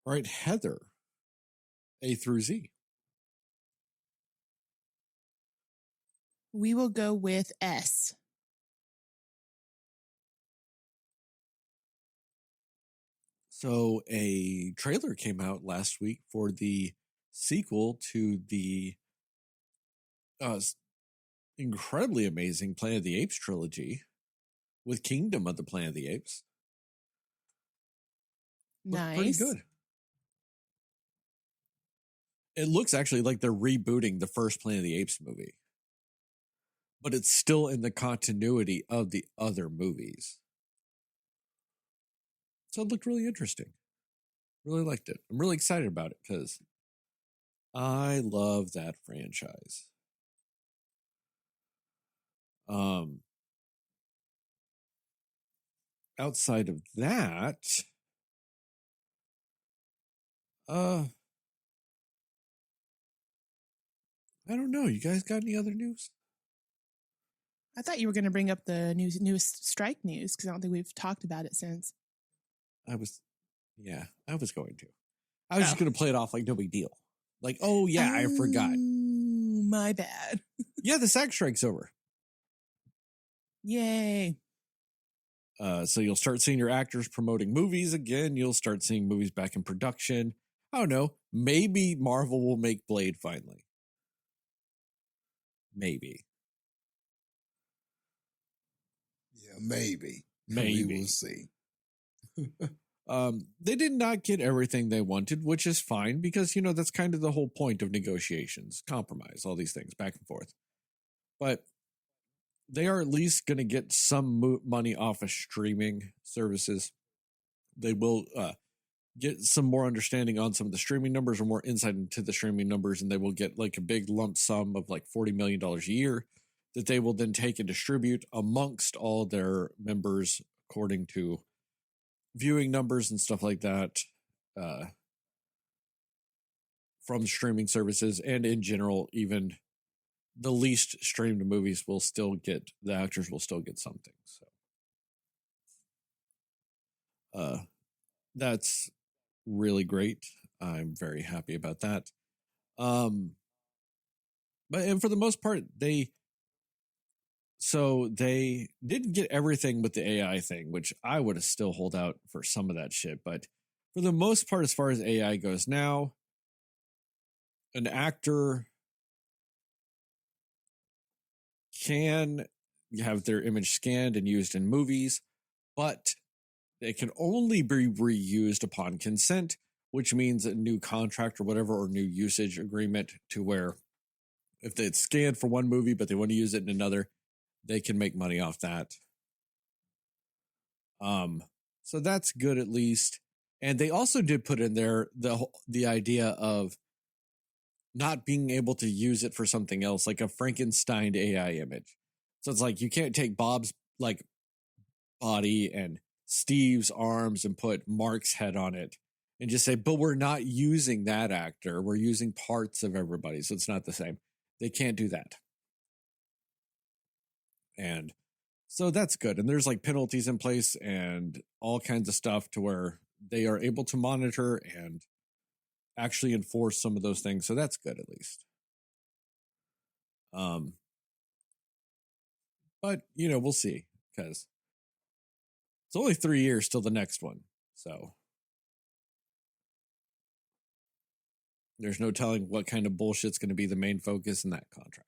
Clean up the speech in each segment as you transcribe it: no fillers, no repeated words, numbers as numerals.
All right, Heather, A through Z. We will go with S. So a trailer came out last week for the sequel to the incredibly amazing Planet of the Apes trilogy with Kingdom of the Planet of the Apes. Nice. Pretty good. It looks actually like they're rebooting the first Planet of the Apes movie, but it's still in the continuity of the other movies. So it looked really interesting. Really liked it. I'm really excited about it because I love that franchise. Outside of that, I don't know. You guys got any other news? I thought you were going to bring up the newest strike news because I don't think we've talked about it since. I was going to. I was just going to play it off like no big deal. Like, oh yeah, I forgot. My bad. Yeah, the SAG strike's over. Yay. So you'll start seeing your actors promoting movies again. You'll start seeing movies back in production. I don't know. Maybe Marvel will make Blade finally. Maybe. Yeah, maybe. Maybe. We will see. They did not get everything they wanted, which is fine because, that's kind of the whole point of negotiations, compromise, all these things back and forth. But they are at least going to get some money off of streaming services. They will get some more understanding on some of the streaming numbers or more insight into the streaming numbers, and they will get like a big lump sum of like $40 million a year that they will then take and distribute amongst all their members according to viewing numbers and stuff like that from streaming services. And in general, even the least streamed movies will still get, the actors will still get something. So that's really great. I'm very happy about that. And for the most part, they didn't get everything with the AI thing, which I would have still hold out for some of that shit. But for the most part, as far as AI goes now, an actor can have their image scanned and used in movies, but they can only be reused upon consent, which means a new contract or whatever, or new usage agreement, to where if it's scanned for one movie, but they want to use it in another, they can make money off that. So that's good at least. And they also did put in there the idea of not being able to use it for something else, like a Frankenstein AI image. So it's like you can't take Bob's like body and Steve's arms and put Mark's head on it and just say, but we're not using that actor. We're using parts of everybody. So it's not the same. They can't do that. And so that's good. And there's like penalties in place and all kinds of stuff to where they are able to monitor and actually enforce some of those things. So that's good at least. But we'll see, because it's only 3 years till the next one. So there's no telling what kind of bullshit's going to be the main focus in that contract.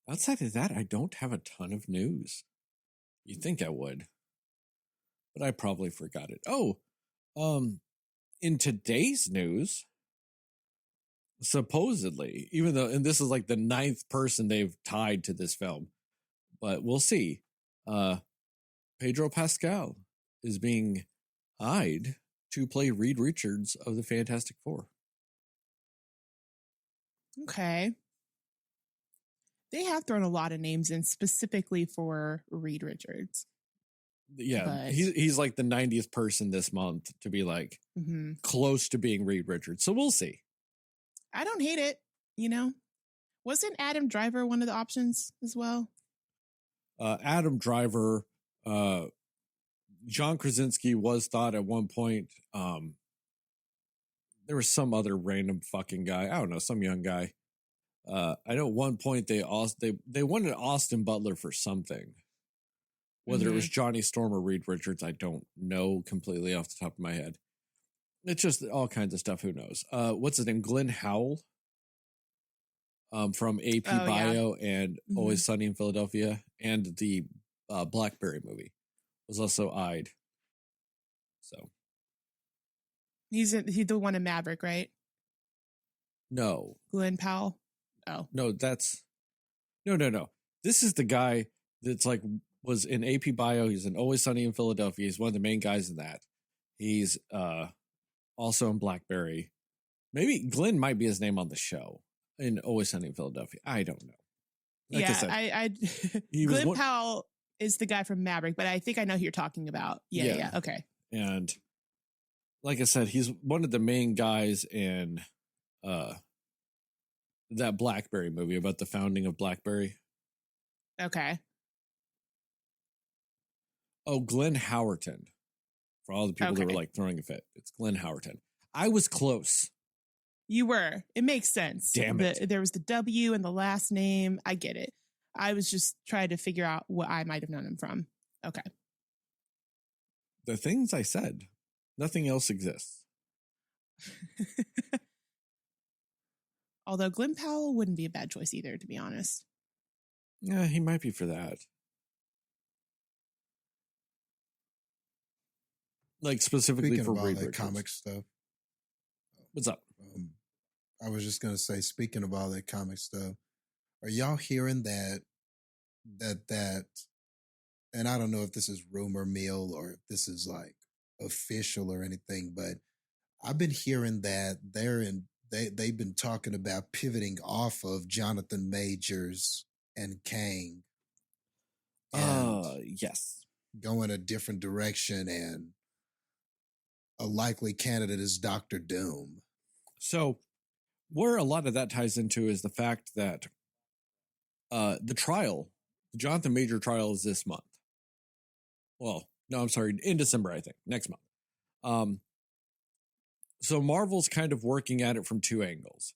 Outside of that, I don't have a ton of news. You'd think I would, but I probably forgot it. Oh, in today's news, supposedly, even though, and this is like the 9th person they've tied to this film, but we'll see. Pedro Pascal is being eyed to play Reed Richards of the Fantastic Four. Okay. They have thrown a lot of names in specifically for Reed Richards. Yeah, but he's like the 90th person this month to be like close to being Reed Richards. So we'll see. I don't hate it, Wasn't Adam Driver one of the options as well? Adam Driver John Krasinski was thought at one point. There was some other random fucking guy. I don't know, some young guy. I know at one point they wanted Austin Butler for something. Whether it was Johnny Storm or Reed Richards, I don't know completely off the top of my head. It's just all kinds of stuff. Who knows? What's his name? Glenn Howell. From AP Bio and Always Sunny in Philadelphia, and the Blackberry movie was also eyed. So he's the one in Maverick, right? No, Glenn Powell. Oh no, that's no. This is the guy that's like was in AP Bio. He's in Always Sunny in Philadelphia. He's one of the main guys in that. He's also in Blackberry. Maybe Glenn might be his name on the show. In Always Sunny in Philadelphia. I don't know. Like I Glenn Powell is the guy from Maverick, but I think I know who you're talking about. Yeah. Okay. And like I said, he's one of the main guys in that Blackberry movie about the founding of Blackberry. Okay. Oh, Glenn Howerton. For all the people that were like throwing a fit. It's Glenn Howerton. I was close. You were. It makes sense. Damn it. There was the W and the last name. I get it. I was just trying to figure out what I might have known him from. Okay. The things I said, nothing else exists. Although Glenn Powell wouldn't be a bad choice either, to be honest. Yeah, he might be for that. Like specifically Speaking for of all Reed that Richards. comic stuff. What's up? I was just gonna say, speaking of all that comic stuff, are y'all hearing that, and I don't know if this is rumor mill or if this is like official or anything, but I've been hearing that they've been talking about pivoting off of Jonathan Majors and Kang. Yes. Going a different direction, and a likely candidate is Dr. Doom. So where a lot of that ties into is the fact that the Jonathan Major trial is this month. Well, no, I'm sorry, in December, I think, next month. So Marvel's kind of working at it from two angles.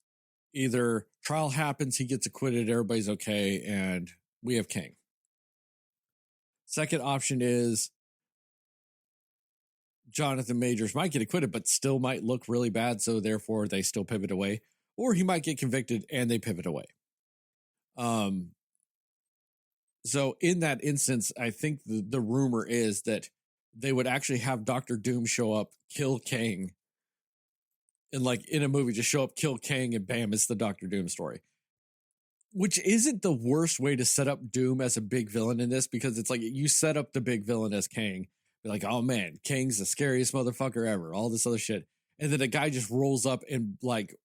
Either trial happens, he gets acquitted, everybody's okay, and we have Kang. Second option is Jonathan Majors might get acquitted, but still might look really bad, so therefore they still pivot away. Or he might get convicted and they pivot away. So in that instance, I think the rumor is that they would actually have Dr. Doom show up, kill Kang, and like in a movie, just show up, kill Kang, and bam, it's the Dr. Doom story. Which isn't the worst way to set up Doom as a big villain in this, because it's like you set up the big villain as Kang. You're like, oh man, Kang's the scariest motherfucker ever, all this other shit. And then a guy just rolls up and like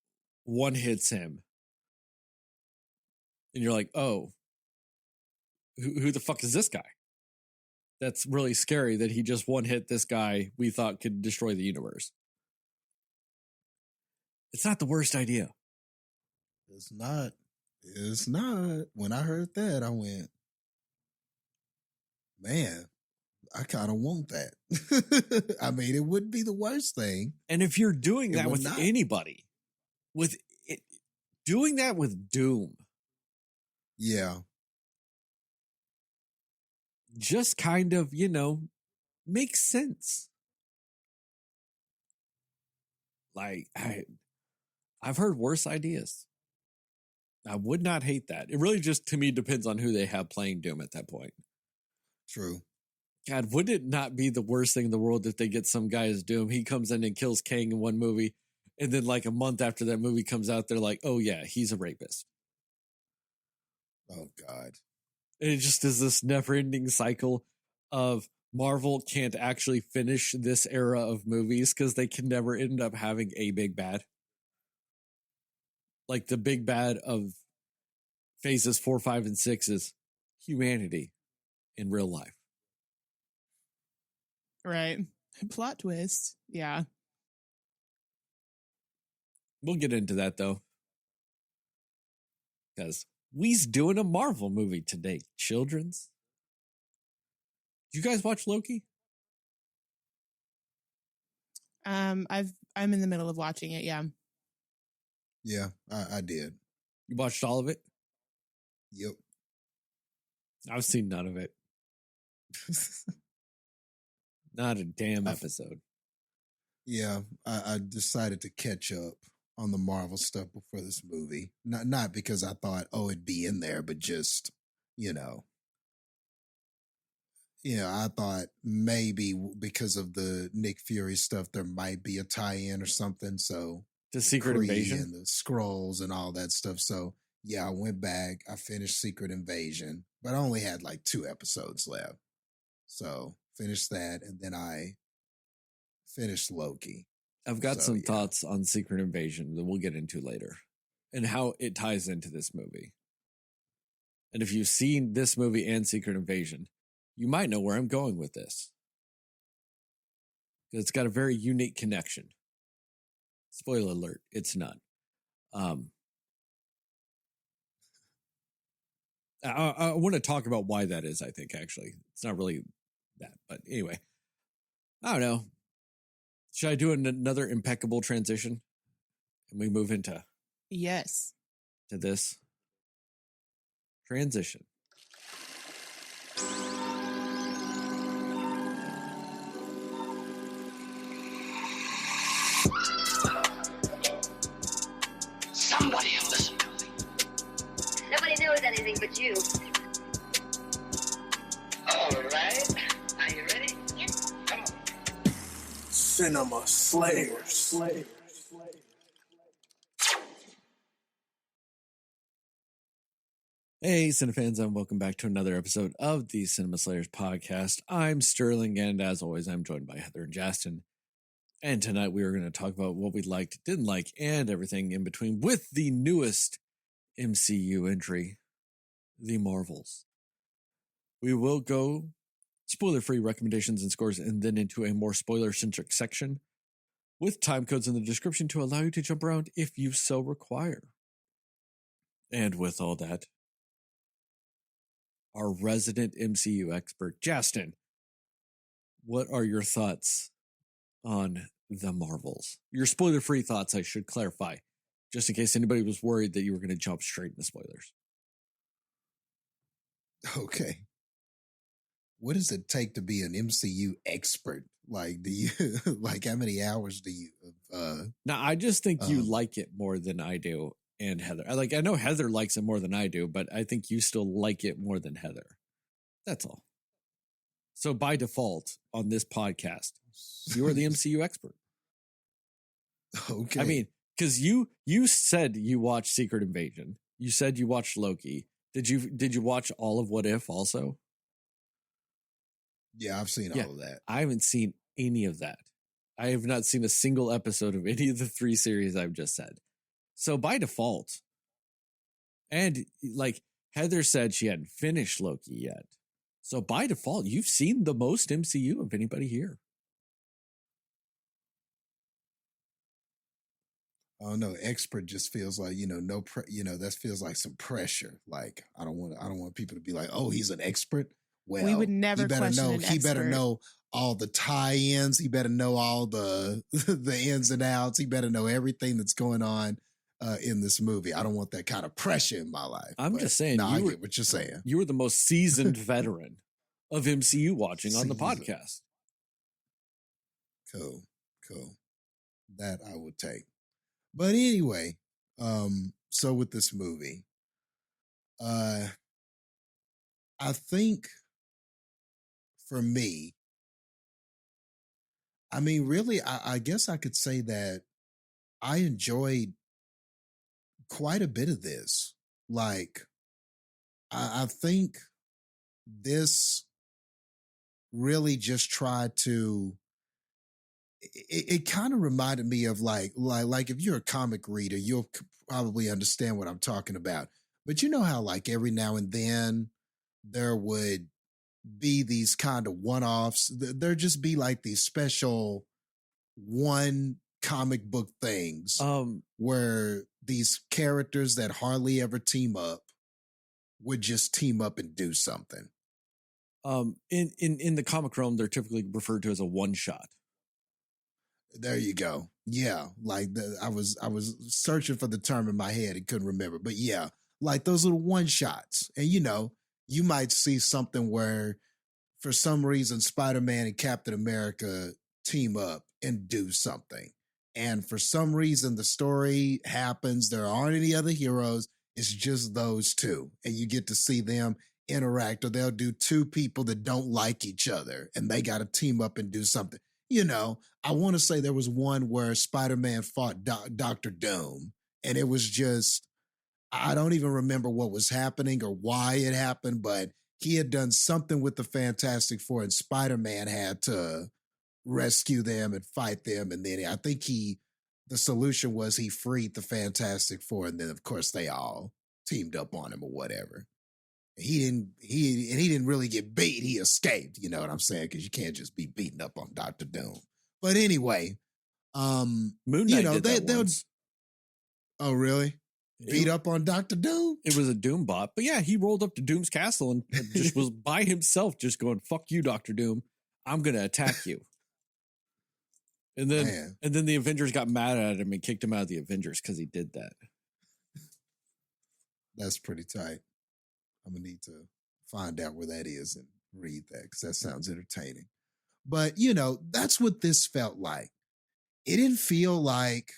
one hits him. And you're like, oh, who the fuck is this guy? That's really scary that he just one hit this guy we thought could destroy the universe. It's not the worst idea. It's not. It's not. When I heard that, I went, man, I kind of want that. I mean, it wouldn't be the worst thing. And if you're doing that with anybody, doing that with Doom. Yeah. Just kind of, makes sense. Like, I've heard worse ideas. I would not hate that. It really just, to me, depends on who they have playing Doom at that point. True. God, would it not be the worst thing in the world if they get some guy as Doom? He comes in and kills Kang in one movie, and then like a month after that movie comes out, they're like, oh yeah, he's a rapist. Oh God. And it just is this never-ending cycle of Marvel can't actually finish this era of movies because they can never end up having a big bad. Like the big bad of phases 4, 5, and 6 is humanity in real life. Right. Plot twist. Yeah. We'll get into that though. Because we's doing a Marvel movie today, children's. you guys watch Loki? I'm in the middle of watching it. Yeah. Yeah, I did. You watched all of it? Yep. I've seen none of it. Not a damn episode. Yeah, I decided to catch up on the Marvel stuff before this movie. Not because I thought, oh, it'd be in there, but just, I thought maybe because of the Nick Fury stuff, there might be a tie-in or something. So The Secret Kree Invasion? and the scrolls and all that stuff. So yeah, I went back. I finished Secret Invasion, but I only had like 2 episodes left. So finished that, and then I finished Loki. I've got some thoughts on Secret Invasion that we'll get into later and how it ties into this movie. And if you've seen this movie and Secret Invasion, you might know where I'm going with this. It's got a very unique connection. Spoiler alert, it's not. I want to talk about why that is, I think, actually. It's not really that, but anyway. I don't know. Should I do another impeccable transition? And we move into Yes. to this transition. Somebody will listen to me. Nobody knows anything but you. All right. Are you ready? Yes. Come on. Cinema Slayers. Hey, Cinefans, and welcome back to another episode of the Cinema Slayers podcast. I'm Sterling, and as always, I'm joined by Heather and Jastin. And tonight we are going to talk about what we liked, didn't like, and everything in between with the newest MCU entry, the Marvels. We will go spoiler-free recommendations and scores, and then into a more spoiler-centric section with time codes in the description to allow you to jump around if you so require. And with all that, our resident MCU expert, Jastin, what are your thoughts on the Marvels? Your spoiler-free thoughts, I should clarify, just in case anybody was worried that you were going to jump straight into spoilers. Okay. What does it take to be an MCU expert? Like, do you like how many hours do you? Now, I just think you like it more than I do, and Heather. I know Heather likes it more than I do, but I think you still like it more than Heather. That's all. So by default, on this podcast, you are the MCU expert. Okay. I mean, because you said you watched Secret Invasion. You said you watched Loki. Did you watch all of What If also? Yeah, I've seen all of that. I haven't seen any of that. I have not seen a single episode of any of the 3 series I've just said. So by default, and like Heather said, she hadn't finished Loki yet. So by default, you've seen the most MCU of anybody here. Oh no, expert just feels like, that feels like some pressure. Like I don't want people to be like, oh, he's an expert. Well, We would never he better question know an he better expert. know all the tie-ins. He better know all the the ins and outs. He better know everything that's going on in this movie. I don't want that kind of pressure in my life. I'm just saying, I get what you're saying. You were the most seasoned veteran of MCU watching on the Seasoned. podcast. Cool. That I would take. But anyway, so with this movie, I think for me, I mean, really, I guess I could say that I enjoyed quite a bit of this. Like, I think this really just tried to. It kind of reminded me of like if you're a comic reader, you'll probably understand what I'm talking about. But you know how like every now and then there would be these kind of one-offs. There'd just be like these special one comic book things where these characters that hardly ever team up would just team up and do something. In the comic realm, they're typically referred to as a one shot. There you go. Yeah, like I was searching for the term in my head and couldn't remember, but yeah, like those little one shots. And you might see something where for some reason Spider-Man and Captain America team up and do something. And for some reason the story happens, there aren't any other heroes, it's just those two. And you get to see them interact, or they'll do two people that don't like each other and they got to team up and do something. I want to say there was one where Spider-Man fought Dr. Doom, and it was just, I don't even remember what was happening or why it happened, but he had done something with the Fantastic Four, and Spider-Man had to rescue them and fight them. And then I think the solution was he freed the Fantastic Four, and then of course they all teamed up on him or whatever. He didn't really get beat. He escaped, you know what I'm saying? Because you can't just be beaten up on Dr. Doom. But anyway, Moon Knight did that once. Oh, really? Beat up on Dr. Doom? It was a Doom bot. But yeah, he rolled up to Doom's castle and just was by himself, just going, "Fuck you, Dr. Doom. I'm going to attack you." And then the Avengers got mad at him and kicked him out of the Avengers because he did that. That's pretty tight. I'm going to need to find out where that is and read that because that sounds entertaining. But, that's what this felt like. It didn't feel like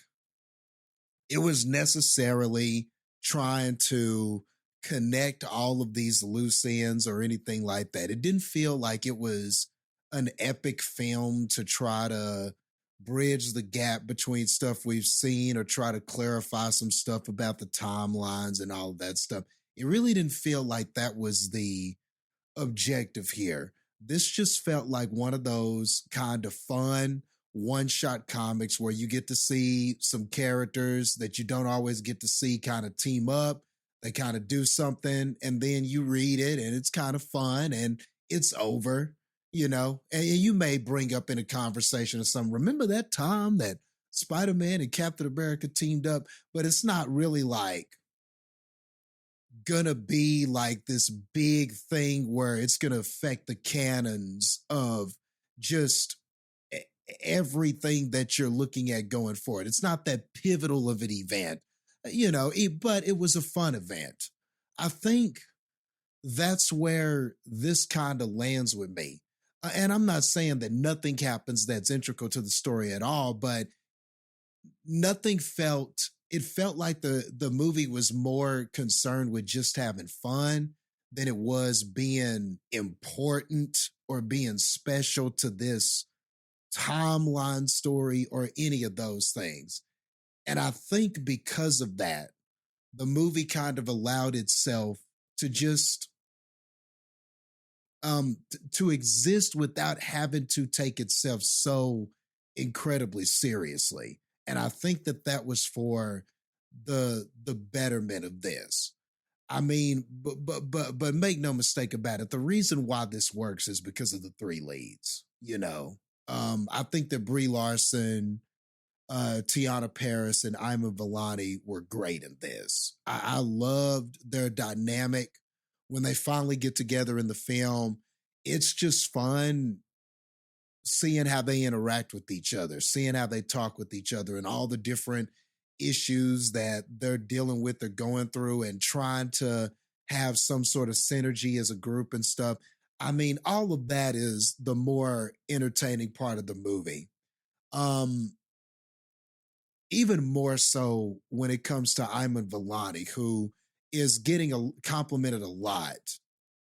it was necessarily trying to connect all of these loose ends or anything like that. It didn't feel like it was an epic film to try to bridge the gap between stuff we've seen or try to clarify some stuff about the timelines and all of that stuff. It really didn't feel like that was the objective here. This just felt like one of those kind of fun one-shot comics where you get to see some characters that you don't always get to see kind of team up. They kind of do something, and then you read it, and it's kind of fun, and it's over, and you may bring up in a conversation or something, remember that time that Spider-Man and Captain America teamed up? But it's not really like gonna be like this big thing where it's gonna affect the canons of just everything that you're looking at going forward. It's not that pivotal of an event, but it was a fun event. I think that's where this kind of lands with me. And I'm not saying that nothing happens that's integral to the story at all, but it felt like the movie was more concerned with just having fun than it was being important or being special to this timeline story or any of those things. And I think because of that, the movie kind of allowed itself to just to exist without having to take itself so incredibly seriously. And I think that was for the betterment of this. I mean, but make no mistake about it. The reason why this works is because of the three leads. I think that Brie Larson, Tiana Paris, and Iman Vellani were great in this. I loved their dynamic when they finally get together in the film. It's just fun seeing how they interact with each other, seeing how they talk with each other, and all the different issues that they're dealing with or going through, and trying to have some sort of synergy as a group and stuff. I mean, all of that is the more entertaining part of the movie. Even more so when it comes to Iman Vellani, who is getting complimented a lot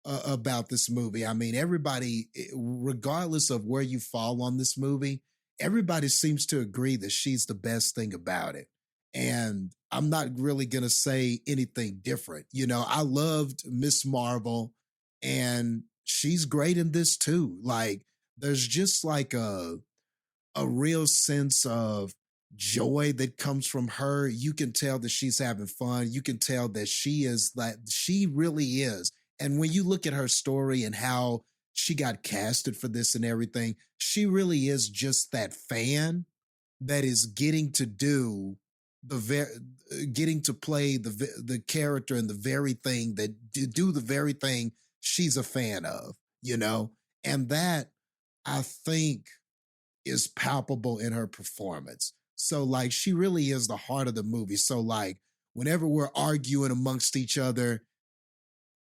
about this movie. I mean, everybody, regardless of where you fall on this movie, everybody seems to agree that she's the best thing about it. And I'm not really going to say anything different. I loved Miss Marvel, and she's great in this too. Like, there's just like a real sense of joy that comes from her. You can tell that she's having fun. You can tell that she really is. And when you look at her story and how she got casted for this and everything, she really is just that fan that is getting to play the character and the very thing that do the very thing she's a fan of. you know? And that I think is palpable in her performance. So like she really is the heart of the movie. So like whenever we're arguing amongst each other,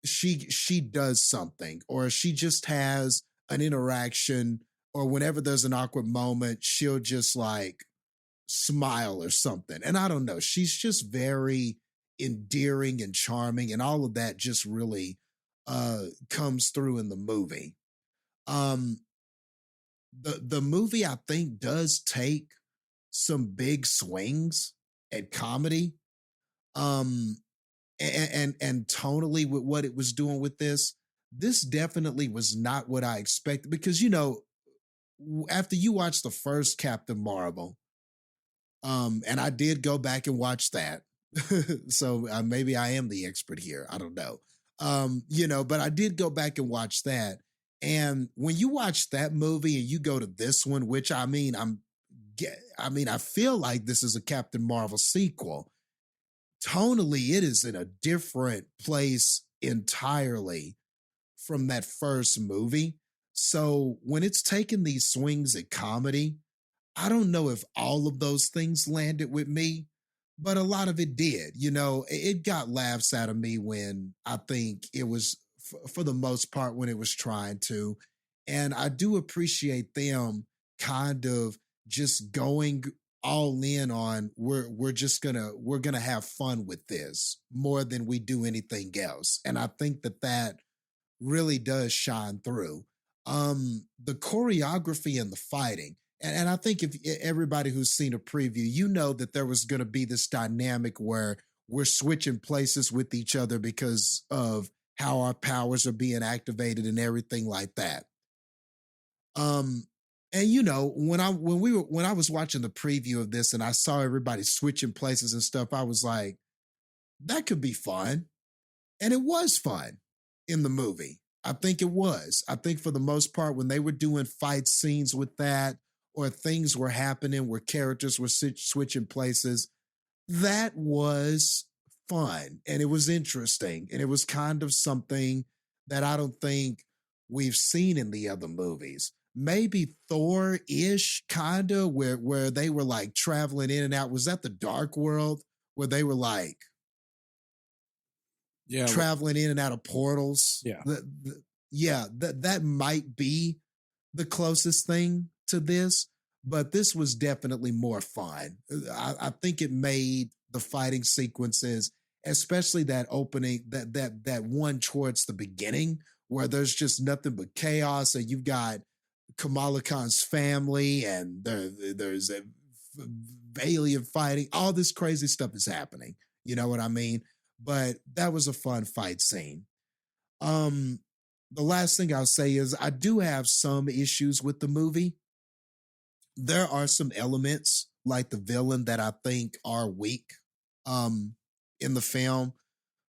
she does something or she just has an interaction or whenever there's an awkward moment, she'll just like smile or something. And I don't know, she's just very endearing and charming and all of that just really comes through in the movie. Um the movie I think does take some big swings at comedy. Um and tonally with what it was doing with this definitely was not what I expected because you know after you watch the first Captain Marvel, and I did go back and watch that, so maybe I am the expert here. I don't know, you know, but I did go back and watch that, and when you watch that movie and you go to this one, which I mean, I mean, I feel like this is a Captain Marvel sequel tonally, it is in a different place entirely from that first movie. So when it's taking these swings at comedy, I don't know if all of those things landed with me, but a lot of it did. You know, it got laughs out of me when I think it was, for the most part, when it was trying to. And I do appreciate them kind of just going all in on we're gonna have fun with this more than we do anything else. And I think that really does shine through. The choreography and the fighting. And I think if everybody who's seen a preview, you know that there was going to be this dynamic where we're switching places with each other because of how our powers are being activated and everything like that. And you know, when I was watching the preview of this and I saw everybody switching places and stuff, I was like, that could be fun. And it was fun in the movie. I think it was. I think for the most part, when they were doing fight scenes with that, or things were happening where characters were switching places, that was fun and it was interesting. And it was kind of something that I don't think we've seen in the other movies. Maybe Thor-ish, kind of, where they were like traveling in and out. Was that the Dark World where they were like traveling in and out of portals? Yeah. That might be the closest thing to this, but this was definitely more fun. I think it made the fighting sequences, especially that opening, that one towards the beginning where there's just nothing but chaos, and you've got Kamala Khan's family, and there's a alien fighting. All this crazy stuff is happening. You know what I mean? But that was a fun fight scene. The last thing I'll say is I do have some issues with the movie. There are some elements like the villain that I think are weak in the film.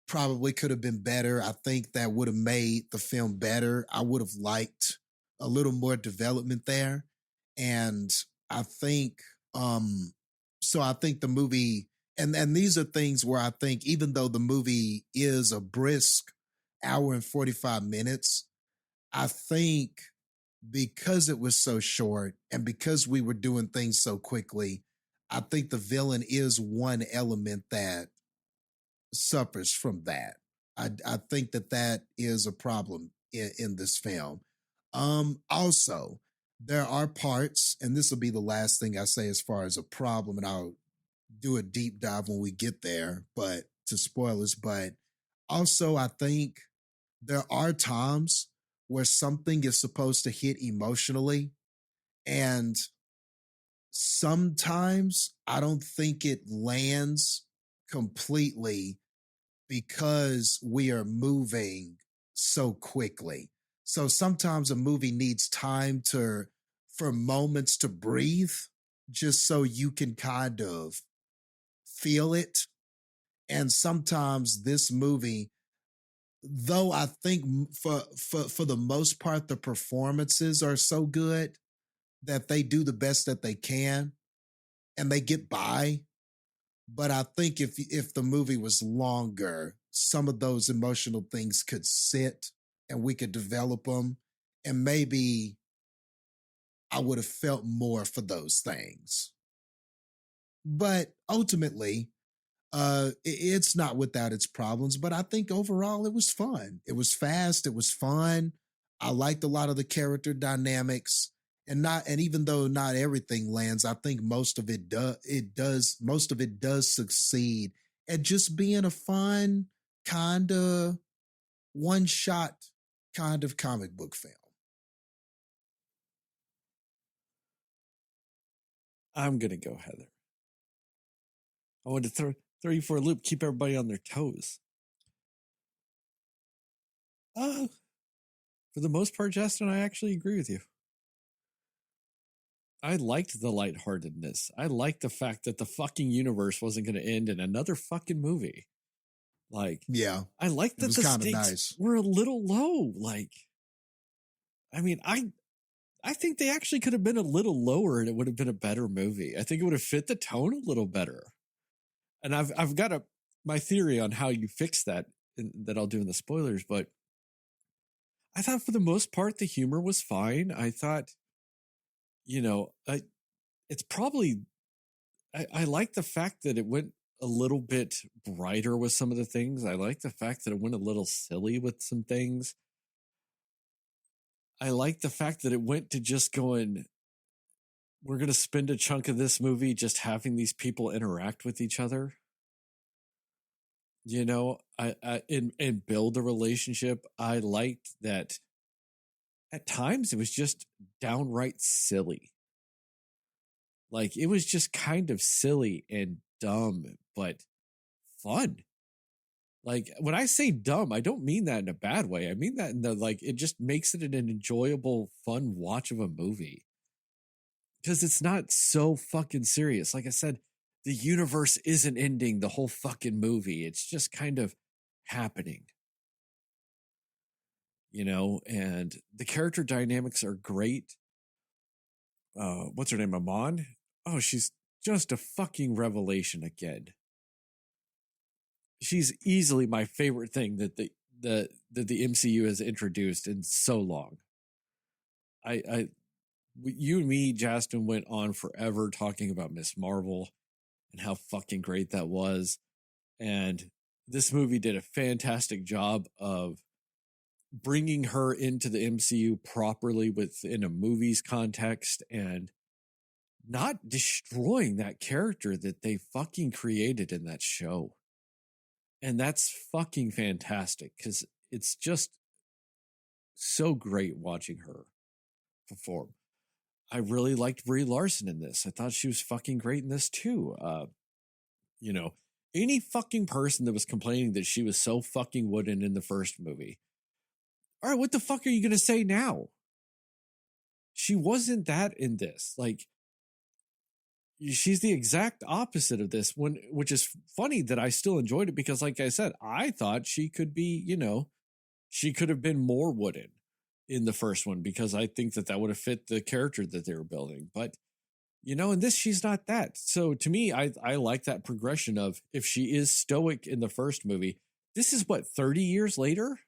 Probably could have been better. I think that would have made the film better. I would have liked a little more development there. And I think, so I think the movie, and these are things where I think even though the movie is a brisk hour and 45 minutes, I think because it was so short and because we were doing things so quickly, I think the villain is one element that suffers from that. I think that is a problem in this film. Also, there are parts, and this will be the last thing I say as far as a problem, and I'll do a deep dive when we get there, but to spoilers, but also I think there are times where something is supposed to hit emotionally, and sometimes I don't think it lands completely because we are moving so quickly. So sometimes a movie needs time for moments to breathe, just so you can kind of feel it. And sometimes this movie, though I think for the most part the performances are so good that they do the best that they can and they get by. But I think if the movie was longer, some of those emotional things could sit and we could develop them And maybe I would have felt more for those things. But ultimately, it's not without its problems. But I think overall it was fun. It was fast. It was fun. I liked a lot of the character dynamics. And even though not everything lands, I think most of it does succeed at just being a fun kind of one shot kind of comic book film. I'm gonna go Heather. I want to throw you for a loop, keep everybody on their toes. For the most part, Justin, I actually agree with you. I liked the lightheartedness. I liked the fact that the fucking universe wasn't going to end in another fucking movie. Like, yeah, I liked that the stakes were a little low. Like, I mean, I think they actually could have been a little lower and it would have been a better movie. I think it would have fit the tone a little better. And I've got my theory on how you fix that that I'll do in the spoilers, but I thought for the most part the humor was fine. I thought, it's probably I like the fact that it went a little bit brighter with some of the things. I like the fact that it went a little silly with some things. I like the fact that it went to just going, we're going to spend a chunk of this movie just having these people interact with each other. And build a relationship. I liked that at times it was just downright silly. Like, it was just kind of silly and dumb, but fun. Like, when I say dumb, I don't mean that in a bad way. I mean that in the, like, it just makes it an enjoyable, fun watch of a movie. Because it's not so fucking serious. Like I said, the universe isn't ending the whole fucking movie. It's just kind of happening. And the character dynamics are great. What's her name? Amon? Oh, she's just a fucking revelation again. She's easily my favorite thing that the MCU has introduced in so long. You and me, Jastin, went on forever talking about Miss Marvel and how fucking great that was. And this movie did a fantastic job of bringing her into the MCU properly within a movie's context and not destroying that character that they fucking created in that show. And that's fucking fantastic because it's just so great watching her perform. I really liked Brie Larson in this. I thought she was fucking great in this too. Any fucking person that was complaining that she was so fucking wooden in the first movie. All right, what the fuck are you going to say now? She wasn't that in this. Like, she's the exact opposite of this one, which is funny that I still enjoyed it because, like I said, I thought she could be, she could have been more wooden in the first one because I think that would have fit the character that they were building. But, in this, she's not that. So to me, I like that progression of if she is stoic in the first movie, this is what, 30 years later?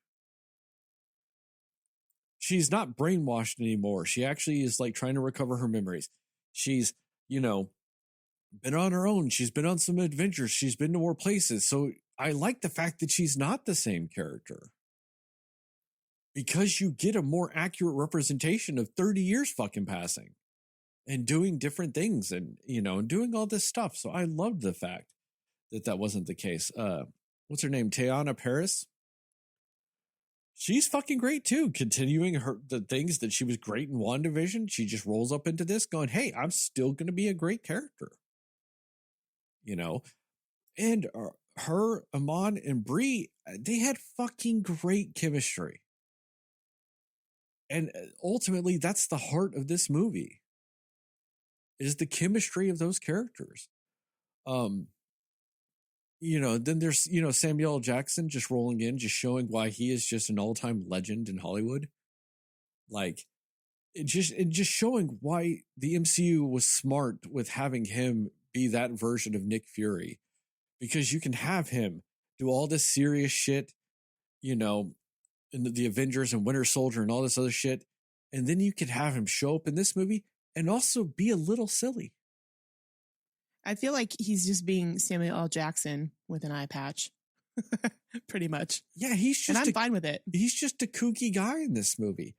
She's not brainwashed anymore. She actually is like trying to recover her memories. She's, been on her own. She's been on some adventures. She's been to more places. So I like the fact that she's not the same character because you get a more accurate representation of 30 years fucking passing and doing different things and, and doing all this stuff. So I loved the fact that wasn't the case. What's her name? Teyana Paris. She's fucking great too. Continuing the things that she was great in WandaVision. She just rolls up into this going, hey, I'm still going to be a great character. And her, Amon, and Brie, they had fucking great chemistry. And ultimately, that's the heart of this movie, is the chemistry of those characters. Then there's, Samuel L. Jackson just rolling in, just showing why he is just an all-time legend in Hollywood. Like, just showing why the MCU was smart with having him be that version of Nick Fury, because you can have him do all this serious shit, in the Avengers and Winter Soldier and all this other shit, And then you could have him show up in this movie and also be a little silly. I feel like he's just being Samuel L. Jackson with an eye patch. Pretty much. Yeah, he's just and I'm fine with it. He's just a kooky guy in this movie.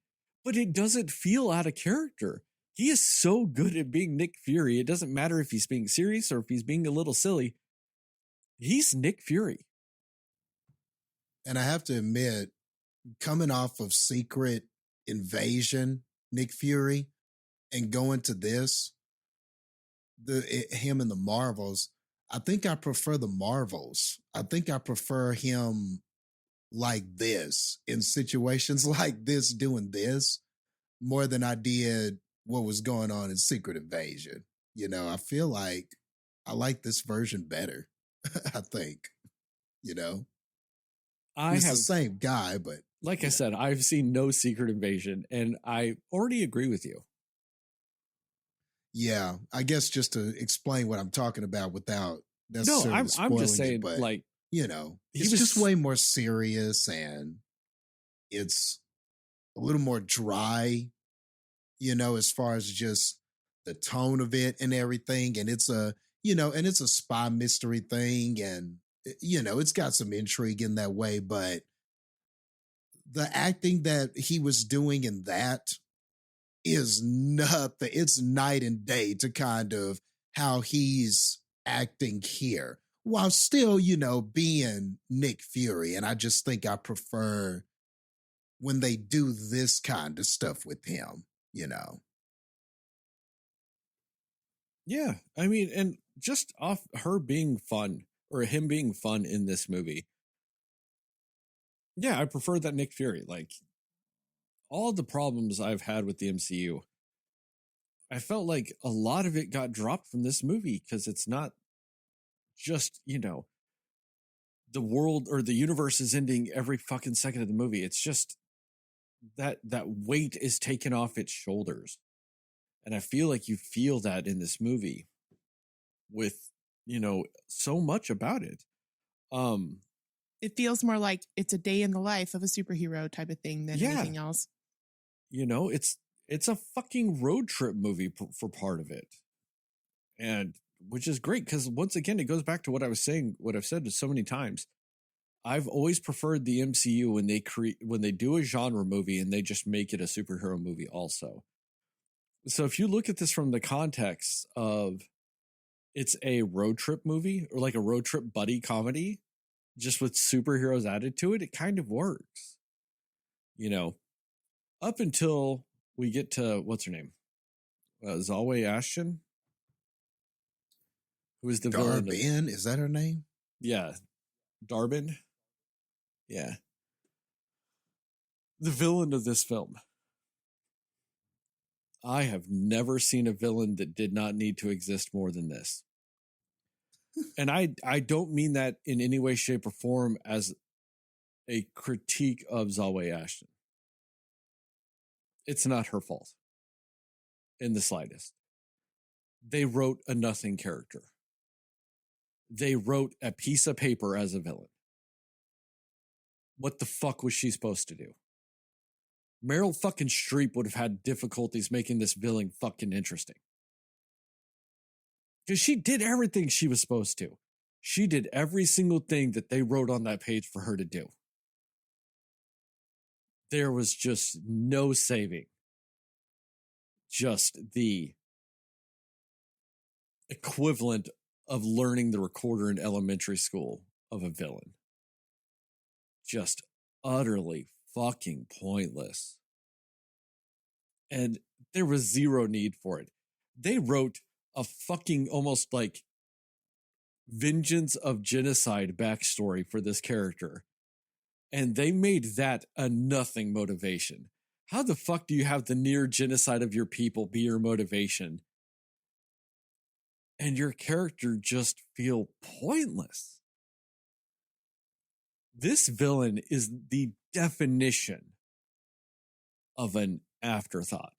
But it doesn't feel out of character. He is so good at being Nick Fury. It doesn't matter if he's being serious or if he's being a little silly. He's Nick Fury. And I have to admit, coming off of Secret Invasion, Nick Fury, and going to this, him and the Marvels, I think I prefer the Marvels. I think I prefer him like this, in situations like this, doing this, more than I did what was going on in Secret Invasion. You know, I feel like I like this version better. I think, you know, it's the same guy, but like I said, I've seen no Secret Invasion, and I already agree with you. Yeah, I guess just to explain what I'm talking about without necessarily I'm just saying, but, like, you know, it's just way more serious, and it's a little more dry, you know, as far as just the tone of it and everything. And it's a, you know, and it's a spy mystery thing, and, you know, it's got some intrigue in that way, but the acting that he was doing in that is nothing. It's night and day to kind of how he's acting here, while still, you know, being Nick Fury. And I just think I prefer when they do this kind of stuff with him, you know. Yeah, I mean, and just off her being fun, or him being fun in this movie. Yeah, I prefer that Nick Fury. Like, all the problems I've had with the MCU, I felt like a lot of it got dropped from this movie, because it's not just, you know, the world or the universe is ending every fucking second of the movie. It's just that weight is taken off its shoulders. And I feel like you feel that in this movie with, you know, so much about it. It feels more like it's a day in the life of a superhero type of thing than anything else. You know, it's a fucking road trip movie for part of it. And which is great, because once again, it goes back to what I was saying, what I've said so many times. I've always preferred the MCU when they do a genre movie and they just make it a superhero movie also. So if you look at this from the context of it's a road trip movie, or like a road trip buddy comedy, just with superheroes added to it, it kind of works. You know, up until we get to, what's her name? Zalway Ashton? Who is the villain? Darbin, is that her name? Yeah. Darbin? Yeah. The villain of this film. I have never seen a villain that did not need to exist more than this. And I don't mean that in any way, shape, or form as a critique of Zalway Ashton. It's not her fault in the slightest. They wrote a nothing character. They wrote a piece of paper as a villain. What the fuck was she supposed to do? Meryl fucking Streep would have had difficulties making this villain fucking interesting. Because she did everything she was supposed to. She did every single thing that they wrote on that page for her to do. There was just no saving. Just the equivalent of learning the recorder in elementary school of a villain. Just utterly fucking pointless. And there was zero need for it. They wrote a fucking almost like vengeance of genocide backstory for this character. And they made that a nothing motivation. How the fuck do you have the near genocide of your people be your motivation? And your character just feel pointless. This villain is the definition of an afterthought.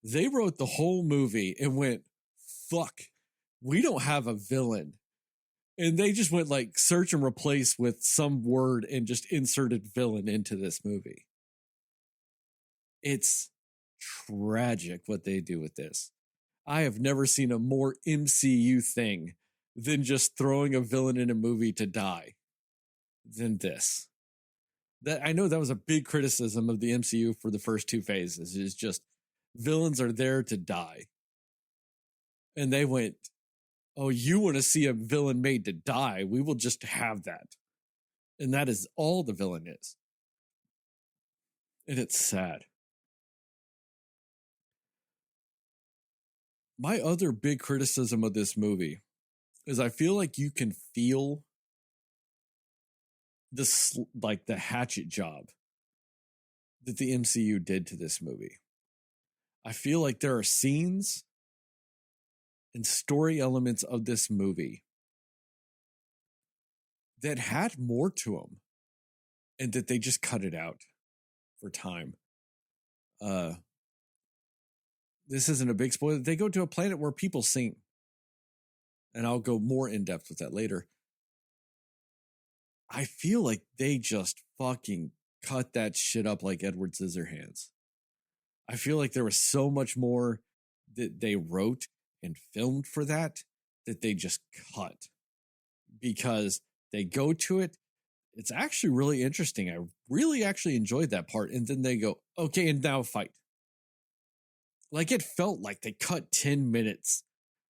They wrote the whole movie and went, fuck, we don't have a villain. And they just went like search and replace with some word and just inserted villain into this movie. It's tragic what they do with this. I have never seen a more MCU thing than just throwing a villain in a movie to die than this. That I know that was a big criticism of the MCU for the first two phases, is just villains are there to die. And they went, oh, you want to see a villain made to die? We will just have that. And that is all the villain is. And it's sad. My other big criticism of this movie is I feel like you can feel this, like the hatchet job that the MCU did to this movie. I feel like there are scenes and story elements of this movie that had more to them and that they just cut it out for time. This isn't a big spoiler. They go to a planet where people sing. And I'll go more in depth with that later. I feel like they just fucking cut that shit up like Edward Scissorhands. I feel like there was so much more that they wrote and filmed for that they just cut. Because they go to it. It's actually really interesting. I really actually enjoyed that part. And then they go, okay, and now fight. Like it felt like they cut 10 minutes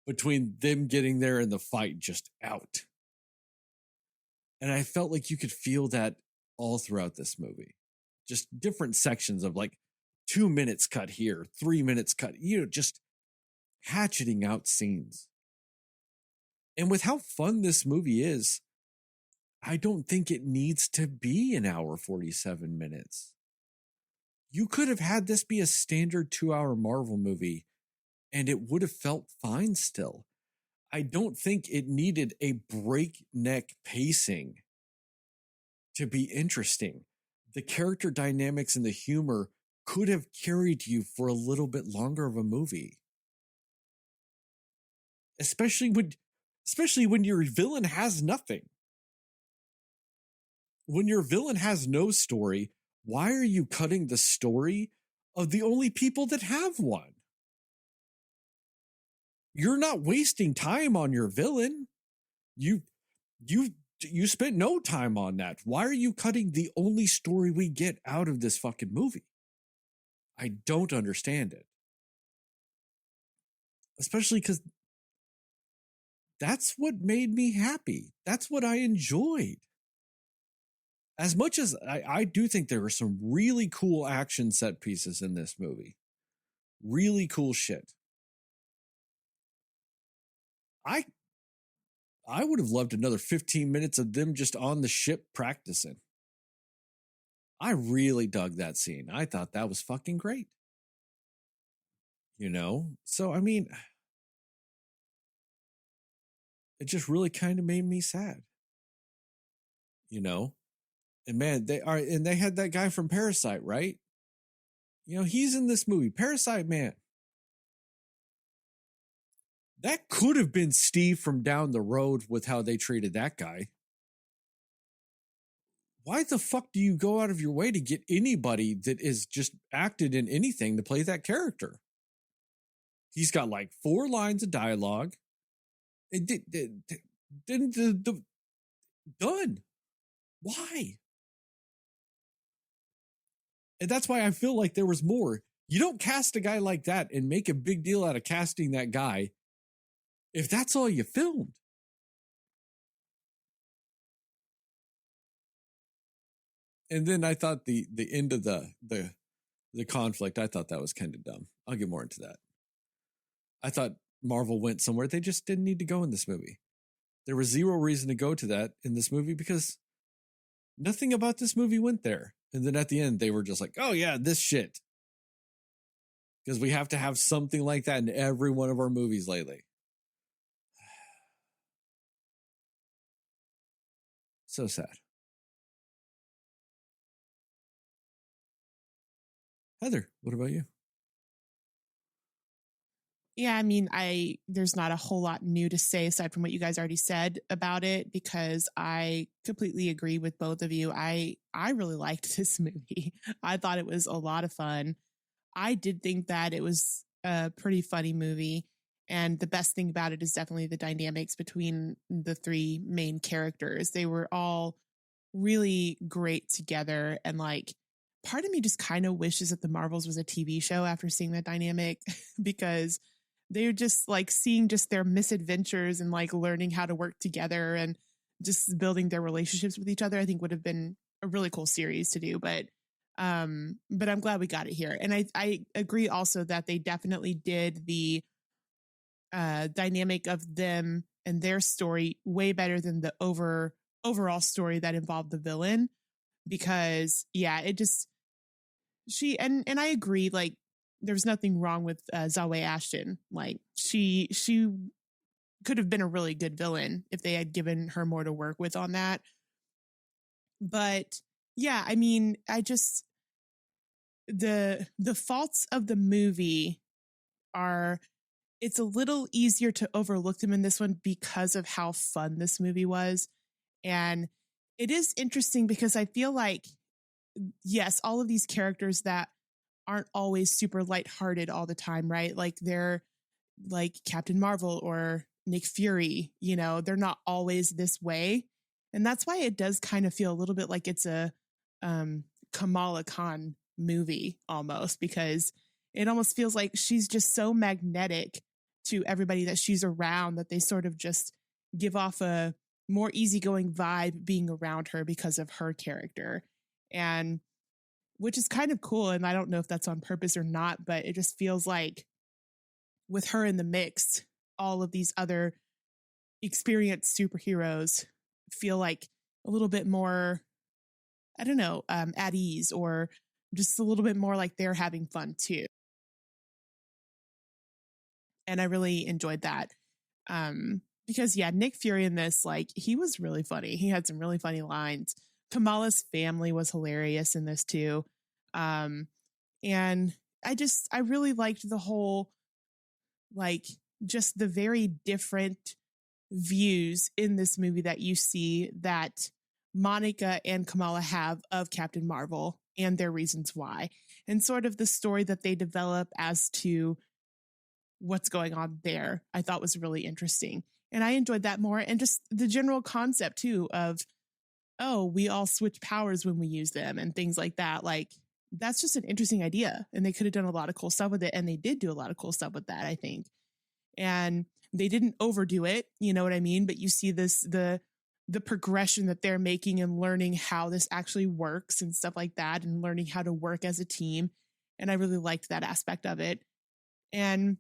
between them getting there and the fight just out. And I felt like you could feel that all throughout this movie. Just different sections of like 2 minutes cut here, 3 minutes cut, just hatcheting out scenes. And with how fun this movie is, I don't think it needs to be an hour 47 minutes. You could have had this be a standard 2-hour Marvel movie and it would have felt fine still. I don't think it needed a breakneck pacing to be interesting. The character dynamics and the humor could have carried you for a little bit longer of a movie. Especially when your villain has nothing. When your villain has no story, why are you cutting the story of the only people that have one? You're not wasting time on your villain. You spent no time on that. Why are you cutting the only story we get out of this fucking movie? I don't understand it. Especially because that's what made me happy. That's what I enjoyed. As much as I do think there are some really cool action set pieces in this movie. Really cool shit. I would have loved another 15 minutes of them just on the ship practicing. I really dug that scene. I thought that was fucking great. So I mean, it just really kind of made me sad. And man, they had that guy from Parasite, right? He's in this movie, Parasite Man. That could have been Steve from down the road with how they treated that guy. Why the fuck do you go out of your way to get anybody that is just acted in anything to play that character? He's got like 4 lines of dialogue. Done. Why? And that's why I feel like there was more. You don't cast a guy like that and make a big deal out of casting that guy if that's all you filmed. And then I thought the end of the conflict, I thought that was kind of dumb. I'll get more into that. I thought Marvel went somewhere they just didn't need to go in this movie. There was zero reason to go to that in this movie because nothing about this movie went there. And then at the end, they were just like, oh yeah, this shit. Because we have to have something like that in every one of our movies lately. So sad. Heather, what about you? Yeah, I mean, there's not a whole lot new to say aside from what you guys already said about it because I completely agree with both of you. I really liked this movie. I thought it was a lot of fun. I did think that it was a pretty funny movie. And the best thing about it is definitely the dynamics between the three main characters. They were all really great together. And like, part of me just kind of wishes that The Marvels was a TV show after seeing that dynamic, because they're just like seeing just their misadventures and like learning how to work together and just building their relationships with each other. I think would have been a really cool series to do, but I'm glad we got it here. And I agree also that they definitely did the dynamic of them and their story way better than the overall story that involved the villain, because it just, and I agree, like there's nothing wrong with Zawe Ashton. Like she could have been a really good villain if they had given her more to work with on that. But yeah, I mean, I just, the faults of the movie are, it's a little easier to overlook them in this one because of how fun this movie was. And it is interesting because I feel like, yes, all of these characters that aren't always super lighthearted all the time, right? Like they're like Captain Marvel or Nick Fury, you know, they're not always this way. And that's why it does kind of feel a little bit like it's a Kamala Khan movie almost, because it almost feels like she's just so magnetic to everybody that she's around that they sort of just give off a more easygoing vibe being around her because of her character. And which is kind of cool. And I don't know if that's on purpose or not, but it just feels like with her in the mix, all of these other experienced superheroes feel like a little bit more, I don't know, at ease, or just a little bit more like they're having fun too. And I really enjoyed that. Because Nick Fury in this, like, he was really funny. He had some really funny lines. Kamala's family was hilarious in this too. And I really liked the whole, like, just the very different views in this movie that you see that Monica and Kamala have of Captain Marvel and their reasons why, and sort of the story that they develop as to what's going on there, I thought was really interesting. And I enjoyed that more. And just the general concept too of, oh, we all switch powers when we use them and things like that. Like, that's just an interesting idea. And they could have done a lot of cool stuff with it. And they did do a lot of cool stuff with that, I think. And they didn't overdo it, you know what I mean? But you see this, the progression that they're making and learning how this actually works and stuff like that, and learning how to work as a team. And I really liked that aspect of it. And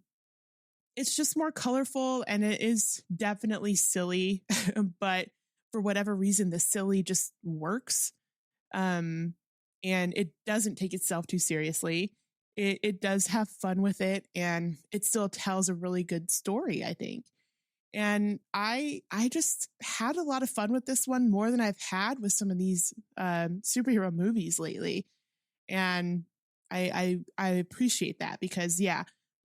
it's just more colorful, and it is definitely silly, but for whatever reason, the silly just works. And it doesn't take itself too seriously. It does have fun with it, and it still tells a really good story, I think. And I just had a lot of fun with this one, more than I've had with some of these superhero movies lately. And I appreciate that, because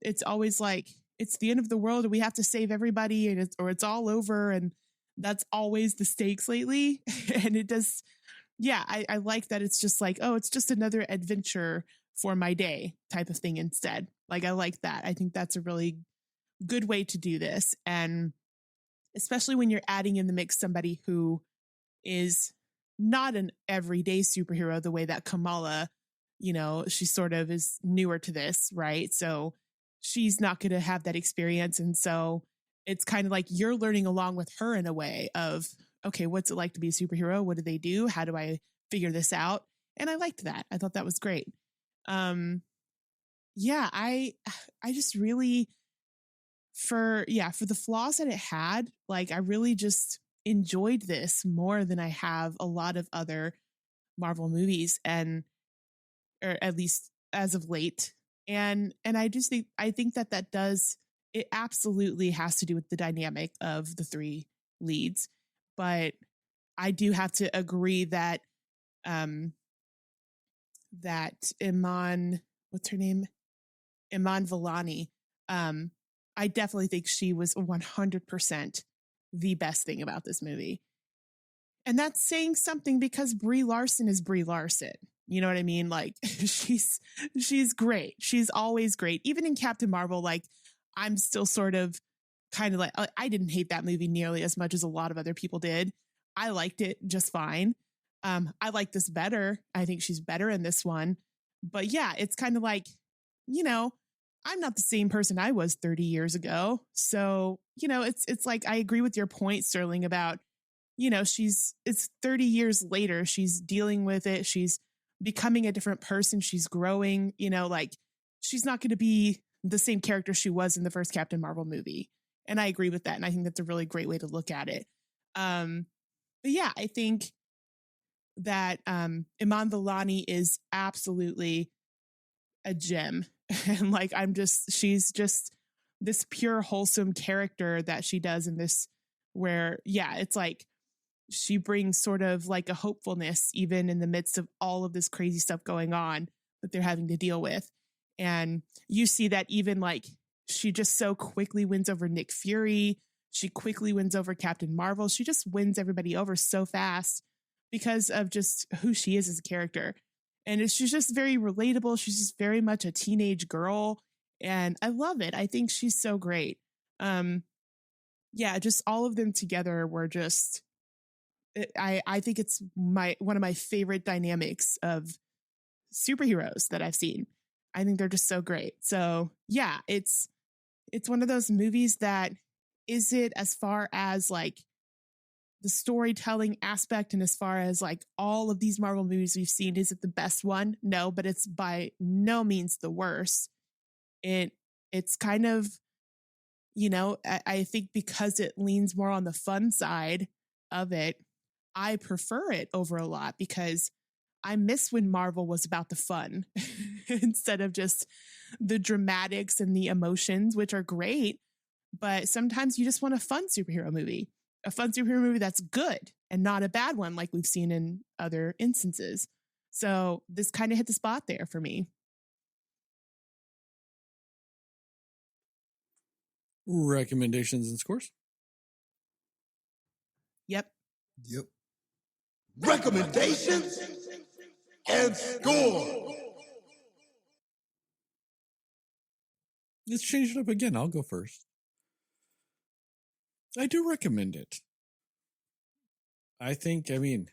it's always like, it's the end of the world and we have to save everybody, and it's all over. And that's always the stakes lately. And it does. Yeah. I like that. It's just like, oh, it's just another adventure for my day type of thing instead. Like, I like that. I think that's a really good way to do this. And especially when you're adding in the mix somebody who is not an everyday superhero the way that Kamala, you know, she sort of is newer to this, right? So she's not going to have that experience. And so it's kind of like you're learning along with her in a way of, okay, what's it like to be a superhero? What do they do? How do I figure this out? And I liked that. I thought that was great. I just really, for the flaws that it had, like, I really just enjoyed this more than I have a lot of other Marvel movies, or at least as of late. And I just think, that does, it absolutely has to do with the dynamic of the three leads. But I do have to agree that, that Iman, what's her name? Iman Vellani. I definitely think she was 100% the best thing about this movie. And that's saying something, because Brie Larson is Brie Larson. You know what I mean? Like she's great. She's always great. Even in Captain Marvel, like I'm still sort of kind of like, I didn't hate that movie nearly as much as a lot of other people did. I liked it just fine. I like this better. I think she's better in this one. But yeah, it's kind of like, you know, I'm not the same person I was 30 years ago. So, you know, it's like, I agree with your point, Sterling, about, you know, it's 30 years later. She's dealing with it. She's becoming a different person. She's growing, you know, like she's not going to be the same character she was in the first Captain Marvel movie. And I agree with that. And I think that's a really great way to look at it. But yeah, I think that Iman Vellani is absolutely a gem. And like, she's just this pure, wholesome character that she does in this, where, yeah, it's like she brings sort of like a hopefulness, even in the midst of all of this crazy stuff going on that they're having to deal with. And you see that even like, she just so quickly wins over Nick Fury. She quickly wins over Captain Marvel. She just wins everybody over so fast because of just who she is as a character. And she's just very relatable. She's just very much a teenage girl. And I love it. I think she's so great. Yeah, just all of them together were just, I think it's one of my favorite dynamics of superheroes that I've seen. I think they're just so great. So yeah, it's one of those movies that, is it as far as like the storytelling aspect and as far as like all of these Marvel movies we've seen, is it the best one? No, but it's by no means the worst. It's kind of, you know, I think because it leans more on the fun side of it, I prefer it over a lot, because I miss when Marvel was about the fun instead of just the dramatics and the emotions, which are great. But sometimes you just want a fun superhero movie that's good and not a bad one like we've seen in other instances. So this kind of hit the spot there for me. Recommendations and scores? Yep. Recommendations and score. Let's change it up again. I'll go first. I do recommend it. I mean,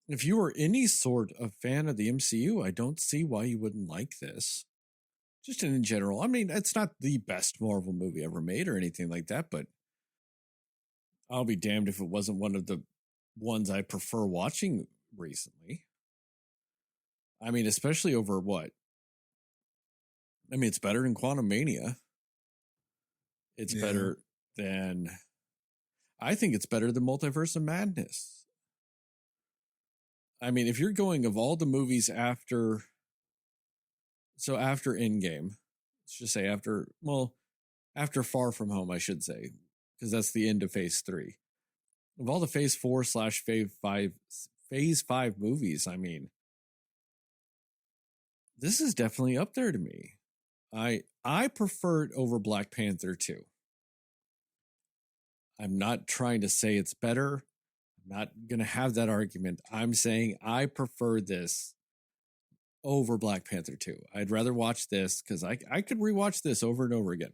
if you are any sort of fan of the MCU, I don't see why you wouldn't like this. Just in general. I mean, it's not the best Marvel movie ever made or anything like that, but I'll be damned if it wasn't one of the ones I prefer watching recently. I mean, especially over what? I mean, it's better than Quantumania. It's better than, I think it's better than Multiverse of Madness. I mean, if you're going of all the movies after Endgame, let's just say after Far From Home, I should say, because that's the end of Phase 3. Of all the Phase 4/Phase 5 movies, I mean, this is definitely up there to me. I prefer it over Black Panther 2. I'm not trying to say it's better. I'm not going to have that argument. I'm saying I prefer this over Black Panther 2. I'd rather watch this because I could rewatch this over and over again.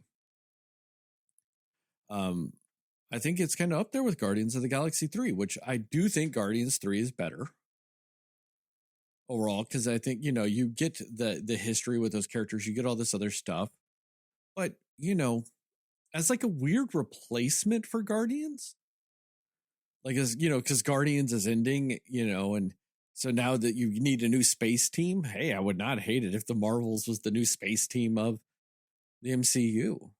I think it's kind of up there with Guardians of the Galaxy 3, which I do think Guardians 3 is better overall, because I think, you know, you get the history with those characters, you get all this other stuff. But, you know, as like a weird replacement for Guardians, like, as you know, because Guardians is ending, you know, and so now that you need a new space team, hey, I would not hate it if the Marvels was the new space team of the MCU.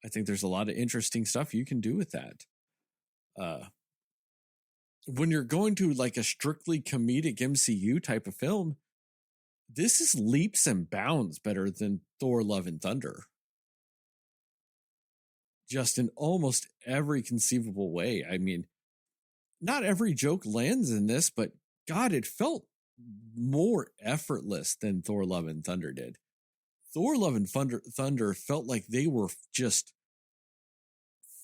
I think there's a lot of interesting stuff you can do with that. When you're going to like a strictly comedic MCU type of film, this is leaps and bounds better than Thor: Love and Thunder. Just in almost every conceivable way. I mean, not every joke lands in this, but God, it felt more effortless than Thor: Love and Thunder did. Thor: Love and Thunder felt like they were just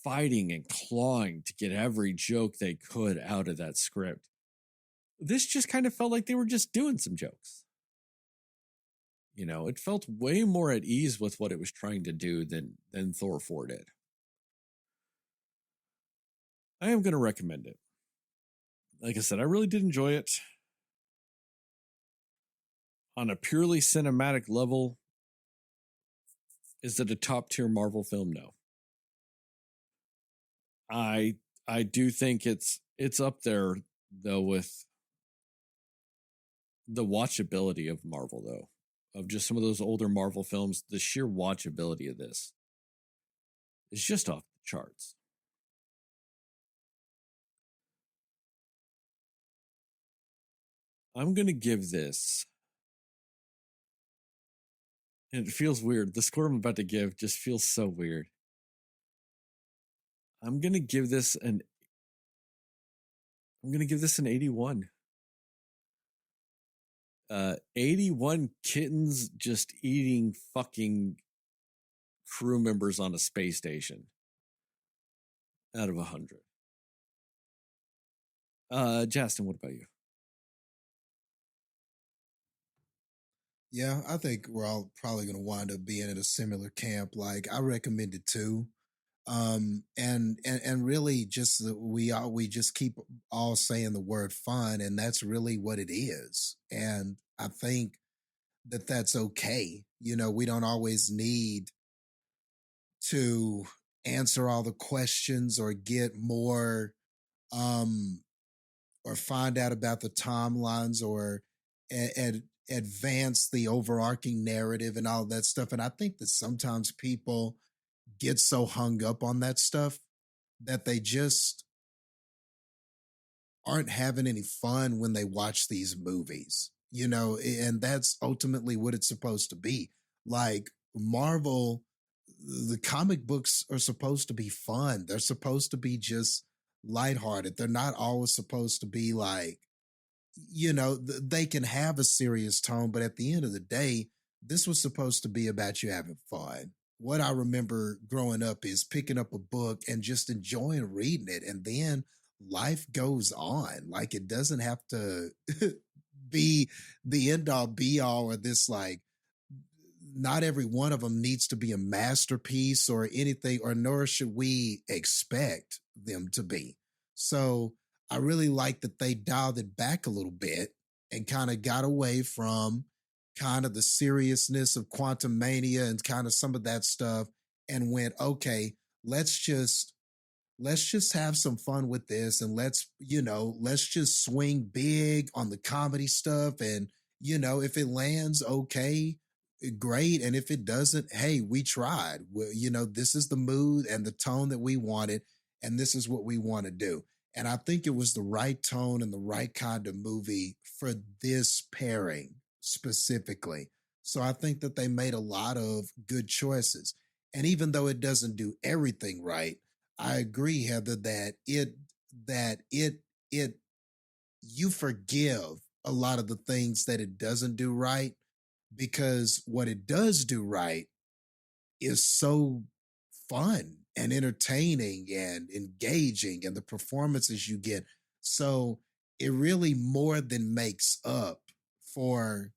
fighting and clawing to get every joke they could out of that script. this just kind of felt like they were just doing some jokes. You know, it felt way more at ease with what it was trying to do than Thor 4 did. I am going to recommend it. Like I said, I really did enjoy it. On a purely cinematic level, is it a top tier Marvel film? No. I do think it's up there though with the watchability of Marvel though. Of just some of those older Marvel films, the sheer watchability of this is just off the charts. I'm going to give this, and it feels weird. The score I'm about to give just feels so weird. I'm going to give this an 81. 81 kittens just eating fucking crew members on a space station out of 100. Jastin, what about you? Yeah, I think we're all probably going to wind up being in a similar camp. Like, I recommend it too. And really just we just keep all saying the word fun, and that's really what it is. And I think that that's okay. You know, we don't always need to answer all the questions or get more or find out about the timelines or advance the overarching narrative and all that stuff. And I think that sometimes people get so hung up on that stuff that they just aren't having any fun when they watch these movies, you know, and that's ultimately what it's supposed to be. Like Marvel, the comic books are supposed to be fun. They're supposed to be just lighthearted. They're not always supposed to be like, you know, they can have a serious tone, but at the end of the day, this was supposed to be about you having fun. What I remember growing up is picking up a book and just enjoying reading it. And then life goes on. Like it doesn't have to be the end all be all or this like, not every one of them needs to be a masterpiece or anything, or nor should we expect them to be. So I really like that they dialed it back a little bit and kind of got away from kind of the seriousness of Quantum Mania and kind of some of that stuff and went, okay, let's just have some fun with this and let's just swing big on the comedy stuff. And, you know, if it lands, okay, great. And if it doesn't, hey, we tried. You know, this is the mood and the tone that we wanted, and this is what we want to do. And I think it was the right tone and the right kind of movie for this pairing specifically. So I think that they made a lot of good choices. And even though it doesn't do everything right, I agree, Heather, that you forgive a lot of the things that it doesn't do right, because what it does do right is so fun and entertaining and engaging, and the performances you get. So it really more than makes up for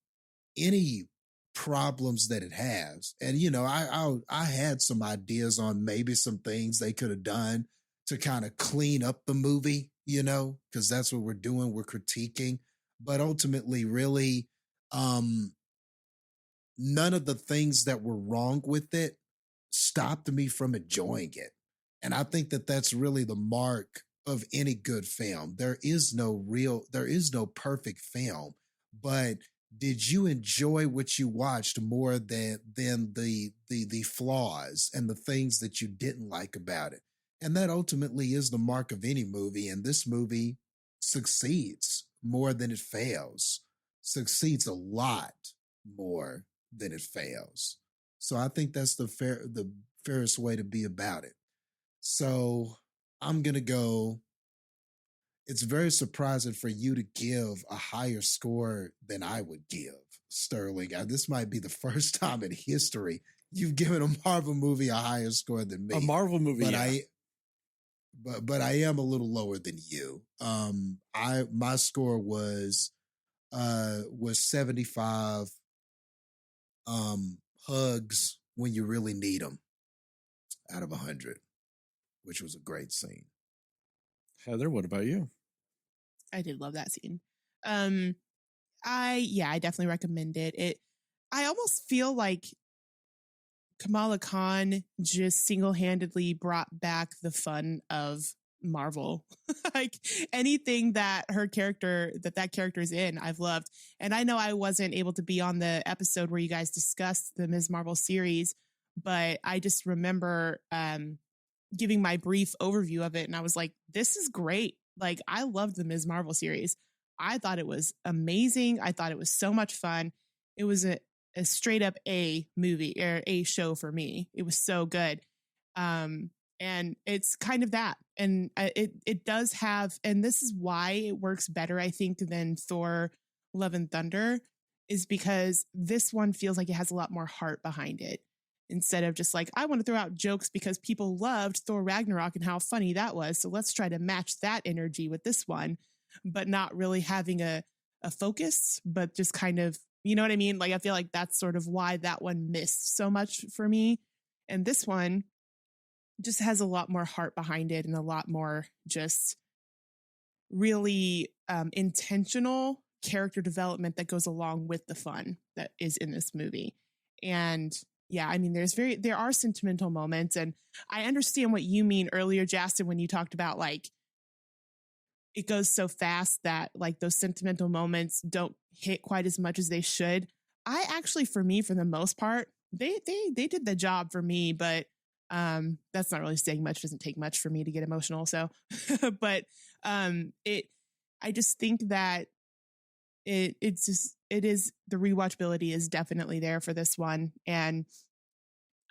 any problems that it has. And, you know, I had some ideas on maybe some things they could have done to kind of clean up the movie, you know, because that's what we're doing. We're critiquing. But ultimately, really, none of the things that were wrong with it stopped me from enjoying it. And I think that that's really the mark of any good film. There is no perfect film, but did you enjoy what you watched more than the flaws and the things that you didn't like about it? And that ultimately is the mark of any movie. And this movie succeeds more than it fails, succeeds a lot more than it fails. So I think that's the fairest way to be about it. So I'm going to go. It's very surprising for you to give a higher score than I would give, Sterling. This might be the first time in history you've given a Marvel movie a higher score than me. A Marvel movie, but yeah. but I am a little lower than you. My score was 75 hugs when you really need them out of 100, which was a great scene. Heather, what about you? I did love that scene. I definitely recommend it. I almost feel like Kamala Khan just single-handedly brought back the fun of Marvel. Like anything that her character that character is in, I've loved. And I know I wasn't able to be on the episode where you guys discussed the Ms. Marvel series, but I just remember giving my brief overview of it, and I was like, this is great. Like, I loved the Ms. Marvel series. I thought it was amazing. I thought it was so much fun. It was a straight up A movie or a show for me. It was so good. And it's kind of that. And it does have, and this is why it works better, I think, than Thor Love and Thunder, is because this one feels like it has a lot more heart behind it. Instead of just like, I want to throw out jokes because people loved Thor Ragnarok and how funny that was. So let's try to match that energy with this one, but not really having a focus, but just kind of, you know what I mean? Like, I feel like that's sort of why that one missed so much for me. And this one just has a lot more heart behind it and a lot more just really intentional character development that goes along with the fun that is in this movie. And yeah, I mean, there are sentimental moments, and I understand what you mean earlier, Jastin, when you talked about like it goes so fast that like those sentimental moments don't hit quite as much as they should. I actually, for me, for the most part, they did the job for me, but that's not really saying much. It doesn't take much for me to get emotional. So, but I just think that it is the rewatchability is definitely there for this one. And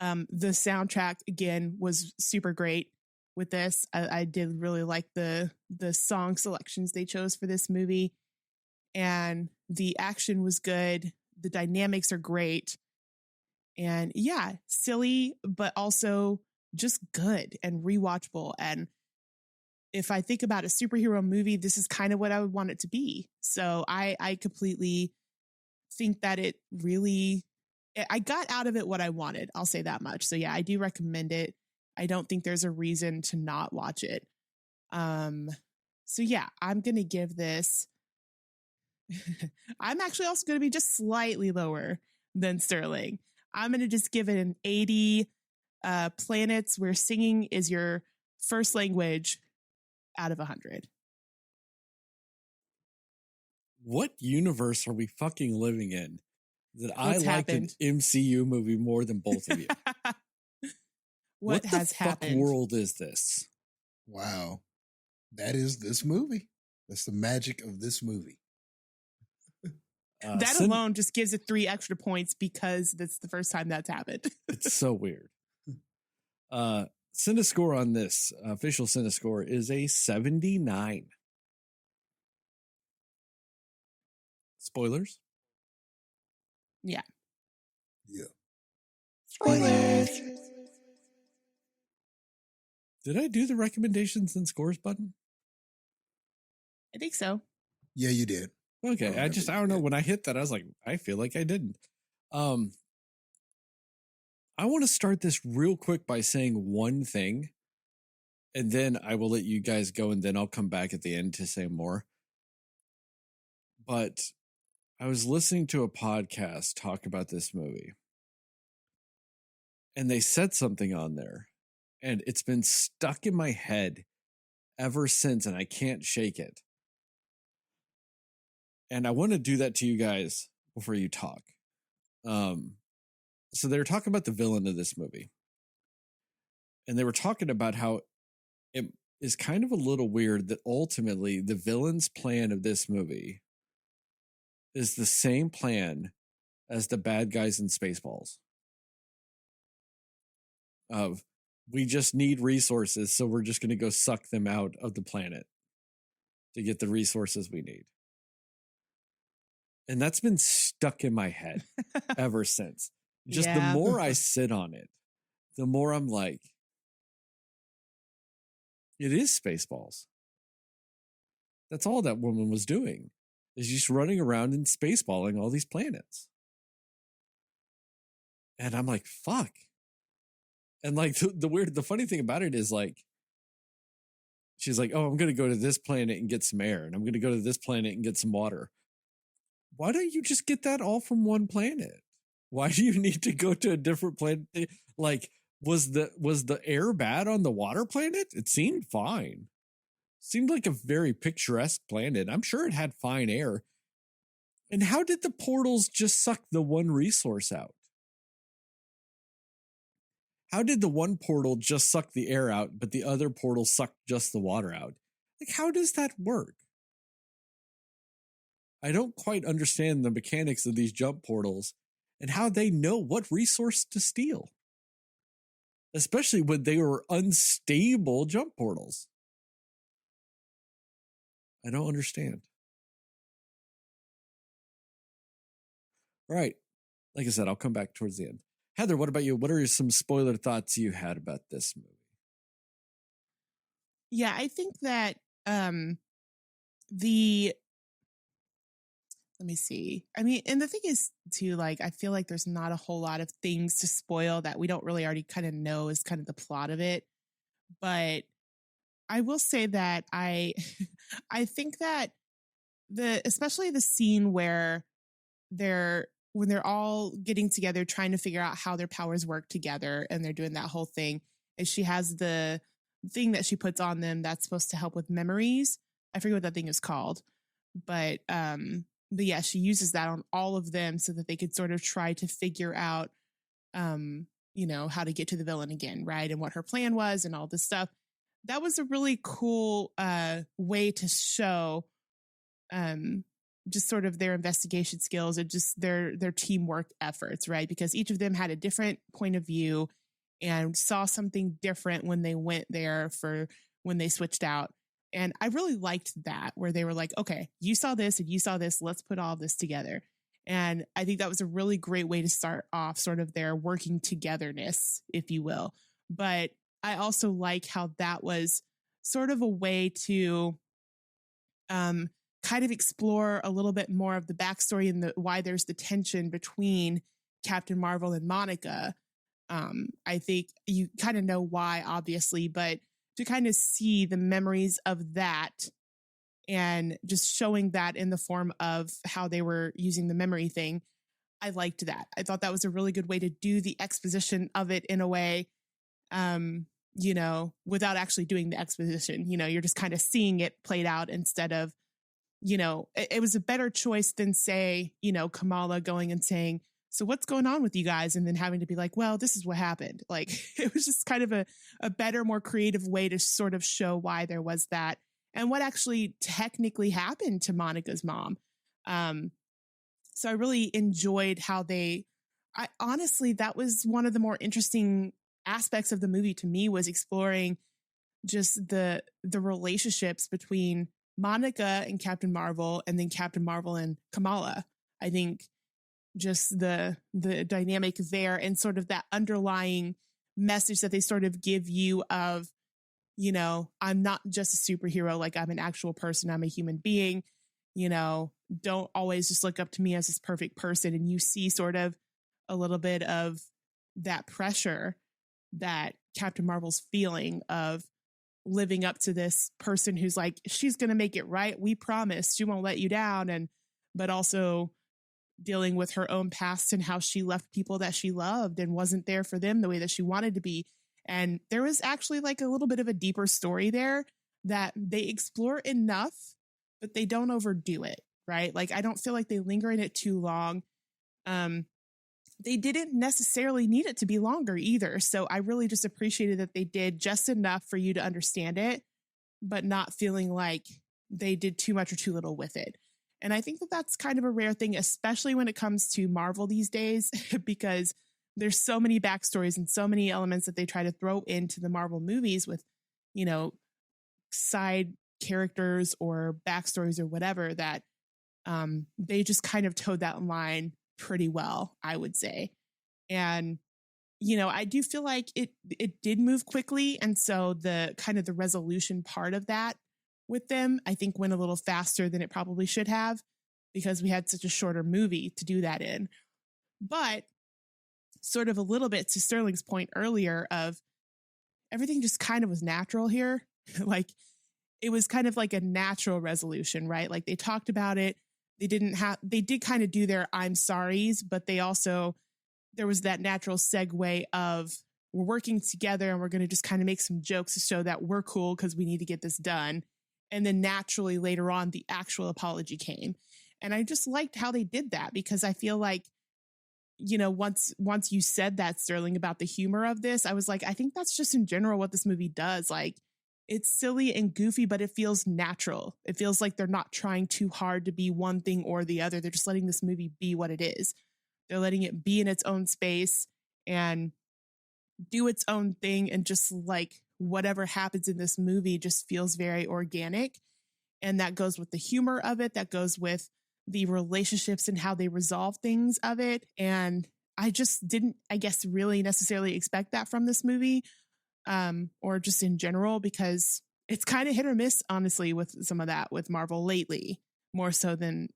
the soundtrack again was super great with this. I did really like the song selections they chose for this movie, and the action was good. The dynamics are great. And yeah, silly, but also just good and rewatchable. And if I think about a superhero movie, this is kind of what I would want it to be. So I completely think that it really, I got out of it what I wanted. I'll say that much. So yeah, I do recommend it. I don't think there's a reason to not watch it. So yeah, I'm going to give this, I'm actually also going to be just slightly lower than Sterling. I'm going to just give it an 80 planets where singing is your first language out of 100. What universe are we fucking living in that I What's like happened? an MCU movie more than both of you? What has the fuck happened? world is this? Wow. That is this movie. That's the magic of this movie. That alone just gives it 3 extra points because that's the first time that's happened. It's so weird. Cinescore on this official Cinescore is a 79. Spoilers? Yeah. Yeah. Spoilers. Did I do the recommendations and scores button? I think so. Yeah, you did. Okay, I don't know. When I hit that, I was like, I feel like I didn't. I want to start this real quick by saying one thing, and then I will let you guys go, and then I'll come back at the end to say more. But I was listening to a podcast talk about this movie, and they said something on there, and it's been stuck in my head ever since, and I can't shake it. And I want to do that to you guys before you talk. So they were talking about the villain of this movie. And they were talking about how it is kind of a little weird that ultimately the villain's plan of this movie is the same plan as the bad guys in Spaceballs. Of, we just need resources, so we're just going to go suck them out of the planet to get the resources we need. And that's been stuck in my head ever since. Just the more I sit on it, the more I'm like, It is Spaceballs. That's all that woman was doing, is just running around and spaceballing all these planets. And I'm like, fuck. And like the funny thing about it is like, she's like, oh, I'm going to go to this planet and get some air. And I'm going to go to this planet and get some water. Why don't you just get that all from one planet? Why do you need to go to a different planet? Like, was the air bad on the water planet? It seemed fine. Seemed like a very picturesque planet. I'm sure it had fine air. And how did the portals just suck the one resource out? How did the one portal just suck the air out, but the other portal sucked just the water out? Like, how does that work? I don't quite understand the mechanics of these jump portals and how they know what resource to steal. Especially when they were unstable jump portals. I don't understand. All right. Like I said, I'll come back towards the end. Heather, what about you? What are some spoiler thoughts you had about this movie? Yeah, I think that let me see. I mean, and the thing is too, like, I feel like there's not a whole lot of things to spoil that we don't really already kind of know is kind of the plot of it. But I will say that I think that especially the scene where when they're all getting together trying to figure out how their powers work together, and they're doing that whole thing, and she has the thing that she puts on them that's supposed to help with memories. I forget what that thing is called, but yeah, she uses that on all of them so that they could sort of try to figure out how to get to the villain again, right? And what her plan was and all this stuff. That was a really cool way to show just sort of their investigation skills and just their teamwork efforts, right? Because each of them had a different point of view and saw something different when they went there for when they switched out. And I really liked that, where they were like, okay, you saw this and you saw this, let's put all of this together. And I think that was a really great way to start off sort of their working togetherness, if you will. But I also like how that was sort of a way to kind of explore a little bit more of the backstory and why there's the tension between Captain Marvel and Monica. I think you kind of know why, obviously, but to kind of see the memories of that and just showing that in the form of how they were using the memory thing, I liked that. I thought that was a really good way to do the exposition of it in a way, without actually doing the exposition. You're just kind of seeing it played out instead of, it was a better choice than, say, Kamala going and saying, so what's going on with you guys? And then having to be like, well, this is what happened. Like, it was just kind of a better, more creative way to sort of show why there was that and what actually technically happened to Monica's mom. So I really enjoyed how honestly, that was one of the more interesting aspects of the movie to me, was exploring just the relationships between Monica and Captain Marvel, and then Captain Marvel and Kamala. I think just the dynamic there and sort of that underlying message that they sort of give you of, I'm not just a superhero, like I'm an actual person, I'm a human being, don't always just look up to me as this perfect person. And you see sort of a little bit of that pressure that Captain Marvel's feeling of living up to this person who's like, she's going to make it right. We promise she won't let you down. But also dealing with her own past and how she left people that she loved and wasn't there for them the way that she wanted to be. And there was actually like a little bit of a deeper story there that they explore enough, but they don't overdo it, right? Like, I don't feel like they linger in it too long. They didn't necessarily need it to be longer either. So I really just appreciated that they did just enough for you to understand it, but not feeling like they did too much or too little with it. And I think that that's kind of a rare thing, especially when it comes to Marvel these days, because there's so many backstories and so many elements that they try to throw into the Marvel movies with, side characters or backstories or whatever, that they just kind of towed that line pretty well, I would say. And I do feel like it did move quickly. And so the kind of the resolution part of that with them, I think went a little faster than it probably should have because we had such a shorter movie to do that in. But sort of a little bit to Sterling's point earlier of everything just kind of was natural here. Like it was kind of like a natural resolution, right? Like they talked about it. They did kind of do their I'm sorries, but there was that natural segue of we're working together and we're going to just kind of make some jokes to show that we're cool because we need to get this done. And then naturally later on, the actual apology came. And I just liked how they did that because I feel like, once you said that, Sterling, about the humor of this, I was like, I think that's just in general what this movie does. Like, it's silly and goofy, but it feels natural. It feels like they're not trying too hard to be one thing or the other. They're just letting this movie be what it is. They're letting it be in its own space and do its own thing. And just like whatever happens in this movie just feels very organic. And that goes with the humor of it. That goes with the relationships and how they resolve things of it. And I just didn't, I guess, really necessarily expect that from this movie, or just in general, because it's kind of hit or miss, honestly, with some of that with Marvel lately, more so than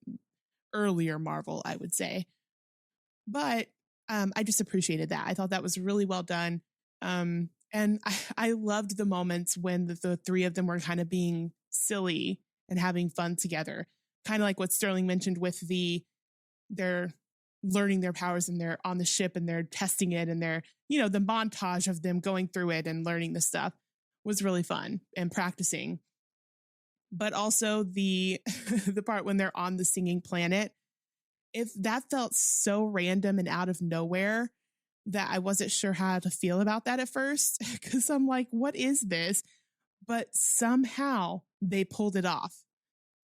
earlier Marvel, I would say. But I just appreciated that. I thought that was really well done. And I loved the moments when the three of them were kind of being silly and having fun together. Kind of like what Sterling mentioned with they're learning their powers and they're on the ship and they're testing it and they're, the montage of them going through it and learning the stuff was really fun and practicing. But also the part when they're on the singing planet, if that felt so random and out of nowhere that I wasn't sure how to feel about that at first, because I'm like, what is this? But somehow they pulled it off.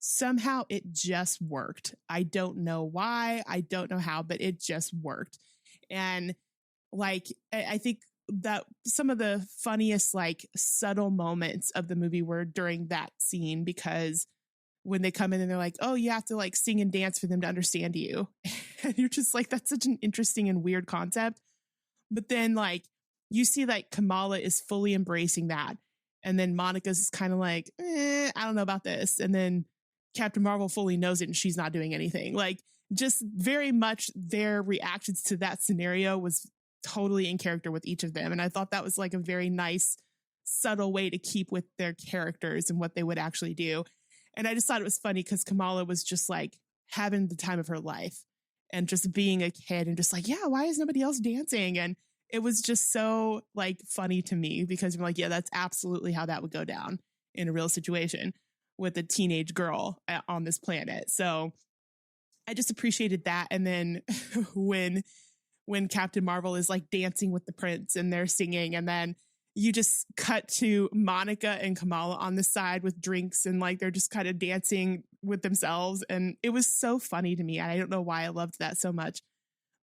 Somehow it just worked. I don't know why. I don't know how, but it just worked. And like, I think that some of the funniest, like subtle moments of the movie were during that scene, because when they come in and they're like, oh, you have to like sing and dance for them to understand you. And you're just like, that's such an interesting and weird concept. But then like you see like Kamala is fully embracing that. And then Monica's kind of like, I don't know about this. And then Captain Marvel fully knows it and she's not doing anything. Like just very much their reactions to that scenario was totally in character with each of them. And I thought that was like a very nice, subtle way to keep with their characters and what they would actually do. And I just thought it was funny because Kamala was just like having the time of her life and just being a kid and just like, yeah, why is nobody else dancing? And it was just so like funny to me because I'm like, yeah, that's absolutely how that would go down in a real situation with a teenage girl on this planet. So I just appreciated that. And then when Captain Marvel is like dancing with the prince and they're singing, and then you just cut to Monica and Kamala on the side with drinks and like they're just kind of dancing with themselves. And it was so funny to me. And I don't know why I loved that so much,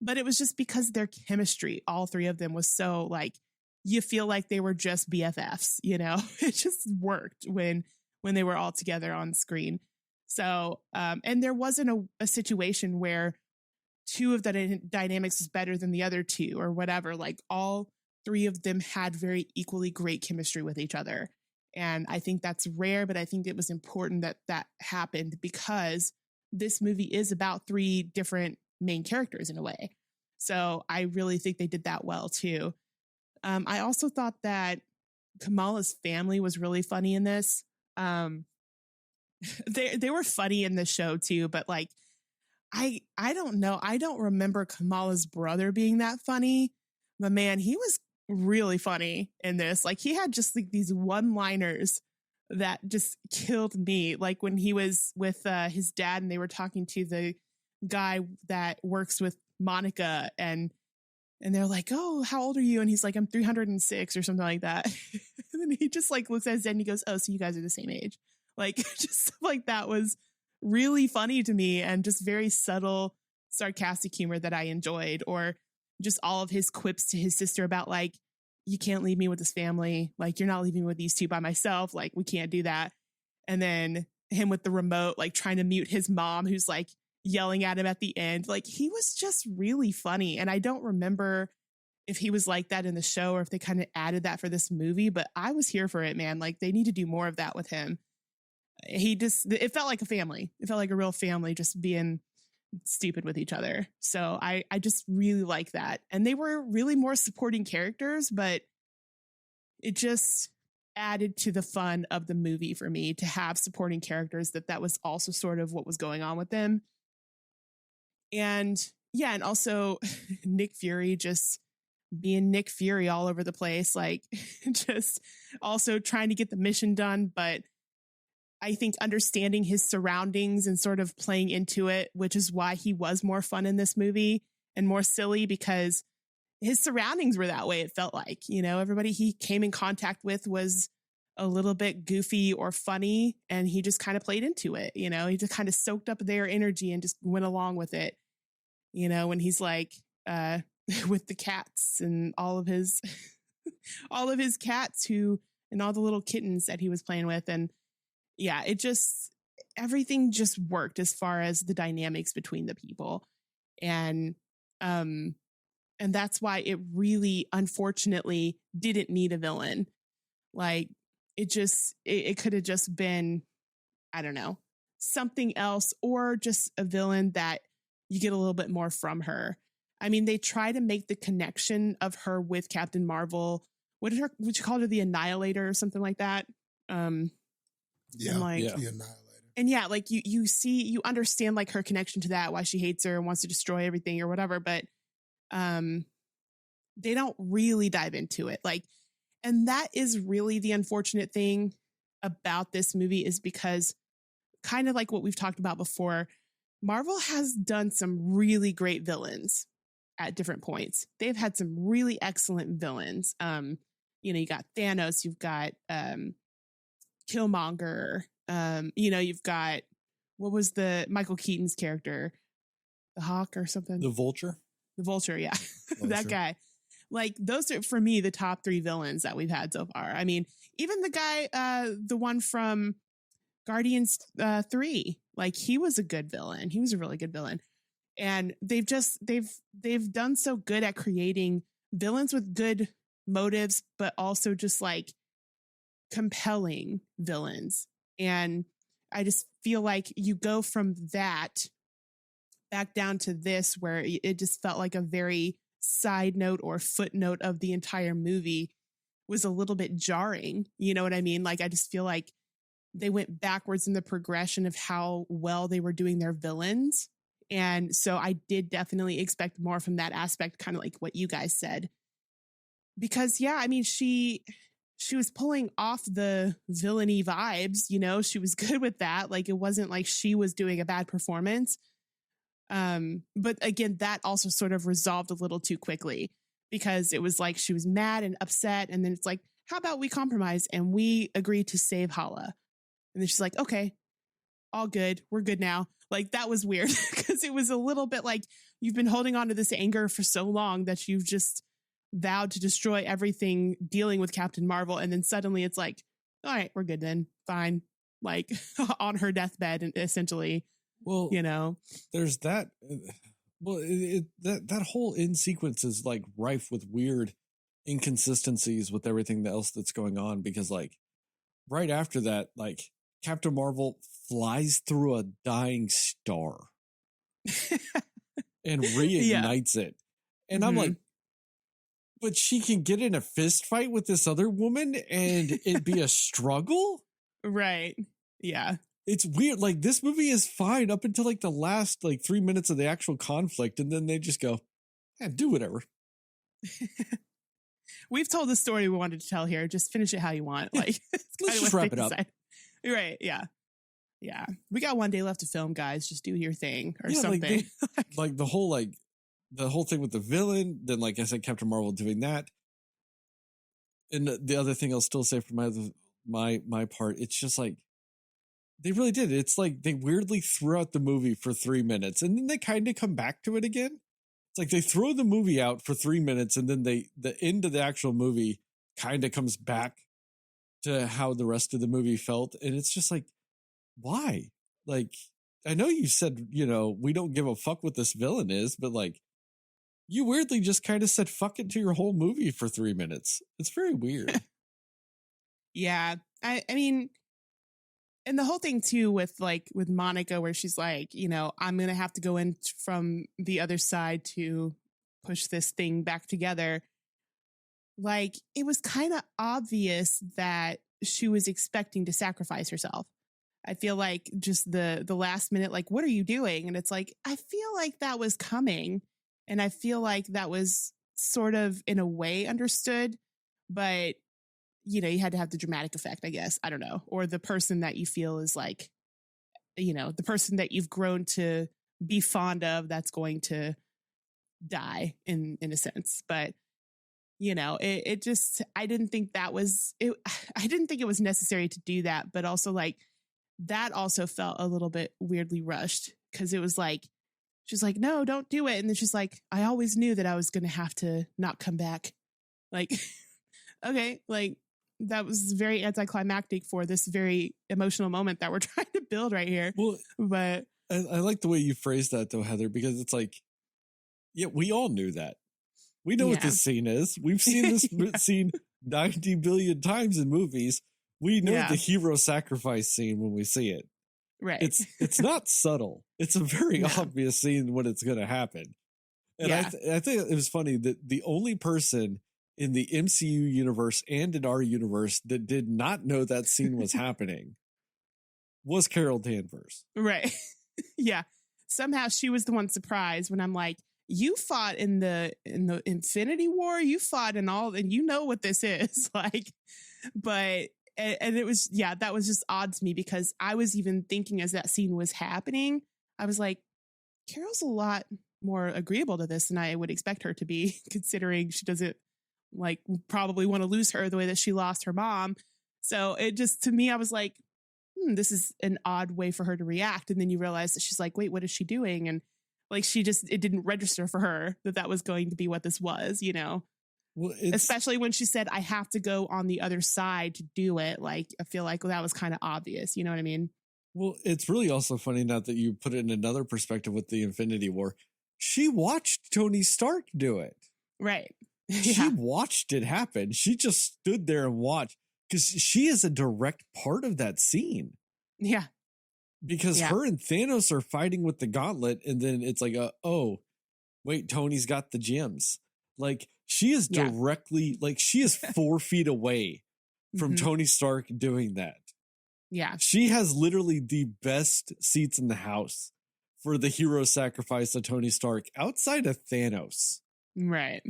but it was just because their chemistry, all three of them, was so like, you feel like they were just BFFs, it just worked when they were all together on screen. So, and there wasn't a situation where two of the dynamics was better than the other two or whatever. Like all three of them had very equally great chemistry with each other. And I think that's rare, but I think it was important that happened because this movie is about three different main characters in a way. So I really think they did that well too. I also thought that Kamala's family was really funny in this. They were funny in the show too, but like, I don't know. I don't remember Kamala's brother being that funny, but man, he was really funny in this. Like he had just like these one-liners that just killed me. Like when he was with his dad and they were talking to the guy that works with Monica and they're like, oh, how old are you? And he's like, I'm 306 or something like that. And then he just like looks at his dad and he goes, oh, so you guys are the same age. Like just stuff like that was really funny to me and just very subtle, sarcastic humor that I enjoyed. Or just all of his quips to his sister about like, you can't leave me with this family. Like, you're not leaving with these two by myself. Like, we can't do that. And then him with the remote, like trying to mute his mom, who's like yelling at him at the end. Like, he was just really funny. And I don't remember if he was like that in the show or if they kind of added that for this movie, but I was here for it, man. Like they need to do more of that with him. It felt like a family. It felt like a real family just being stupid with each other. So I just really like that. And they were really more supporting characters, but it just added to the fun of the movie for me to have supporting characters that was also sort of what was going on with them. And yeah, and also Nick Fury just being Nick Fury all over the place, like just also trying to get the mission done. But I think understanding his surroundings and sort of playing into it, which is why he was more fun in this movie and more silly, because his surroundings were that way. It felt like, everybody he came in contact with was a little bit goofy or funny, and he just kind of played into it. He just kind of soaked up their energy and just went along with it. When he's like, with the cats and all of his, all of his cats and all the little kittens that he was playing with. And yeah, everything just worked as far as the dynamics between the people. And that's why it really, unfortunately, didn't need a villain. Like it could have just been, I don't know, something else, or just a villain that you get a little bit more from her. I mean, they try to make the connection of her with Captain Marvel. Would you call her the Annihilator or something like that? The Annihilator. And yeah, like you understand like her connection to that, why she hates her and wants to destroy everything or whatever, but they don't really dive into it. Like, and that is really the unfortunate thing about this movie, is because kind of like what we've talked about before, Marvel has done some really great villains at different points. They've had some really excellent villains. You got Thanos, you've got Killmonger, you've got, what was the Michael Keaton's character? The Hawk or something? The Vulture? The Vulture, yeah. That guy. Like, those are, for me, the top 3 villains that we've had so far. I mean, even the guy, the one from Guardians 3, like, he was a good villain. He was a really good villain. And they've done so good at creating villains with good motives, but also just like compelling villains. And I just feel like you go from that back down to this, where it just felt like a very side note or footnote of the entire movie was a little bit jarring. You know what I mean? Like, I just feel like they went backwards in the progression of how well they were doing their villains. And so I did definitely expect more from that aspect, kind of like what you guys said. Because, yeah, I mean, she was pulling off the villainy vibes, she was good with that. Like, it wasn't like she was doing a bad performance. But again, that also sort of resolved a little too quickly, because it was like she was mad and upset. And then it's like, how about we compromise and we agree to save Hala? And then she's like, okay, all good. We're good now. Like, that was weird, because it was a little bit like you've been holding on to this anger for so long that you've just vowed to destroy everything dealing with Captain Marvel. And then suddenly it's like, all right, we're good then. Fine. Like, on her deathbed, and essentially, well, there's that. Well, that whole end sequence is like rife with weird inconsistencies with everything else that's going on, because like right after that, like Captain Marvel flies through a dying star and reignites it. And I'm like, but she can get in a fist fight with this other woman and it'd be a struggle? Right. Yeah. It's weird. Like, this movie is fine up until like the last like 3 minutes of the actual conflict, and then they just go, yeah, do whatever. We've told the story we wanted to tell here. Just finish it how you want. Like, let's just wrap it up. Right. Yeah. Yeah. We got 1 day left to film, guys. Just do your thing or something. Like the whole thing with the villain. Then, like I said, Captain Marvel doing that. And the other thing I'll still say for my part, it's just like, they really did. It's like they weirdly threw out the movie for 3 minutes and then they kind of come back to it again. It's like they throw the movie out for 3 minutes and then the end of the actual movie kind of comes back to how the rest of the movie felt. And it's just like, why? Like, I know you said, we don't give a fuck what this villain is, but like, you weirdly just kind of said fuck it to your whole movie for 3 minutes. It's very weird. Yeah. I mean, and the whole thing too with Monica, where she's like, I'm going to have to go in from the other side to push this thing back together. Like, it was kind of obvious that she was expecting to sacrifice herself. I feel like just the last minute, like, what are you doing? And it's like, I feel like that was coming. And I feel like that was sort of in a way understood, but you had to have the dramatic effect, I guess. I don't know. Or the person that you feel is like, the person that you've grown to be fond of, that's going to die in a sense. But it just, I didn't think that was it. I didn't think it was necessary to do that, but also like that also felt a little bit weirdly rushed, because it was like, she's like, no, don't do it. And then she's like, I always knew that I was going to have to not come back. Like, okay, like that was very anticlimactic for this very emotional moment that we're trying to build right here. Well, but I like the way you phrased that though, Heather, because it's like, yeah, we all knew that. We know what this scene is. We've seen this scene 90 billion times in movies. We know the hero sacrifice scene when we see it. Right. It's not subtle. It's a very obvious scene when it's going to happen. And I think it was funny that the only person in the MCU universe and in our universe that did not know that scene was happening was Carol Danvers. Right. Yeah. Somehow she was the one surprised when I'm like, you fought in the Infinity War, you fought in all, and you know what this is like, but, and it was, that was just odd to me, because I was even thinking as that scene was happening, I was like, Carol's a lot more agreeable to this than I would expect her to be, considering she doesn't like probably want to lose her the way that she lost her mom. So it just, to me, I was like, this is an odd way for her to react. And then you realize that she's like, wait, what is she doing? And like, it didn't register for her that was going to be what this was, Well, especially when she said, I have to go on the other side to do it. Like, I feel like that was kind of obvious. You know what I mean? Well, it's really also funny now that you put it in another perspective with the Infinity War. She watched Tony Stark do it. Right. She watched it happen. She just stood there and watched, because she is a direct part of that scene. Yeah. Because her and Thanos are fighting with the gauntlet, and then it's like, oh, wait, Tony's got the gems. Like, she is directly, like, she is 4 feet away from Tony Stark doing that. Yeah. She has literally the best seats in the house for the hero sacrifice of Tony Stark outside of Thanos. Right.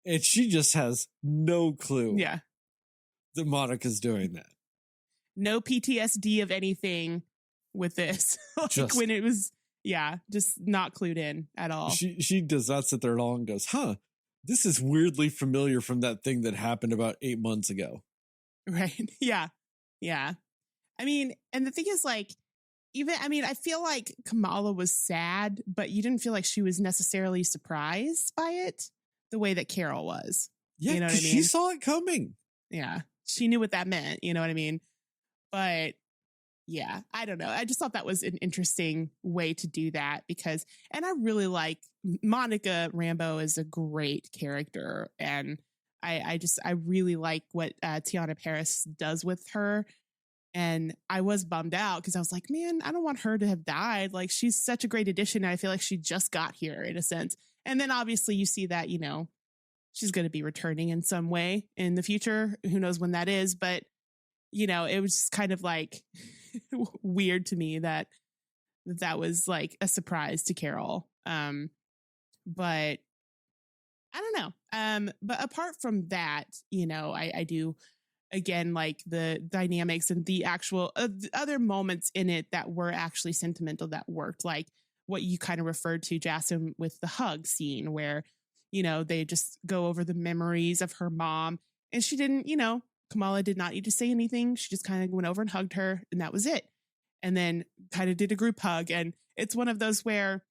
And she just has no clue that Monica's doing that. No PTSD of anything with this. Like when it was, just not clued in at all. She does not sit there at all and goes, this is weirdly familiar from that thing that happened about 8 months ago. Right. Yeah. Yeah. I mean, and the thing is, like, I feel like Kamala was sad, but you didn't feel like she was necessarily surprised by it the way that Carol was. Yeah, you know what I mean? She saw it coming. Yeah. She knew what that meant. You know what I mean? But yeah, I don't know. I just thought that was an interesting way to do that, because, and I really like Monica Rambeau is a great character. And I really like what Tiana Paris does with her. And I was bummed out because I was like, man, I don't want her to have died. Like, she's such a great addition. And I feel like she just got here in a sense. And then obviously you see that, she's going to be returning in some way in the future. Who knows when that is? But, it was just kind of like weird to me that was like a surprise to Carol. But I don't know. But apart from that, I do, again, like the dynamics and the actual other moments in it that were actually sentimental that worked, like what you kind of referred to, Jastin, with the hug scene where, they just go over the memories of her mom, and she didn't, Kamala did not need to say anything. She just kind of went over and hugged her, and that was it. And then kind of did a group hug. And it's one of those where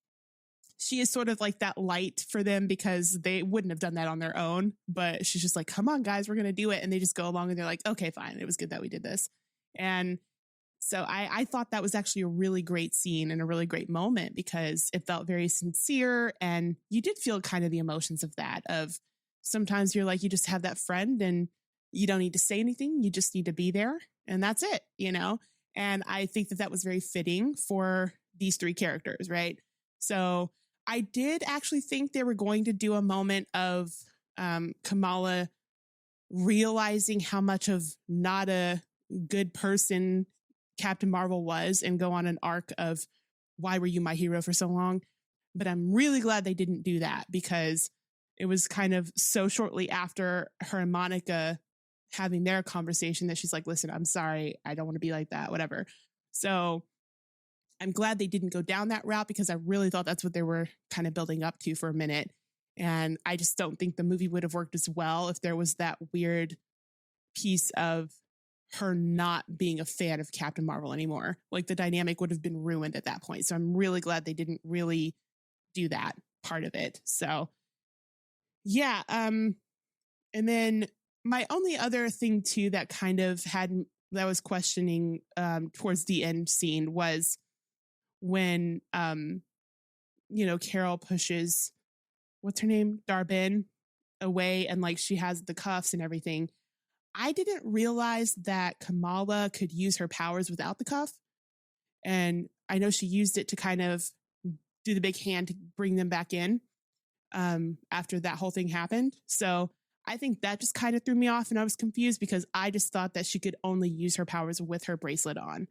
she is sort of like that light for them, because they wouldn't have done that on their own, but she's just like, come on guys, we're going to do it. And they just go along and they're like, okay, fine. It was good that we did this. And So I thought that was actually a really great scene and a really great moment because it felt very sincere. And you did feel kind of the emotions of that, of sometimes you're like, you just have that friend and you don't need to say anything. You just need to be there. And that's it, you know? And I think that that was very fitting for these three characters, right? So I did actually think they were going to do a moment of Kamala realizing how much of not a good person Captain Marvel was and go on an arc of why were you my hero for so long? But I'm really glad they didn't do that because it was kind of so shortly after her and Monica having their conversation that she's like, listen, I'm sorry. I don't want to be like that, whatever. So I'm glad they didn't go down that route because I really thought that's what they were kind of building up to for a minute. And I just don't think the movie would have worked as well if there was that weird piece of her not being a fan of Captain Marvel anymore. Like the dynamic would have been ruined at that point. So I'm really glad they didn't really do that part of it. So yeah. And then my only other thing too that kind of had that was questioning towards the end scene was when Carol pushes what's her name? Darbin away and like she has the cuffs and everything. I didn't realize that Kamala could use her powers without the cuff. And I know she used it to kind of do the big hand to bring them back in after that whole thing happened. So I think that just kind of threw me off and I was confused because I just thought that she could only use her powers with her bracelet on.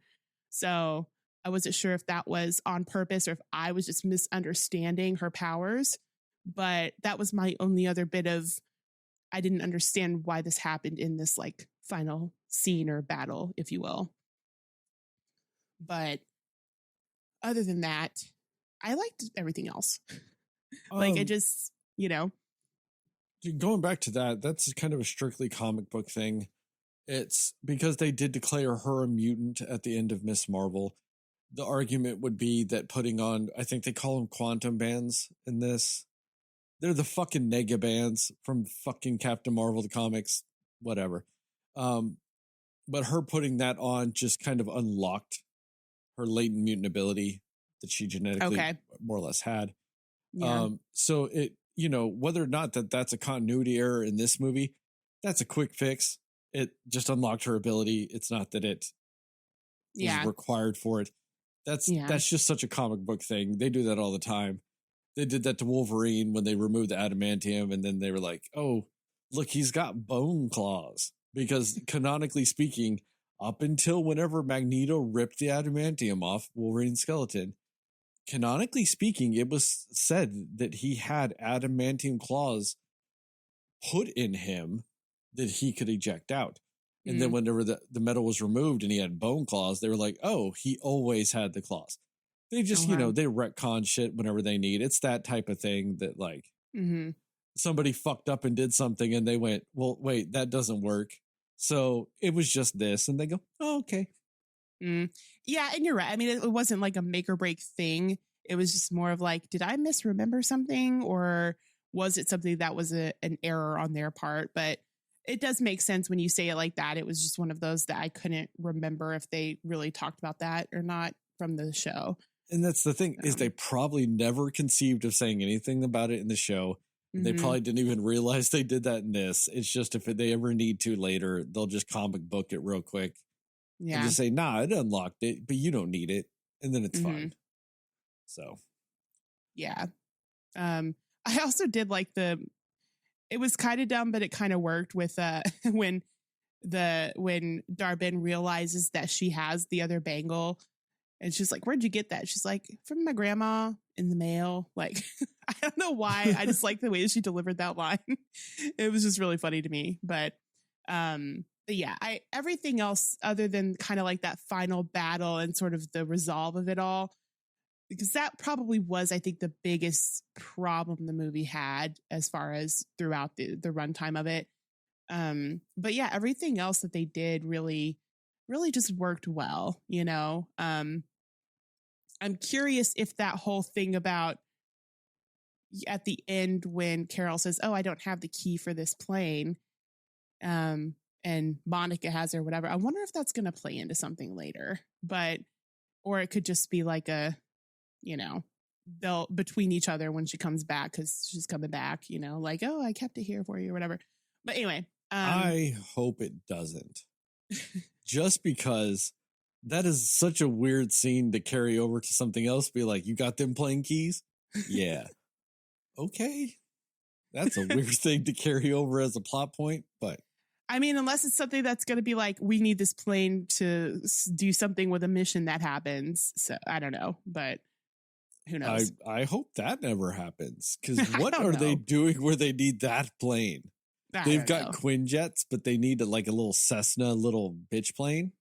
So I wasn't sure if that was on purpose or if I was just misunderstanding her powers. But that was my only other bit of I didn't understand why this happened in this like final scene or battle, if you will. But other than that, I liked everything else. Like it just, Going back to that, that's kind of a strictly comic book thing. It's because they did declare her a mutant at the end of Miss Marvel. The argument would be that putting on, I think they call them quantum bands in this. They're the fucking nega bands from fucking Captain Marvel, the comics, whatever. But her putting that on just kind of unlocked her latent mutant ability that she genetically more or less had. Yeah. So it, whether or not that's a continuity error in this movie, that's a quick fix. It just unlocked her ability. It's not that it was required for it. That's just such a comic book thing. They do that all the time. They did that to Wolverine when they removed the adamantium, and then they were like, oh, look, he's got bone claws. Because canonically speaking, up until whenever Magneto ripped the adamantium off Wolverine's skeleton, canonically speaking, it was said that he had adamantium claws put in him that he could eject out. And then whenever the metal was removed and he had bone claws, they were like, oh, he always had the claws. They just, they retcon shit whenever they need. It's that type of thing that like somebody fucked up and did something and they went, well, wait, that doesn't work. So it was just this. And they go, oh, okay. Yeah. And you're right. I mean, it wasn't like a make or break thing. It was just more of like, did I misremember something or was it something that was an error on their part? But it does make sense when you say it like that. It was just one of those that I couldn't remember if they really talked about that or not from the show. And that's the thing is they probably never conceived of saying anything about it in the show. They probably didn't even realize they did that in this. It's just if they ever need to later, they'll just comic book it real quick. Yeah. And just say, nah, it unlocked it, but you don't need it. And then it's fine. So. Yeah. I also did like it was kind of dumb, but it kind of worked with when Darbin realizes that she has the other bangle. And she's like, where'd you get that? She's like, from my grandma in the mail. Like, I don't know why. I just like the way she delivered that line. It was just really funny to me. But yeah, everything else other than kind of like that final battle and sort of the resolve of it all, because that probably was, I think, the biggest problem the movie had as far as throughout the runtime of it. But yeah, everything else that they did really just worked well, I'm curious if that whole thing about at the end when Carol says, oh, I don't have the key for this plane. and Monica has her, whatever. I wonder if that's going to play into something later, or it could just be like they'll between each other when she comes back, because she's coming back, like, oh, I kept it here for you or whatever. But anyway, I hope it doesn't. Just because that is such a weird scene to carry over to something else. Be like, you got them playing keys? Yeah. Okay. That's a weird thing to carry over as a plot point, but I mean, unless it's something that's going to be like, we need this plane to do something with a mission that happens. So I don't know, but who knows? I hope that never happens, because what are they doing where they need that plane? They've got Quinjets, but they need a little Cessna, little bitch plane.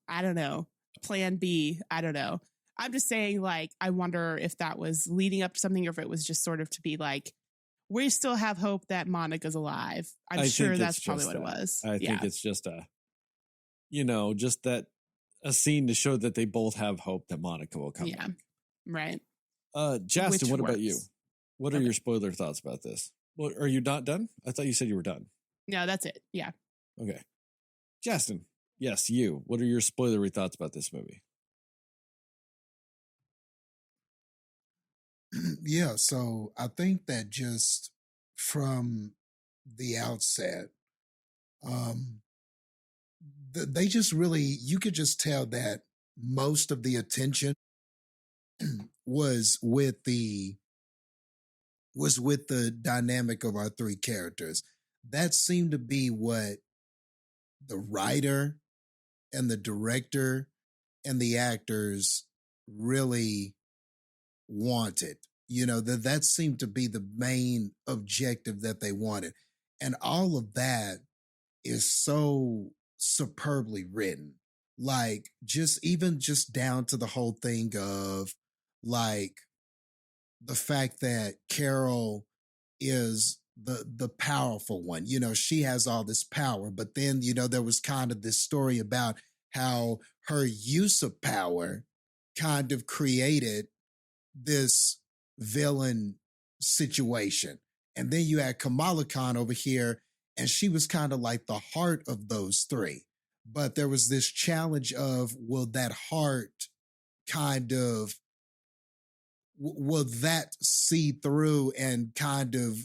I don't know. Plan B. I don't know. I'm just saying, like, I wonder if that was leading up to something, or if it was just sort of to be like, we still have hope that Monica's alive. I'm sure that's probably what it was. I think it's just a scene to show that they both have hope that Monica will come back. Right. Jastin, what about you? What are your spoiler thoughts about this? Well, are you not done? I thought you said you were done. No, that's it. Yeah. Okay. Jastin, yes, you. What are your spoilery thoughts about this movie? Yeah, so I think that just from the outset, they just really, you could just tell that most of the attention was with the dynamic of our three characters. That seemed to be what the writer and the director and the actors really wanted. That seemed to be the main objective that they wanted. And all of that is so superbly written. Like, just down to the whole thing of, like, the fact that Carol is the powerful one. She has all this power, but then, there was kind of this story about how her use of power kind of created this villain situation. And then you had Kamala Khan over here, and she was kind of like the heart of those three. But there was this challenge of, will that heart kind of, will that see through and kind of,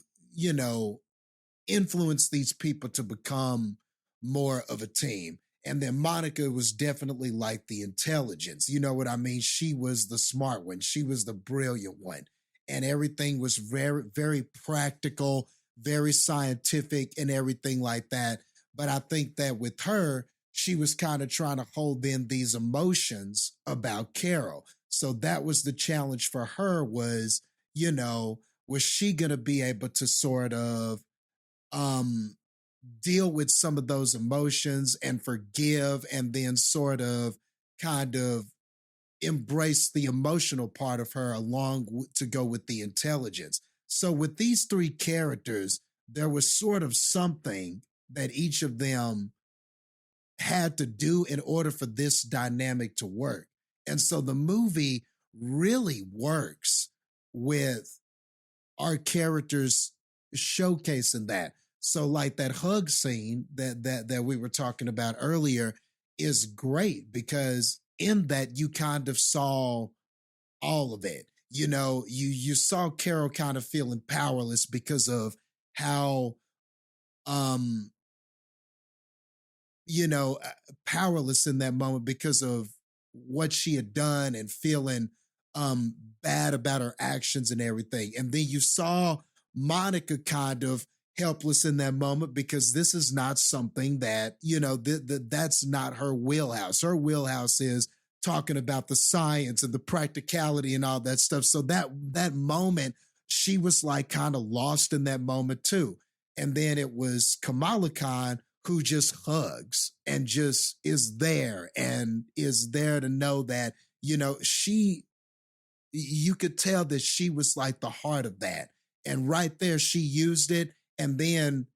influence these people to become more of a team? And then Monica was definitely like the intelligence. You know what I mean? She was the smart one. She was the brilliant one. And everything was very, very practical, very scientific and everything like that. But I think that with her, she was kind of trying to hold in these emotions about Carol. So that was the challenge for her was, was she going to be able to sort of deal with some of those emotions and forgive, and then sort of kind of embrace the emotional part of her to go with the intelligence. So with these three characters, there was sort of something that each of them had to do in order for this dynamic to work. And so the movie really works with our characters showcasing that. So like that hug scene that we were talking about earlier is great, because in that you kind of saw all of it. You saw Carol kind of feeling powerless because of how powerless in that moment because of what she had done, and feeling bad about her actions and everything. And then you saw Monica kind of helpless in that moment, because this is not something that, that's not her wheelhouse. Her wheelhouse is talking about the science and the practicality and all that stuff. So that moment, she was like kind of lost in that moment too. And then it was Kamala Khan who just hugs and just is there, and is there to know that, you could tell that she was like the heart of that. And right there, she used it. And then,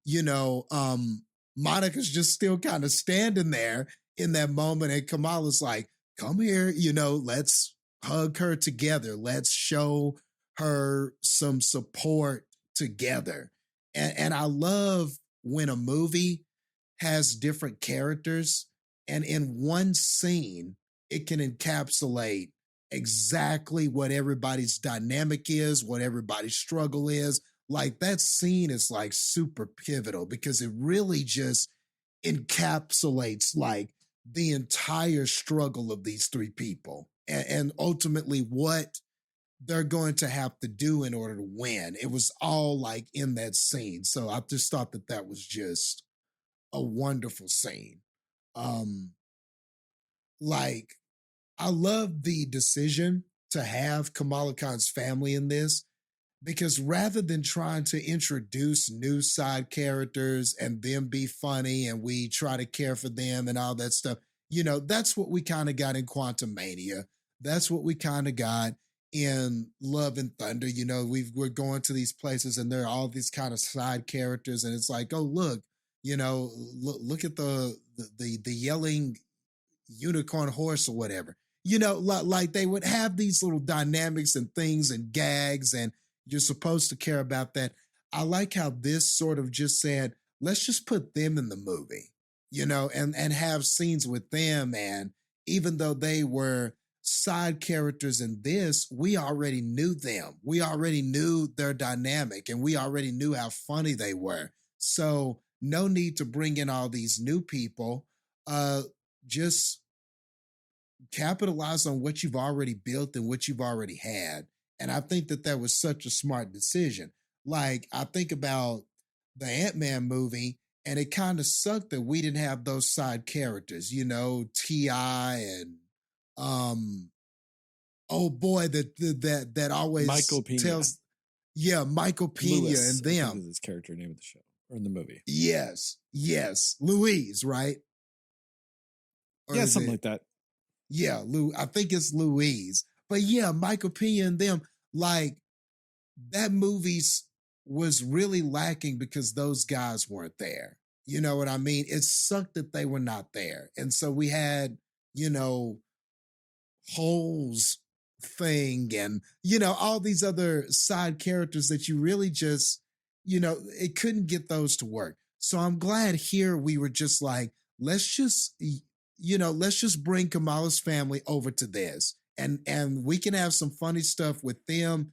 Monica's just still kind of standing there in that moment. And Kamala's like, come here, let's hug her together. Let's show her some support together. And I love when a movie has different characters and in one scene, it can encapsulate exactly what everybody's dynamic is, what everybody's struggle is. Like that scene is like super pivotal because it really just encapsulates like the entire struggle of these three people and ultimately what they're going to have to do in order to win. It was all like in that scene. So I just thought that that was just a wonderful scene. Um, like I love the decision to have Kamala Khan's family in this because rather than trying to introduce new side characters and them be funny and we try to care for them and all that stuff, you know, that's what we kind of got in Quantum Mania. That's what we kind of got in Love and Thunder. You know, we're going to these places and there are all these kind of side characters and it's like, oh, look, you know, look at the yelling unicorn horse or whatever. You know, like they would have these little dynamics and things and gags, and you're supposed to care about that. I like how this sort of just said, let's just put them in the movie, you know, and have scenes with them. And even though they were side characters in this, we already knew them. We already knew their dynamic and we already knew how funny they were. So no need to bring in all these new people. Just capitalize on what you've already built and what you've already had. And I think that that was such a smart decision. Like, I think about the Ant-Man movie, and it kind of sucked that we didn't have those side characters, you know, T.I. and oh boy, that always Michael Pena. tells, yeah, Michael Pena Louis, and I think them. is his character name of the show or in the movie. Yes, Louise, right? Or Yeah, is something it- like that. Yeah, I think it's Louise. But yeah, Michael Pena and them, like that movie was really lacking because those guys weren't there. You know what I mean? It sucked that they were not there. And so we had, you know, Holes thing and, you know, all these other side characters that you really just, you know, it couldn't get those to work. So I'm glad here we were just like, let's just, you know, let's just bring Kamala's family over to this. And we can have some funny stuff with them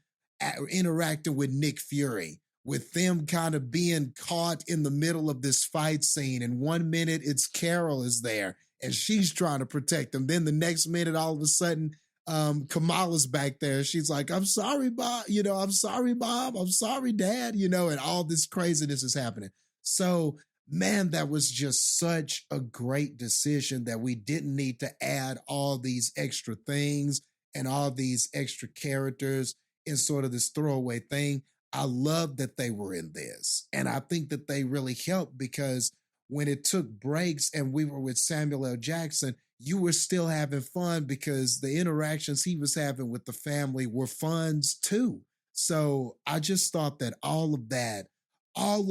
interacting with Nick Fury, with them kind of being caught in the middle of this fight scene. And 1 minute it's Carol is there and she's trying to protect them. Then the next minute, all of a sudden, Kamala's back there. She's like, I'm sorry, Bob. You know, I'm sorry, Bob. I'm sorry, Dad. You know, and all this craziness is happening. So, man, that was just such a great decision that we didn't need to add all these extra things and all these extra characters in sort of this throwaway thing. I love that they were in this. And I think that they really helped because when it took breaks and we were with Samuel L. Jackson, you were still having fun because the interactions he was having with the family were fun too. So I just thought that all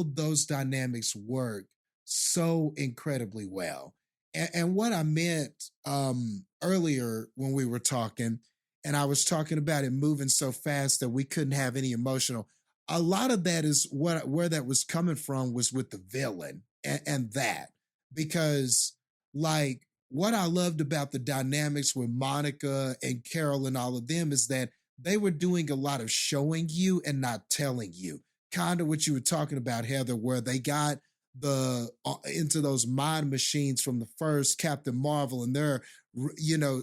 of those dynamics worked so incredibly well. And what I meant earlier when we were talking, and I was talking about it moving so fast that we couldn't have any emotional, a lot of that is where that was coming from was with the villain and that. Because like what I loved about the dynamics with Monica and Carol and all of them is that they were doing a lot of showing you and not telling you. Kind of what you were talking about, Heather, where they got into those mind machines from the first Captain Marvel and they're, you know,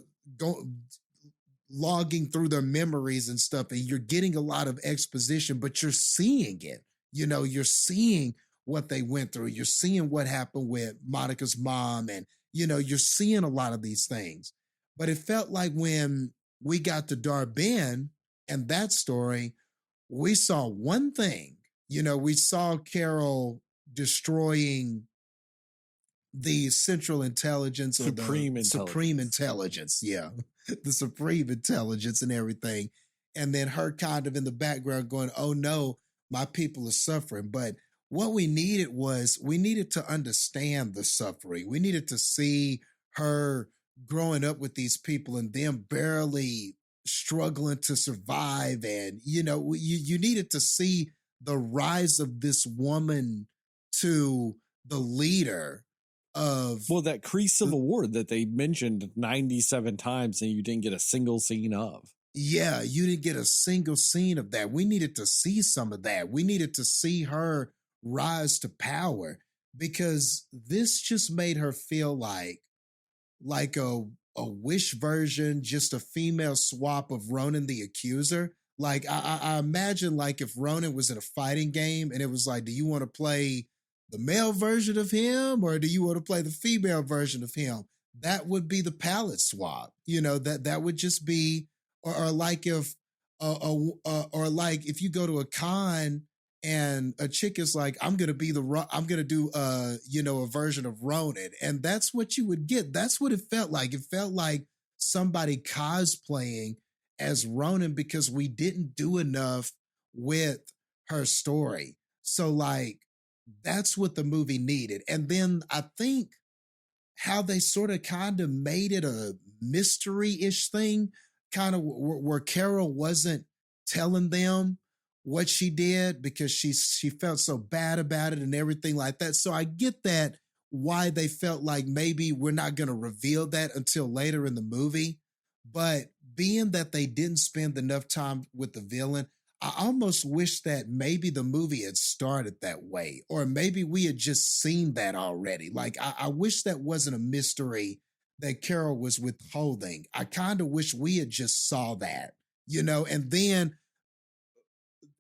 logging through their memories and stuff, and you're getting a lot of exposition, but you're seeing it. You know, you're seeing what they went through. You're seeing what happened with Monica's mom, and, you know, you're seeing a lot of these things. But it felt like when we got to Dar-Ben and that story, we saw one thing. You know, we saw Carol destroying the Central Intelligence or Supreme the Supreme Intelligence. Yeah, the Supreme Intelligence and everything. And then her kind of in the background going, oh no, my people are suffering. But what we needed was we needed to understand the suffering. We needed to see her growing up with these people and them barely struggling to survive. And, you know, you needed to see the rise of this woman to the leader of Well, that Kree Civil War that they mentioned 97 times and you didn't get a single scene of. Yeah, you didn't get a single scene of that. We needed to see some of that. We needed to see her rise to power because this just made her feel like a Wish version, just a female swap of Ronan the Accuser. Like I imagine like if Ronan was in a fighting game and it was like, do you want to play the male version of him or do you want to play the female version of him? That would be the palette swap. You know, that would just be, or like if, or like if you go to a con and a chick is like, I'm going to do, a version of Ronan. And that's what you would get. That's what it felt like. It felt like somebody cosplaying as Ronan because we didn't do enough with her story. So like, that's what the movie needed. And then I think how they sort of kind of made it a mystery-ish thing, kind of where Carol wasn't telling them what she did because she felt so bad about it and everything like that. So I get that why they felt like maybe we're not going to reveal that until later in the movie. But being that they didn't spend enough time with the villain, I almost wish that maybe the movie had started that way, or maybe we had just seen that already. Like, I wish that wasn't a mystery that Carol was withholding. I kind of wish we had just saw that, and then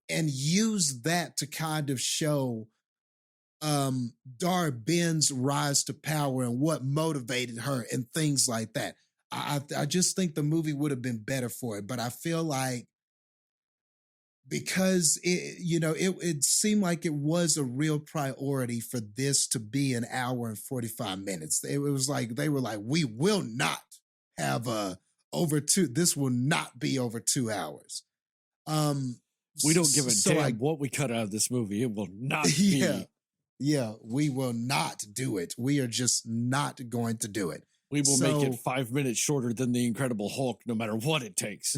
use that to kind of show Dar Ben's rise to power and what motivated her and things like that. I just think the movie would have been better for it, but I feel like because it seemed like it was a real priority for this to be an hour and 45 minutes. It was like they were like, we will not have this will not be over 2 hours. We don't give a damn what we cut out of this movie. It will not be. Yeah, we will not do it. We are just not going to do it. We will make it 5 minutes shorter than the Incredible Hulk, no matter what it takes.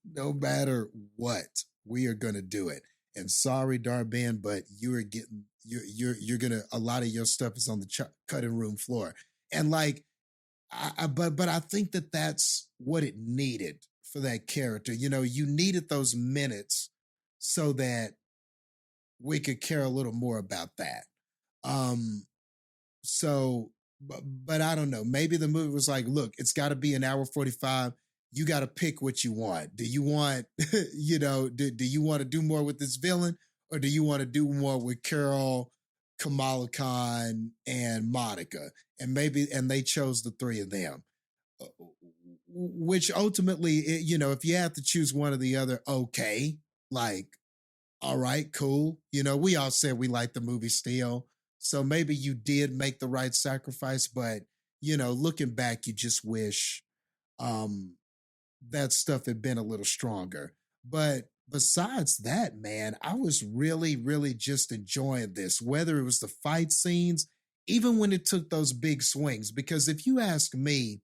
No matter what, we are going to do it. And sorry, Dar Ben, but you're gonna, a lot of your stuff is on the cutting room floor. And like, but I think that that's what it needed for that character. You needed those minutes so that we could care a little more about that. But I don't know. Maybe the movie was like, look, it's got to be an hour 45. You got to pick what you want. Do you want, do you want to do more with this villain, or do you want to do more with Carol, Kamala Khan, and Monica? And they chose the three of them, which ultimately, if you have to choose one or the other, okay, like, all right, cool. We all said we liked the movie still. So maybe you did make the right sacrifice, but, looking back, you just wish that stuff had been a little stronger. But besides that, man, I was really, really just enjoying this, whether it was the fight scenes, even when it took those big swings. Because if you ask me,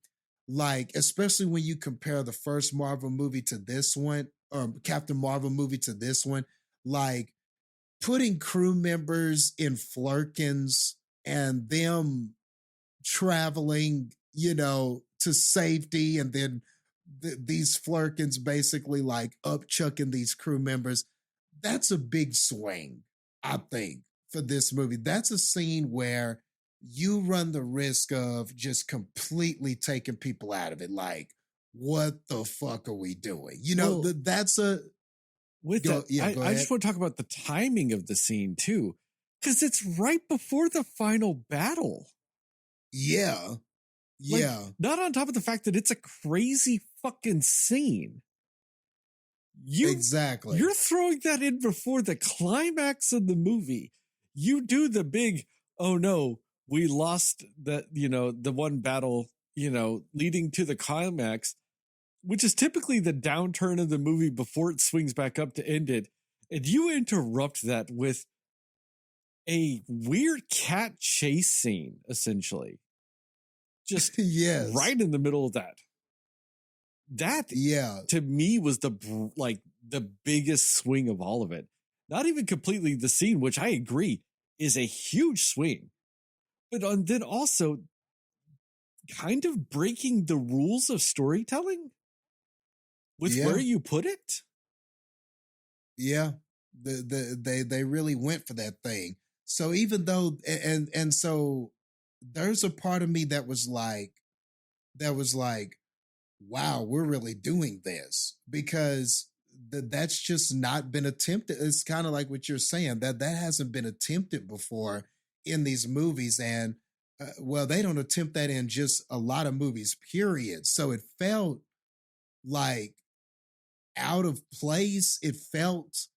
like, especially when you compare the first Marvel movie to this one, or Captain Marvel movie to this one, like, putting crew members in flirkins and them traveling, to safety, and then these flirkins basically like upchucking these crew members, that's a big swing, I think, for this movie. That's a scene where you run the risk of just completely taking people out of it. Like, what the fuck are we doing? That's a... I just want to talk about the timing of the scene too, because it's right before the final battle. Yeah. Yeah. Like, not on top of the fact that it's a crazy fucking scene. Exactly. You're throwing that in before the climax of the movie. You do the big, oh no, we lost the one battle, leading to the climax, which is typically the downturn of the movie before it swings back up to end it. And you interrupt that with a weird cat chase scene, essentially. Just yes. Right in the middle of that. That, to me, was the biggest swing of all of it. Not even completely the scene, which I agree is a huge swing, but then also kind of breaking the rules of storytelling with Yeah. where you put it. Yeah, they really went for that thing. So even though and so there's a part of me that was like, wow, we're really doing this, because that's just not been attempted. It's kind of like what you're saying, that hasn't been attempted before in these movies. And well, they don't attempt that in just a lot of movies, period. So it felt like out of place. It felt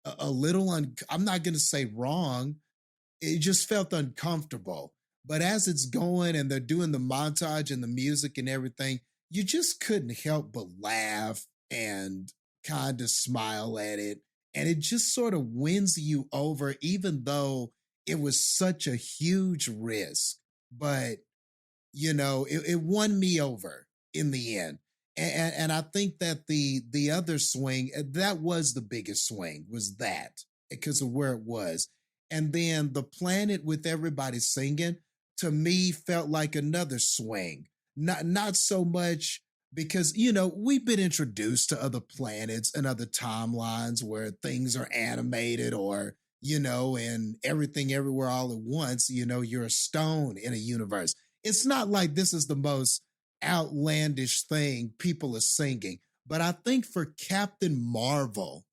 a little I'm not going to say wrong. It just felt uncomfortable. But as it's going and they're doing the montage and the music and everything, you just couldn't help but laugh and kind of smile at it. And it just sort of wins you over, even though it was such a huge risk. But, it won me over in the end. And I think that the other swing, that was the biggest swing, was that, because of where it was. And then the planet with everybody singing, to me, felt like another swing. Not so much because, we've been introduced to other planets and other timelines where things are animated, or, and everything everywhere all at once, you're a stone in a universe. It's not like this is the most outlandish thing people are singing, but I think for Captain Marvel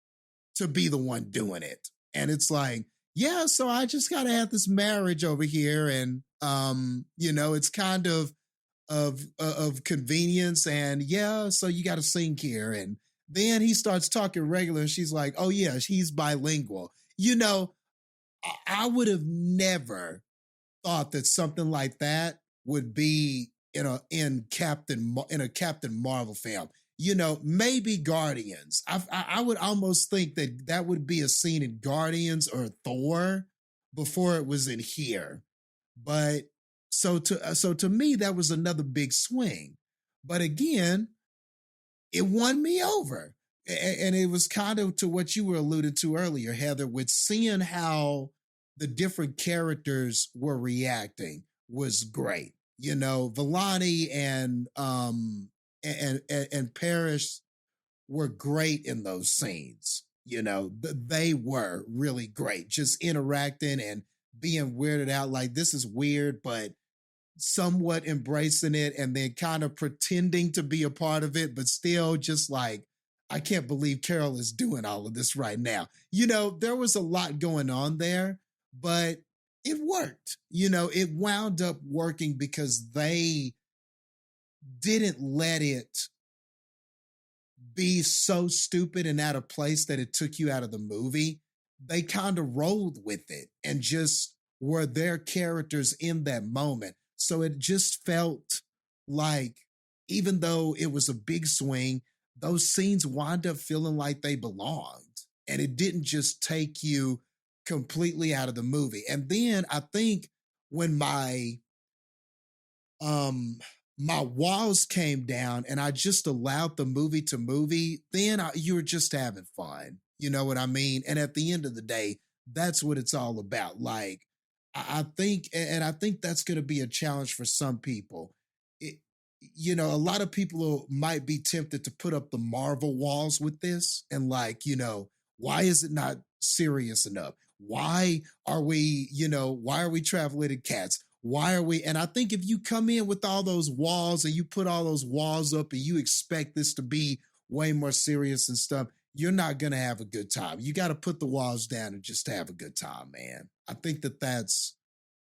to be the one doing it, and it's like, yeah, so I just gotta have this marriage over here, and it's kind of convenience, and yeah, so you got to sing here, and then he starts talking regular, and she's like, oh yeah, he's bilingual. I would have never thought that something like that would be in a Captain Marvel film. Maybe Guardians. I would almost think that would be a scene in Guardians or Thor before it was in here. But so to me, that was another big swing. But again, it won me over. And it was kind of to what you were alluding to earlier, Heather, with seeing how the different characters were reacting was great. Villani and Paris were great in those scenes. They were really great, just interacting and being weirded out, like this is weird, but somewhat embracing it, and then kind of pretending to be a part of it, but still just like, I can't believe Carol is doing all of this right now. There was a lot going on there, but it worked. It wound up working because they didn't let it be so stupid and out of place that it took you out of the movie. They kind of rolled with it and just were their characters in that moment. So it just felt like, even though it was a big swing, those scenes wound up feeling like they belonged. And it didn't just take you completely out of the movie. And then I think when my walls came down and I just allowed the movie to movie, then you were just having fun. You know what I mean? And at the end of the day, that's what it's all about. Like, I think that's going to be a challenge for some people. A lot of people might be tempted to put up the Marvel walls with this and like, why is it not serious enough? Why are we traveling in cats? Why are we? And I think if you come in with all those walls and you put all those walls up and you expect this to be way more serious and stuff, you're not going to have a good time. You got to put the walls down and just have a good time, man. I think that's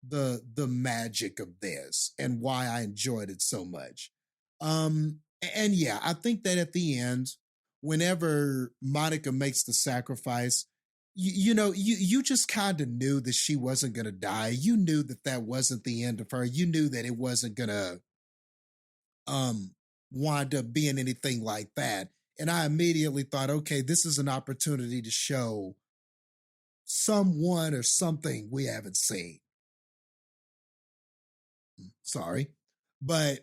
the magic of this and why I enjoyed it so much. And yeah, I think that at the end, whenever Monica makes the sacrifice, you just kind of knew that she wasn't going to die. You knew that wasn't the end of her. You knew that it wasn't going to wind up being anything like that. And I immediately thought, okay, this is an opportunity to show someone or something we haven't seen. Sorry. But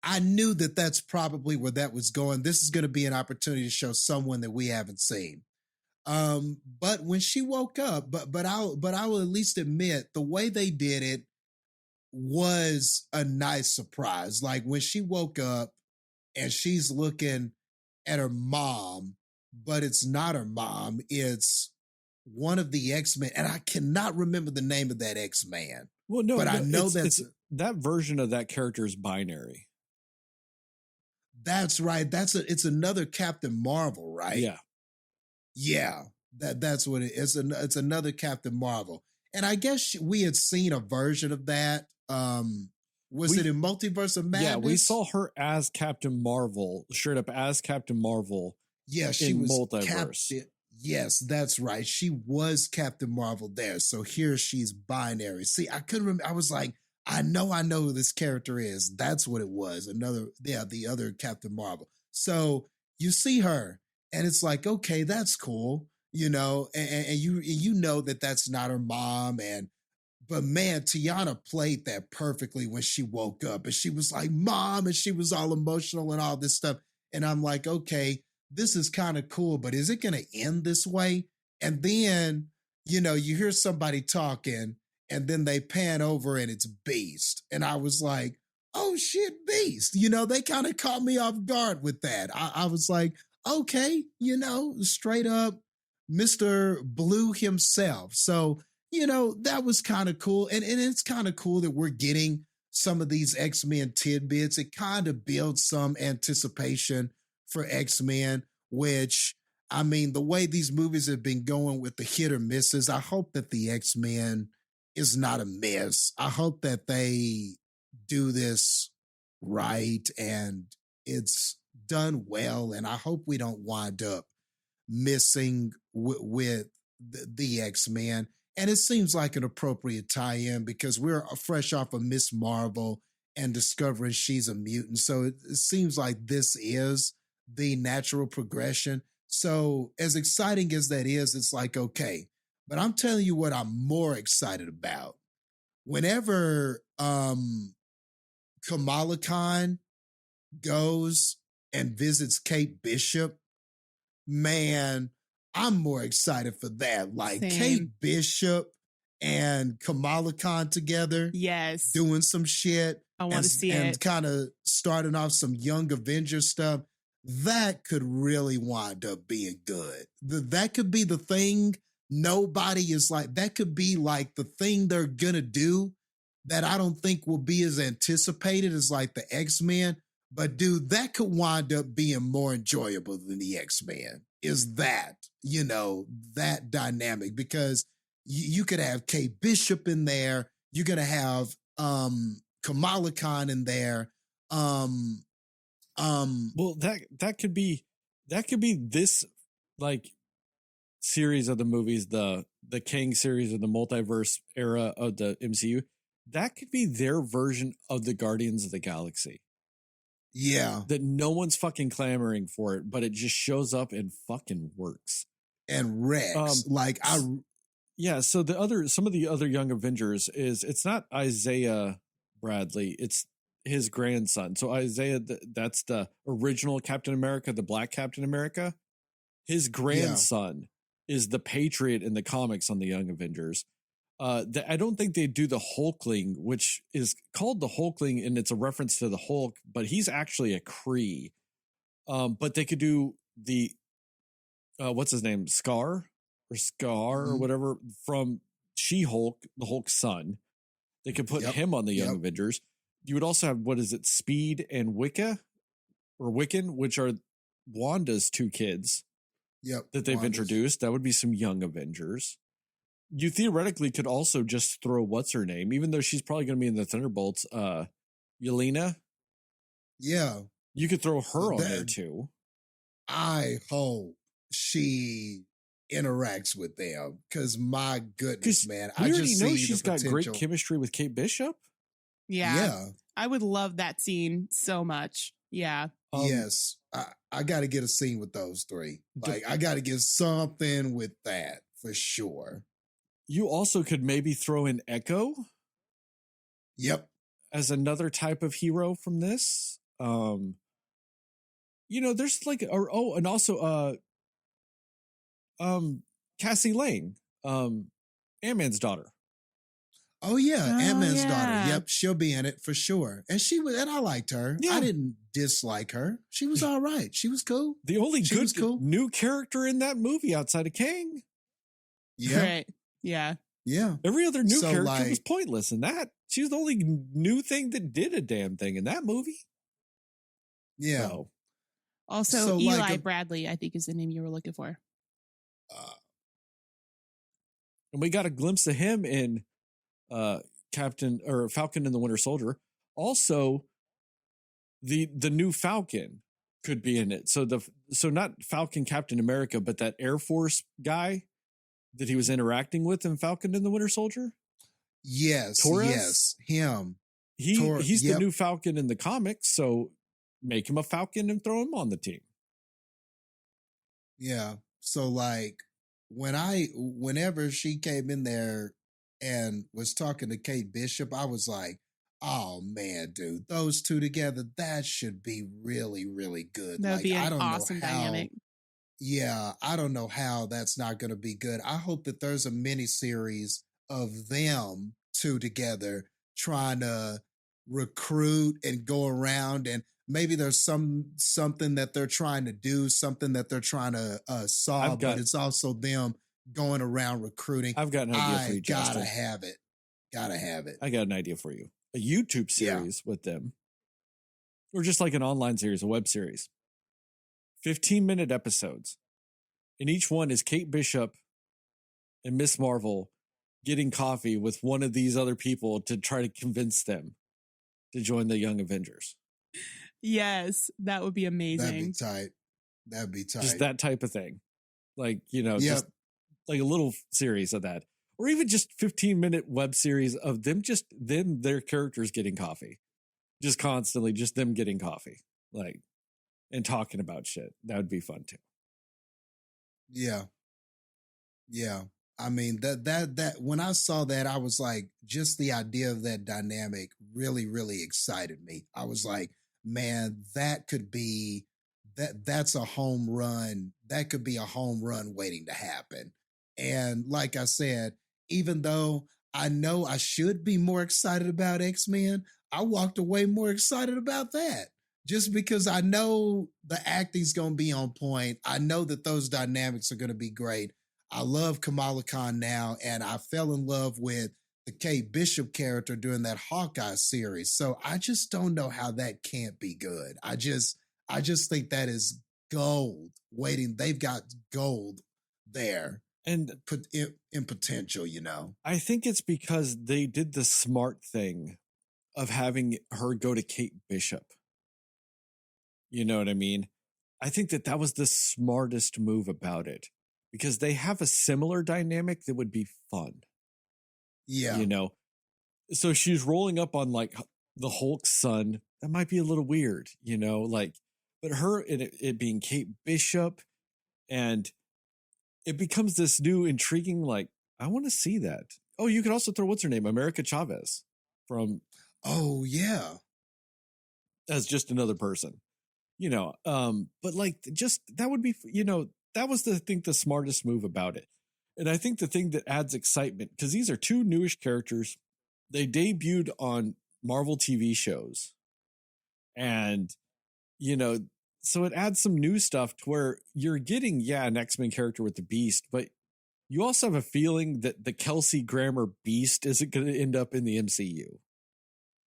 I knew that that's probably where that was going. This is going to be an opportunity to show someone that we haven't seen. But when she woke up, but I will at least admit the way they did it was a nice surprise. Like when she woke up and she's looking at her mom, but it's not her mom, it's one of the X-Men, and I cannot remember the name of that X-Man. Well, no, but I know it's that version of that character is binary. That's right. It's another Captain Marvel, right? Yeah. Yeah. That's what it is. It's another Captain Marvel. And I guess we had seen a version of that. Was it in Multiverse of Madness? Yeah, we saw her as Captain Marvel, straight up as Captain Marvel. Yeah, she was Multiverse. Yes, that's right. She was Captain Marvel there. So here she's binary. See, I couldn't remember. I was like, I know who this character is. That's what it was. The other Captain Marvel. So you see her, and it's like, okay, that's cool, and you know that that's not her mom, but man, Tiana played that perfectly when she woke up, and she was like, "Mom," and she was all emotional and all this stuff, and I'm like, okay, this is kind of cool, but is it going to end this way? And then, you hear somebody talking, and then they pan over and it's Beast. And I was like, oh shit, Beast. They kind of caught me off guard with that. I was like, okay, straight up Mr. Blue himself. So, that was kind of cool. And it's kind of cool that we're getting some of these X-Men tidbits. It kind of builds some anticipation for X-Men, which, I mean, the way these movies have been going with the hit or misses, I hope that the X-Men is not a miss. I hope that they do this right and it's done well. And I hope we don't wind up missing with the X-Men. And it seems like an appropriate tie-in because we're fresh off of Miss Marvel and discovering she's a mutant. So it seems like this is the natural progression. So as exciting as that is, it's like, okay, but I'm telling you what I'm more excited about. Whenever Kamala Khan goes and visits Kate Bishop, man, I'm more excited for that. Like Same. Kate Bishop and Kamala Khan together. Yes. Doing some shit. I want to see it. And kind of starting off some Young Avengers stuff. That could really wind up being good. That could be the thing nobody is like. That could be like the thing they're going to do that I don't think will be as anticipated as like the X-Men. But dude, that could wind up being more enjoyable than the X-Men. Is that, that dynamic. Because you could have Kate Bishop in there. You're going to have Kamala Khan in there. Well, that could be this like series of the movies, the Kang series of the multiverse era of the MCU. That could be their version of the Guardians of the Galaxy. Yeah. That no one's fucking clamoring for it, but it just shows up and fucking works. And wrecks. Yeah, so some of the other Young Avengers it's not Isaiah Bradley, it's his grandson. So Isaiah, that's the original Captain America, the Black Captain America. His grandson is the Patriot in the comics on the Young Avengers. I don't think they do the Hulkling, which is called the Hulkling, and it's a reference to the Hulk, but he's actually a Kree. But they could do the what's his name, Scar or whatever from She-Hulk, the Hulk's son. They could put him on the Young Avengers. You would also have, what is it, Speed and Wiccan, which are Wanda's two kids. That they've introduced. That would be some Young Avengers. You theoretically could also just throw what's her name, even though she's probably going to be in the Thunderbolts. Yelena. Yeah, you could throw her on there too. I hope she interacts with them because my goodness, man, I just know she's got great chemistry with Kate Bishop. Yeah, I would love that scene so much. Yeah. Yes, I got to get a scene with those three. Like, I got to get something with that for sure. You also could maybe throw in Echo. Yep. As another type of hero from this. There's like, and also Cassie Lang, Ant-Man's daughter. Oh yeah, Oh, Ant-Man's yeah. daughter. Yep, she'll be in it for sure. And I liked her. Yeah. I didn't dislike her. She was all right. She was cool. The only She was good cool. new character in that movie outside of Kang. Yeah, Right. Yeah. yeah. Every other new So, character was like- pointless in that. She was the only new thing that did a damn thing in that movie. Yeah. So, Also, So, Eli like, Bradley, I think is the name you were looking for. and we got a glimpse of him in Falcon and the Winter Soldier. Also, the new Falcon could be in it. So not Falcon Captain America, but that Air Force guy that he was interacting with in Falcon and the Winter Soldier. Yes, Torres? yes, him. He's the Yep. new Falcon in the comics, so make him a Falcon and throw him on the team. Yeah. So like whenever she came in there and was talking to Kate Bishop, I was like, oh man, dude, those two together, that should be really, really good. That would Like, be I an don't awesome know how, dynamic. yeah, I don't know how that's not going to be good. I hope that there's a mini series of them two together trying to recruit and go around, and maybe there's something that they're trying to do, something that they're trying to solve, but it's also them going around recruiting. I've got an idea for I you, gotta Jastin. have it. Gotta have it. I got an idea for you. A YouTube series with them. Or just like an online series, a web series. 15-minute episodes. And each one is Kate Bishop and Miss Marvel getting coffee with one of these other people to try to convince them to join the Young Avengers. Yes, that would be That'd be amazing. tight. That'd be tight. Just that type of thing. Like, Yep. just like a little series of that. Or even just 15-minute web series of their characters getting coffee. Just constantly, just them getting coffee. Like, and talking about shit. That would be fun too. Yeah. Yeah. I mean, that when I saw that, I was like, just the idea of that dynamic really, really excited me. I was like, man, that's a home run. That could be a home run waiting to happen. And like I said, even though I know I should be more excited about X-Men, I walked away more excited about that. Just because I know the acting's going to be on point. I know that those dynamics are going to be great. I love Kamala Khan now, and I fell in love with the Kate Bishop character during that Hawkeye series. So I just don't know how that can't be good. I just think that is gold waiting. They've got gold there And put in potential, you know. I think it's because they did the smart thing of having her go to Kate Bishop. You know what I mean? I think that was the smartest move about it because they have a similar dynamic that would be fun. Yeah. You know? So she's rolling up on like the Hulk's son. That might be a little weird, you know? Like, but her, it being Kate Bishop, and it becomes this new intriguing, like, I want to see that. Oh, you could also throw, what's her name? America Chavez from. Oh, yeah. As just another person. You know, but like just that would be, you know, that was the smartest move about it. And I think the thing that adds excitement, because these are two newish characters, they debuted on Marvel TV shows. And, you know, so it adds some new stuff to where you're getting, an X-Men character with the Beast, but you also have a feeling that the Kelsey Grammer Beast isn't going to end up in the MCU.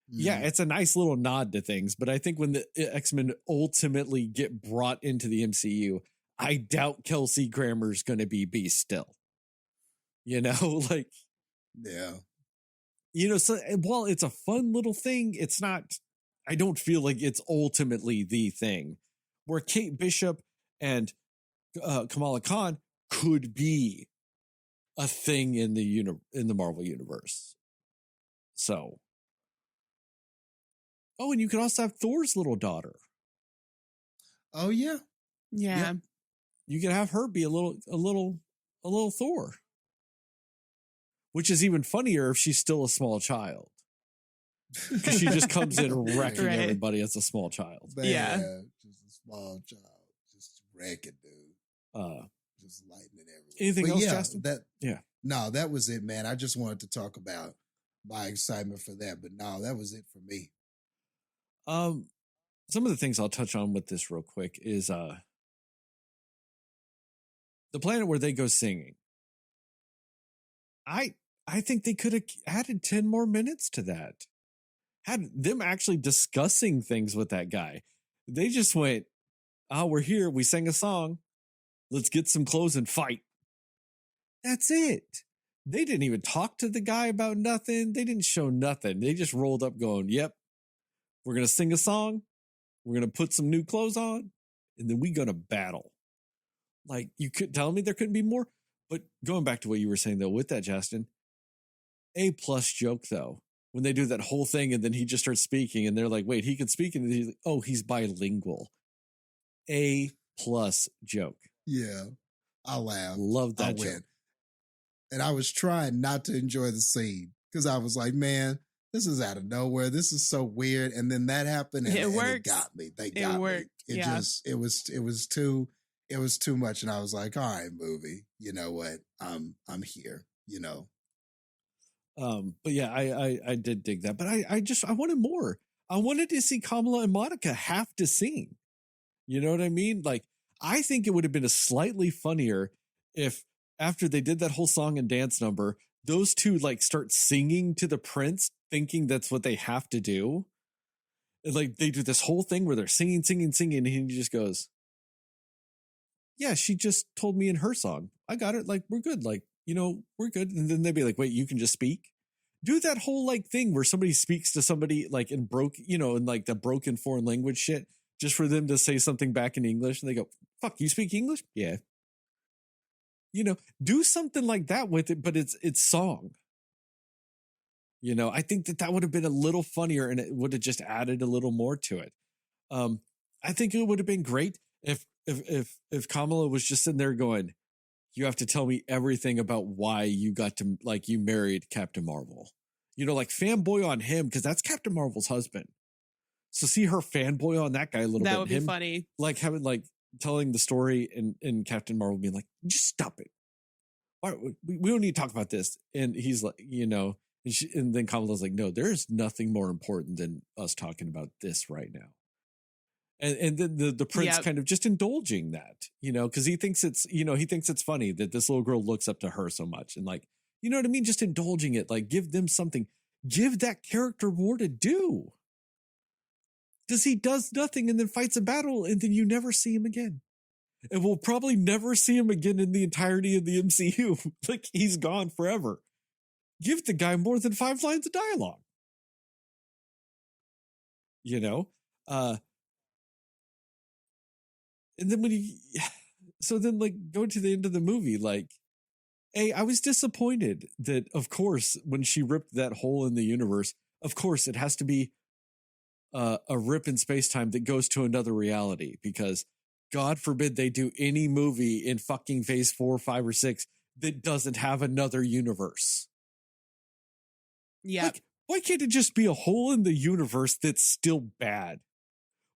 Yeah, it's a nice little nod to things, but I think when the X-Men ultimately get brought into the MCU, I doubt Kelsey Grammer's going to be Beast still. You know, like, yeah. You know, so while it's a fun little thing, it's not, I don't feel like it's ultimately the thing. Where Kate Bishop and Kamala Khan could be a thing in the Marvel universe. So. Oh, and you could also have Thor's little daughter. Oh yeah. Yeah. Yep. You could have her be a little Thor. Which is even funnier if she's still a small child. Because she just comes in wrecking Right. everybody as a small child. Man, Yeah. just a small child. Just wreck it, dude. just lightning everywhere. Anything But else, yeah, Jastin? Yeah. No, that was it, man. I just wanted to talk about my excitement for that, but no, that was it for me. Some of the things I'll touch on with this real quick is the planet where they go singing. I think they could have added 10 more minutes to that. Had them actually discussing things with that guy. They just went, "Oh, we're here. We sang a song. Let's get some clothes and fight." That's it. They didn't even talk to the guy about nothing. They didn't show nothing. They just rolled up going, "Yep, we're going to sing a song. We're going to put some new clothes on. And then we're going to battle." Like, you could tell me there couldn't be more. But going back to what you were saying, though, with that, Jastin, A+ joke, though. When they do that whole thing and then he just starts speaking and they're like, wait, he can speak. And he's like, oh, he's bilingual. A+ joke. Yeah. I laughed. Love that joke. And I was trying not to enjoy the scene because I was like, man, this is out of nowhere. This is so weird. And then that happened and It and works. it got me. They got me. worked. It Yeah. just, it was too much. And I was like, all right, movie, you know what? I'm here, you know. But yeah, I did dig that. But I wanted more. I wanted to see Kamala and Monica have to sing. You know what I mean? Like, I think it would have been a slightly funnier if after they did that whole song and dance number, those two like start singing to the prince, thinking that's what they have to do. And like they do this whole thing where they're singing, and he just goes, "Yeah, she just told me in her song. I got it. Like, we're good. Like, you know, we're good." And then they'd be like, "Wait, you can just speak?" Do that whole like thing where somebody speaks to somebody like in like the broken foreign language shit, just for them to say something back in English. And they go, "Fuck, you speak English?" Yeah. You know, do something like that with it, but it's song. You know, I think that would have been a little funnier and it would have just added a little more to it. I think it would have been great if Kamala was just in there going, "You have to tell me everything about why you got to, like, you married Captain Marvel." You know, like fanboy on him because that's Captain Marvel's husband. So see her fanboy on that guy a little bit. That would be him, funny. like having like telling the story and Captain Marvel being like, "Just stop it. Why, we don't need to talk about this." And he's like, you know, and then Kamala's like, "No, there's nothing more important than us talking about this right now." And then the prince kind of just indulging that, you know, because he thinks it's funny that this little girl looks up to her so much. And like, you know what I mean? Just indulging it, like give them something, give that character more to do. Because he does nothing and then fights a battle and then you never see him again. And we'll probably never see him again in the entirety of the MCU. Like, he's gone forever. Give the guy more than 5 lines of dialogue. You know? And then go to the end of the movie, like, hey, I was disappointed that, of course, when she ripped that hole in the universe, of course, it has to be a rip in space-time that goes to another reality, because God forbid they do any movie in fucking phase 4, 5, or 6 that doesn't have another universe. Yeah. Like, why can't it just be a hole in the universe that's still bad?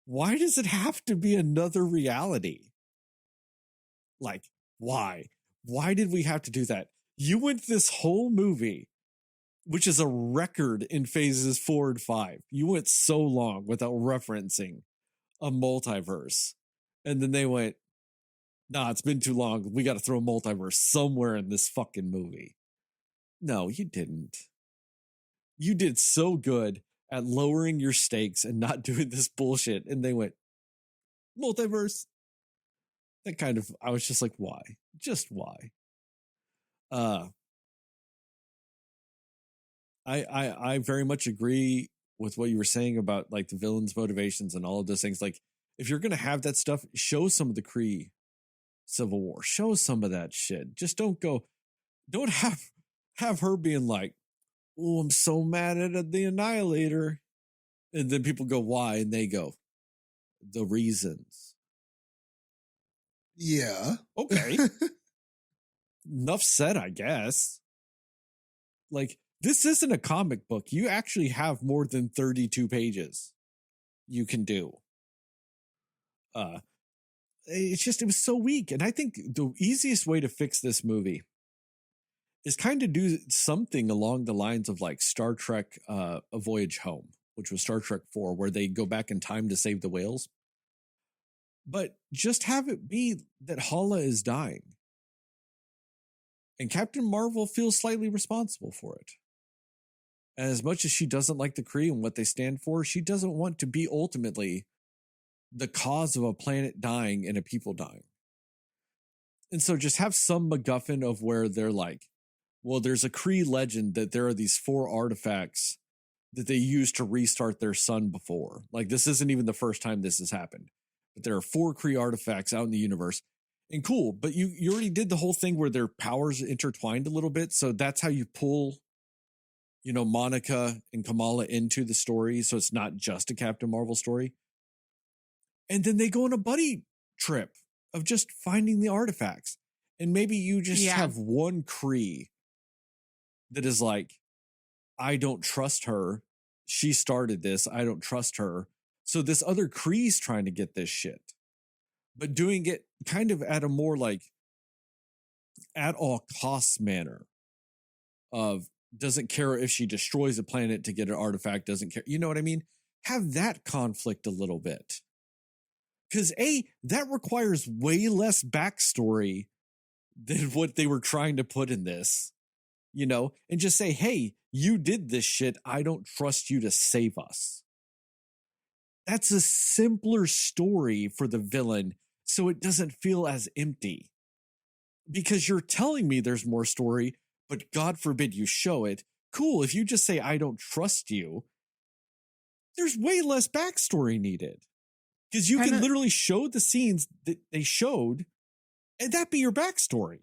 Why does it have to be another reality? Like, why? Why did we have to do that? You went this whole movie, which is a record in phases 4 and 5. You went so long without referencing a multiverse. And then they went, "Nah, it's been too long. We got to throw a multiverse somewhere in this fucking movie." No, you didn't. You did so good at lowering your stakes and not doing this bullshit. And they went, "Multiverse." That kind of, I was just like, why? Just why? I very much agree with what you were saying about like the villain's motivations and all of those things. Like, if you're gonna have that stuff, show some of the Kree Civil War. Show some of that shit. Just don't have her being like, "Oh, I'm so mad at the Annihilator," and then people go, "Why?" and they go, "The reasons." Yeah. Okay. Enough said, I guess. Like, this isn't a comic book. You actually have more than 32 pages you can do. it was so weak. And I think the easiest way to fix this movie is kind of do something along the lines of like Star Trek, A Voyage Home, which was Star Trek 4, where they go back in time to save the whales. But just have it be that Hala is dying. And Captain Marvel feels slightly responsible for it. And as much as she doesn't like the Kree and what they stand for, she doesn't want to be ultimately the cause of a planet dying and a people dying. And so just have some MacGuffin of where they're like, well, there's a Kree legend that there are these 4 artifacts that they used to restart their sun before. Like, this isn't even the first time this has happened. But there are 4 Kree artifacts out in the universe. And cool, but you already did the whole thing where their powers intertwined a little bit. So that's how you pull, Monica and Kamala into the story. So it's not just a Captain Marvel story. And then they go on a buddy trip of just finding the artifacts. And maybe you just have one Kree that is like, I don't trust her. She started this. I don't trust her. So this other Kree's trying to get this shit. But doing it kind of at a more like at all costs manner of doesn't care if she destroys a planet to get an artifact, doesn't care. You know what I mean? Have that conflict a little bit. Because that requires way less backstory than what they were trying to put in this, and just say, hey, you did this shit. I don't trust you to save us. That's a simpler story for the villain, so it doesn't feel as empty. Because you're telling me there's more story, but God forbid you show it. Cool, if you just say, I don't trust you, there's way less backstory needed. Because you can literally show the scenes that they showed, and that be your backstory.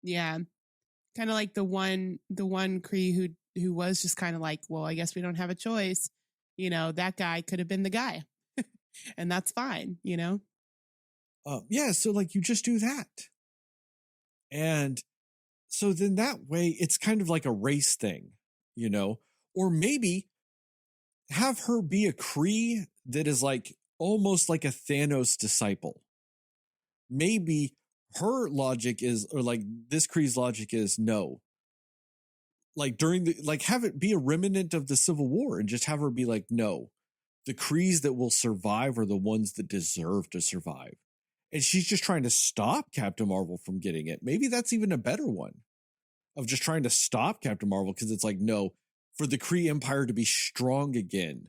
Yeah. Kind of like the one Kree who was just kind of like, well, I guess we don't have a choice. That guy could have been the guy. And that's fine, Yeah, so like you just do that. And so then that way it's kind of like a race thing, or maybe have her be a Kree that is like almost like a Thanos disciple. Maybe her logic is, or like this Kree's logic is no. Like have it be a remnant of the Civil War and just have her be like, no, the Krees that will survive are the ones that deserve to survive. And she's just trying to stop Captain Marvel from getting it. Maybe that's even a better one of just trying to stop Captain Marvel. Cause it's like, no, for the Kree Empire to be strong again,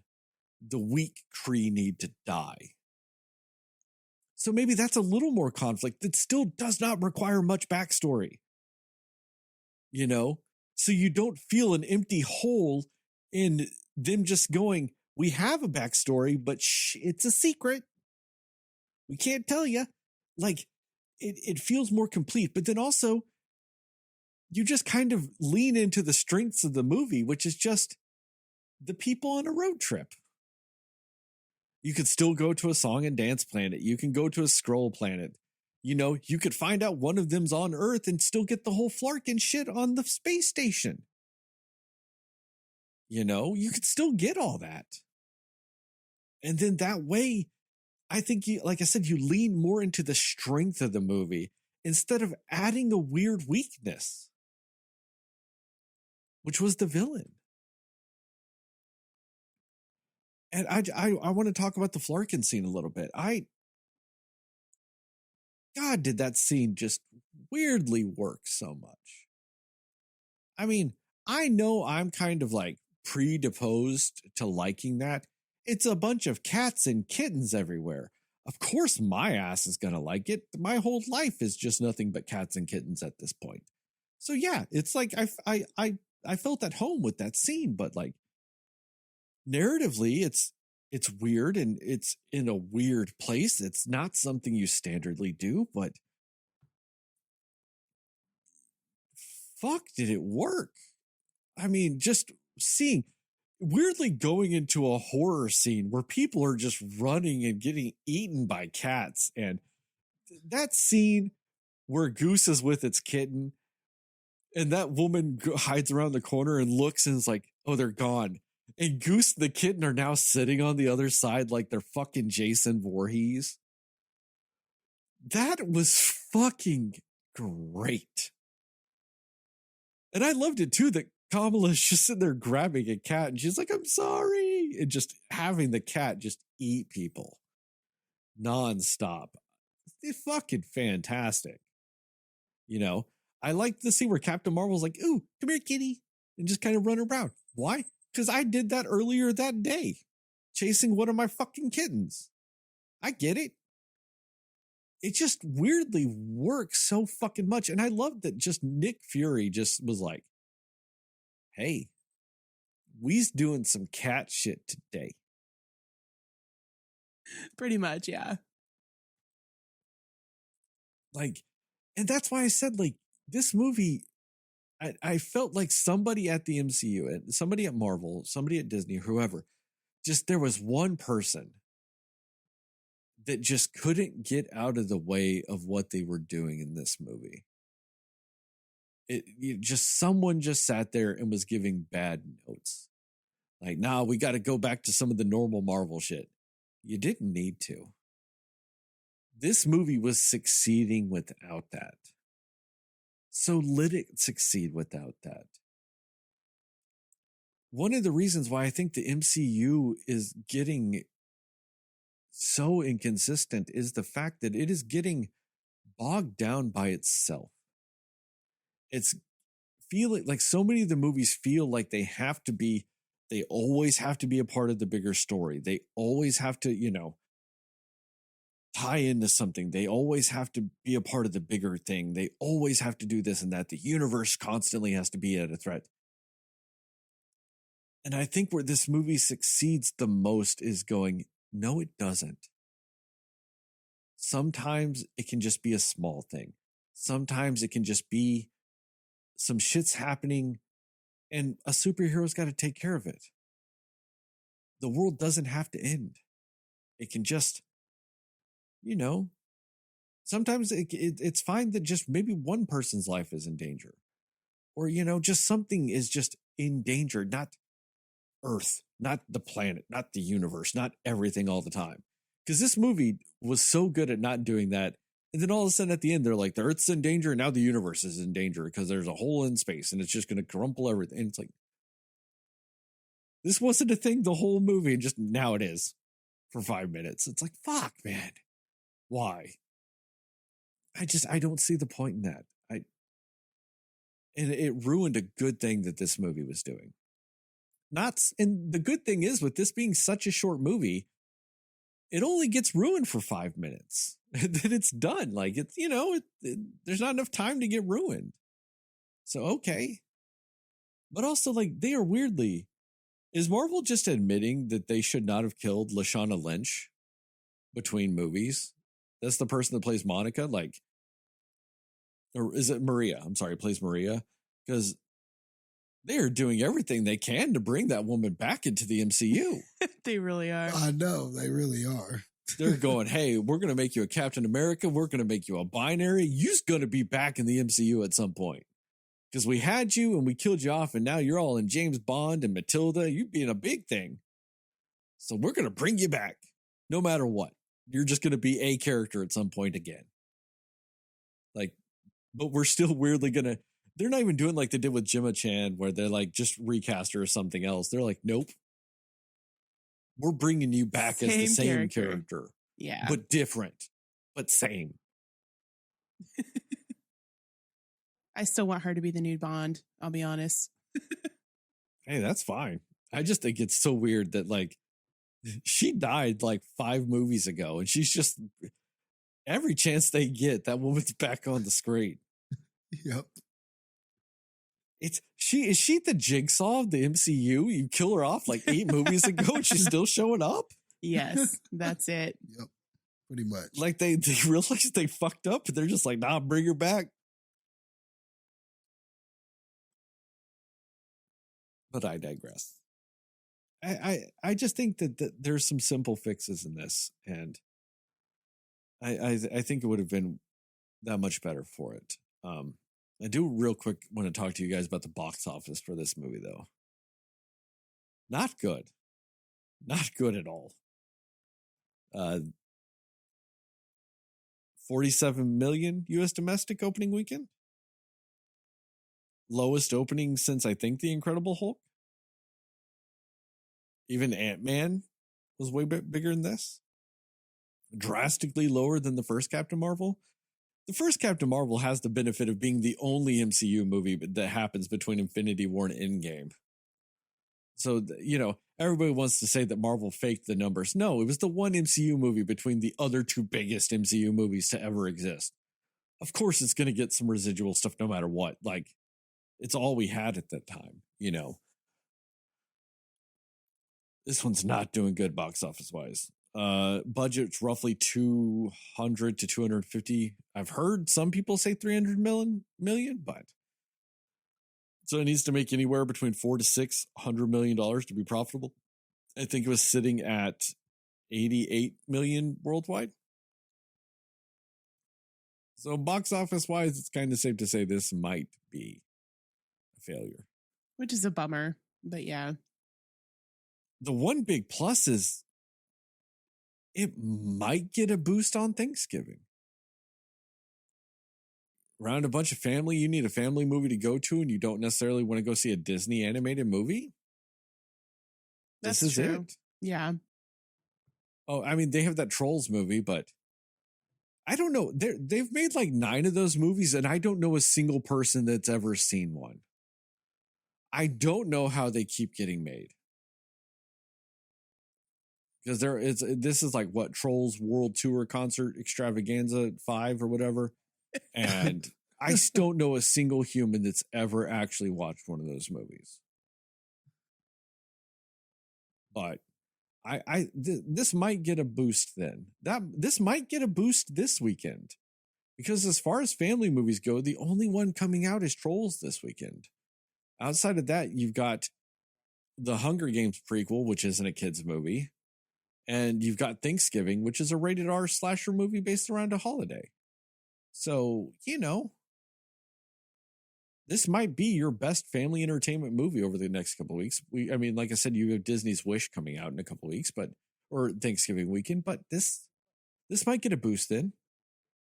the weak Kree need to die. So maybe that's a little more conflict that still does not require much backstory. So you don't feel an empty hole in them just going, we have a backstory, but it's a secret. We can't tell you. Like, it feels more complete. But then also, you just kind of lean into the strengths of the movie, which is just the people on a road trip. You could still go to a song and dance planet. You can go to a scroll planet. You could find out one of them's on Earth and still get the whole Flarkin shit on the space station. You could still get all that. And then that way, I think like I said, you lean more into the strength of the movie instead of adding a weird weakness, which was the villain. And I want to talk about the Flarkin scene a little bit. God, did that scene just weirdly work so much. I mean, I know I'm kind of like predisposed to liking that. It's a bunch of cats and kittens everywhere. Of course my ass is going to like it. My whole life is just nothing but cats and kittens at this point. So yeah, it's like I felt at home with that scene, but like narratively it's weird and it's in a weird place. It's not something you standardly do, but fuck, did it work? I mean, just seeing weirdly going into a horror scene where people are just running and getting eaten by cats. And that scene where Goose is with its kitten and that woman hides around the corner and looks and is like, oh, they're gone. And Goose and the kitten are now sitting on the other side like they're fucking Jason Voorhees. That was fucking great. And I loved it too that Kamala's just sitting there grabbing a cat and she's like, I'm sorry. And just having the cat just eat people nonstop. It's fucking fantastic. You know, I like the scene where Captain Marvel's like, ooh, come here, kitty. And just kind of run around. Why? Because I did that earlier that day, chasing one of my fucking kittens. I get it. It just weirdly works so fucking much. And I love that just Nick Fury just was like, hey, we's doing some cat shit today. Pretty much, yeah. Like, and that's why I said, like, this movie, I felt like somebody at the MCU, and somebody at Marvel, somebody at Disney, whoever, just there was one person that just couldn't get out of the way of what they were doing in this movie. Someone just sat there and was giving bad notes. Like, nah, we got to go back to some of the normal Marvel shit. You didn't need to. This movie was succeeding without that. So let it succeed without that. One of the reasons why I think the MCU is getting so inconsistent is the fact that it is getting bogged down by itself. It's feeling like so many of the movies feel like they always have to be a part of the bigger story. They always have to, tie into something. They always have to be a part of the bigger thing. They always have to do this and that. The universe constantly has to be at a threat. And I think where this movie succeeds the most is going, no, it doesn't. Sometimes it can just be a small thing. Sometimes it can just be some shit's happening and a superhero's got to take care of it. The world doesn't have to end. It can just, sometimes it's fine that just maybe one person's life is in danger. Or, just something is just in danger, not Earth, not the planet, not the universe, not everything all the time. Because this movie was so good at not doing that. And then all of a sudden at the end, they're like, the Earth's in danger and now the universe is in danger because there's a hole in space and it's just going to crumple everything. And it's like, this wasn't a thing the whole movie, and just now it is for 5 minutes. It's like, fuck, man. Why? I don't see the point in that. And it ruined a good thing that this movie was doing. And the good thing is, with this being such a short movie, it only gets ruined for 5 minutes. And then it's done. Like, it's, there's not enough time to get ruined. So, okay. But also, like, they are weirdly, is Marvel just admitting that they should not have killed Lashana Lynch between movies? That's the person that plays Monica, like, or is it Maria? I'm sorry, plays Maria. Because they are doing everything they can to bring that woman back into the MCU. They really are. I know, they really are. They're going, hey, we're going to make you a Captain America. We're going to make you a binary. You're going to be back in the MCU at some point. Because we had you and we killed you off, and now you're all in James Bond and Matilda. You being a big thing. So we're going to bring you back no matter what. You're just going to be a character at some point again. Like, but we're still weirdly going to, they're not even doing like they did with Gemma Chan, where they're like, just recast her as something else. They're like, nope. We're bringing you back as the same character. Yeah. But different, but same. I still want her to be the new Bond, I'll be honest. Hey, that's fine. I just think it's so weird that, like, she died like 5 movies ago, and she's just, every chance they get, that woman's back on the screen. Yep. Is she the Jigsaw of the MCU? You kill her off like 8 movies ago and she's still showing up? Yes, that's it. Yep. Pretty much. Like they realized they fucked up and they're just like, nah, bring her back. But I digress. I just think that there's some simple fixes in this, and I think it would have been that much better for it. I do real quick want to talk to you guys about the box office for this movie, though. Not good. Not good at all. $47 million US domestic opening weekend. Lowest opening since I think The Incredible Hulk. Even Ant-Man was way bigger than this. Drastically lower than the first Captain Marvel. The first Captain Marvel has the benefit of being the only MCU movie that happens between Infinity War and Endgame. So, everybody wants to say that Marvel faked the numbers. No, it was the one MCU movie between the other two biggest MCU movies to ever exist. Of course, it's going to get some residual stuff no matter what. Like, it's all we had at that time, This one's not doing good box office wise. Budget's roughly 200 to 250. I've heard some people say 300 million, but so it needs to make anywhere between $400 to $600 million to be profitable. I think it was sitting at 88 million worldwide. So box office wise, it's kind of safe to say this might be a failure, which is a bummer, but yeah. The one big plus is it might get a boost on Thanksgiving. Around a bunch of family, you need a family movie to go to, and you don't necessarily want to go see a Disney animated movie. That's this is true. it. Yeah. Oh, I mean, they have that Trolls movie, but I don't know. They've made like 9 of those movies, and I don't know a single person that's ever seen one. I don't know how they keep getting made. Because this is like what, Trolls World Tour Concert Extravaganza 5 or whatever. And I don't know a single human that's ever actually watched one of those movies. But this might get a boost then. This might get a boost this weekend. Because as far as family movies go, the only one coming out is Trolls this weekend. Outside of that, you've got the Hunger Games prequel, which isn't a kid's movie. And you've got Thanksgiving, which is a rated R slasher movie based around a holiday. So, this might be your best family entertainment movie over the next couple of weeks. Like I said, you have Disney's Wish coming out in a couple of weeks, or Thanksgiving weekend, but this might get a boost then.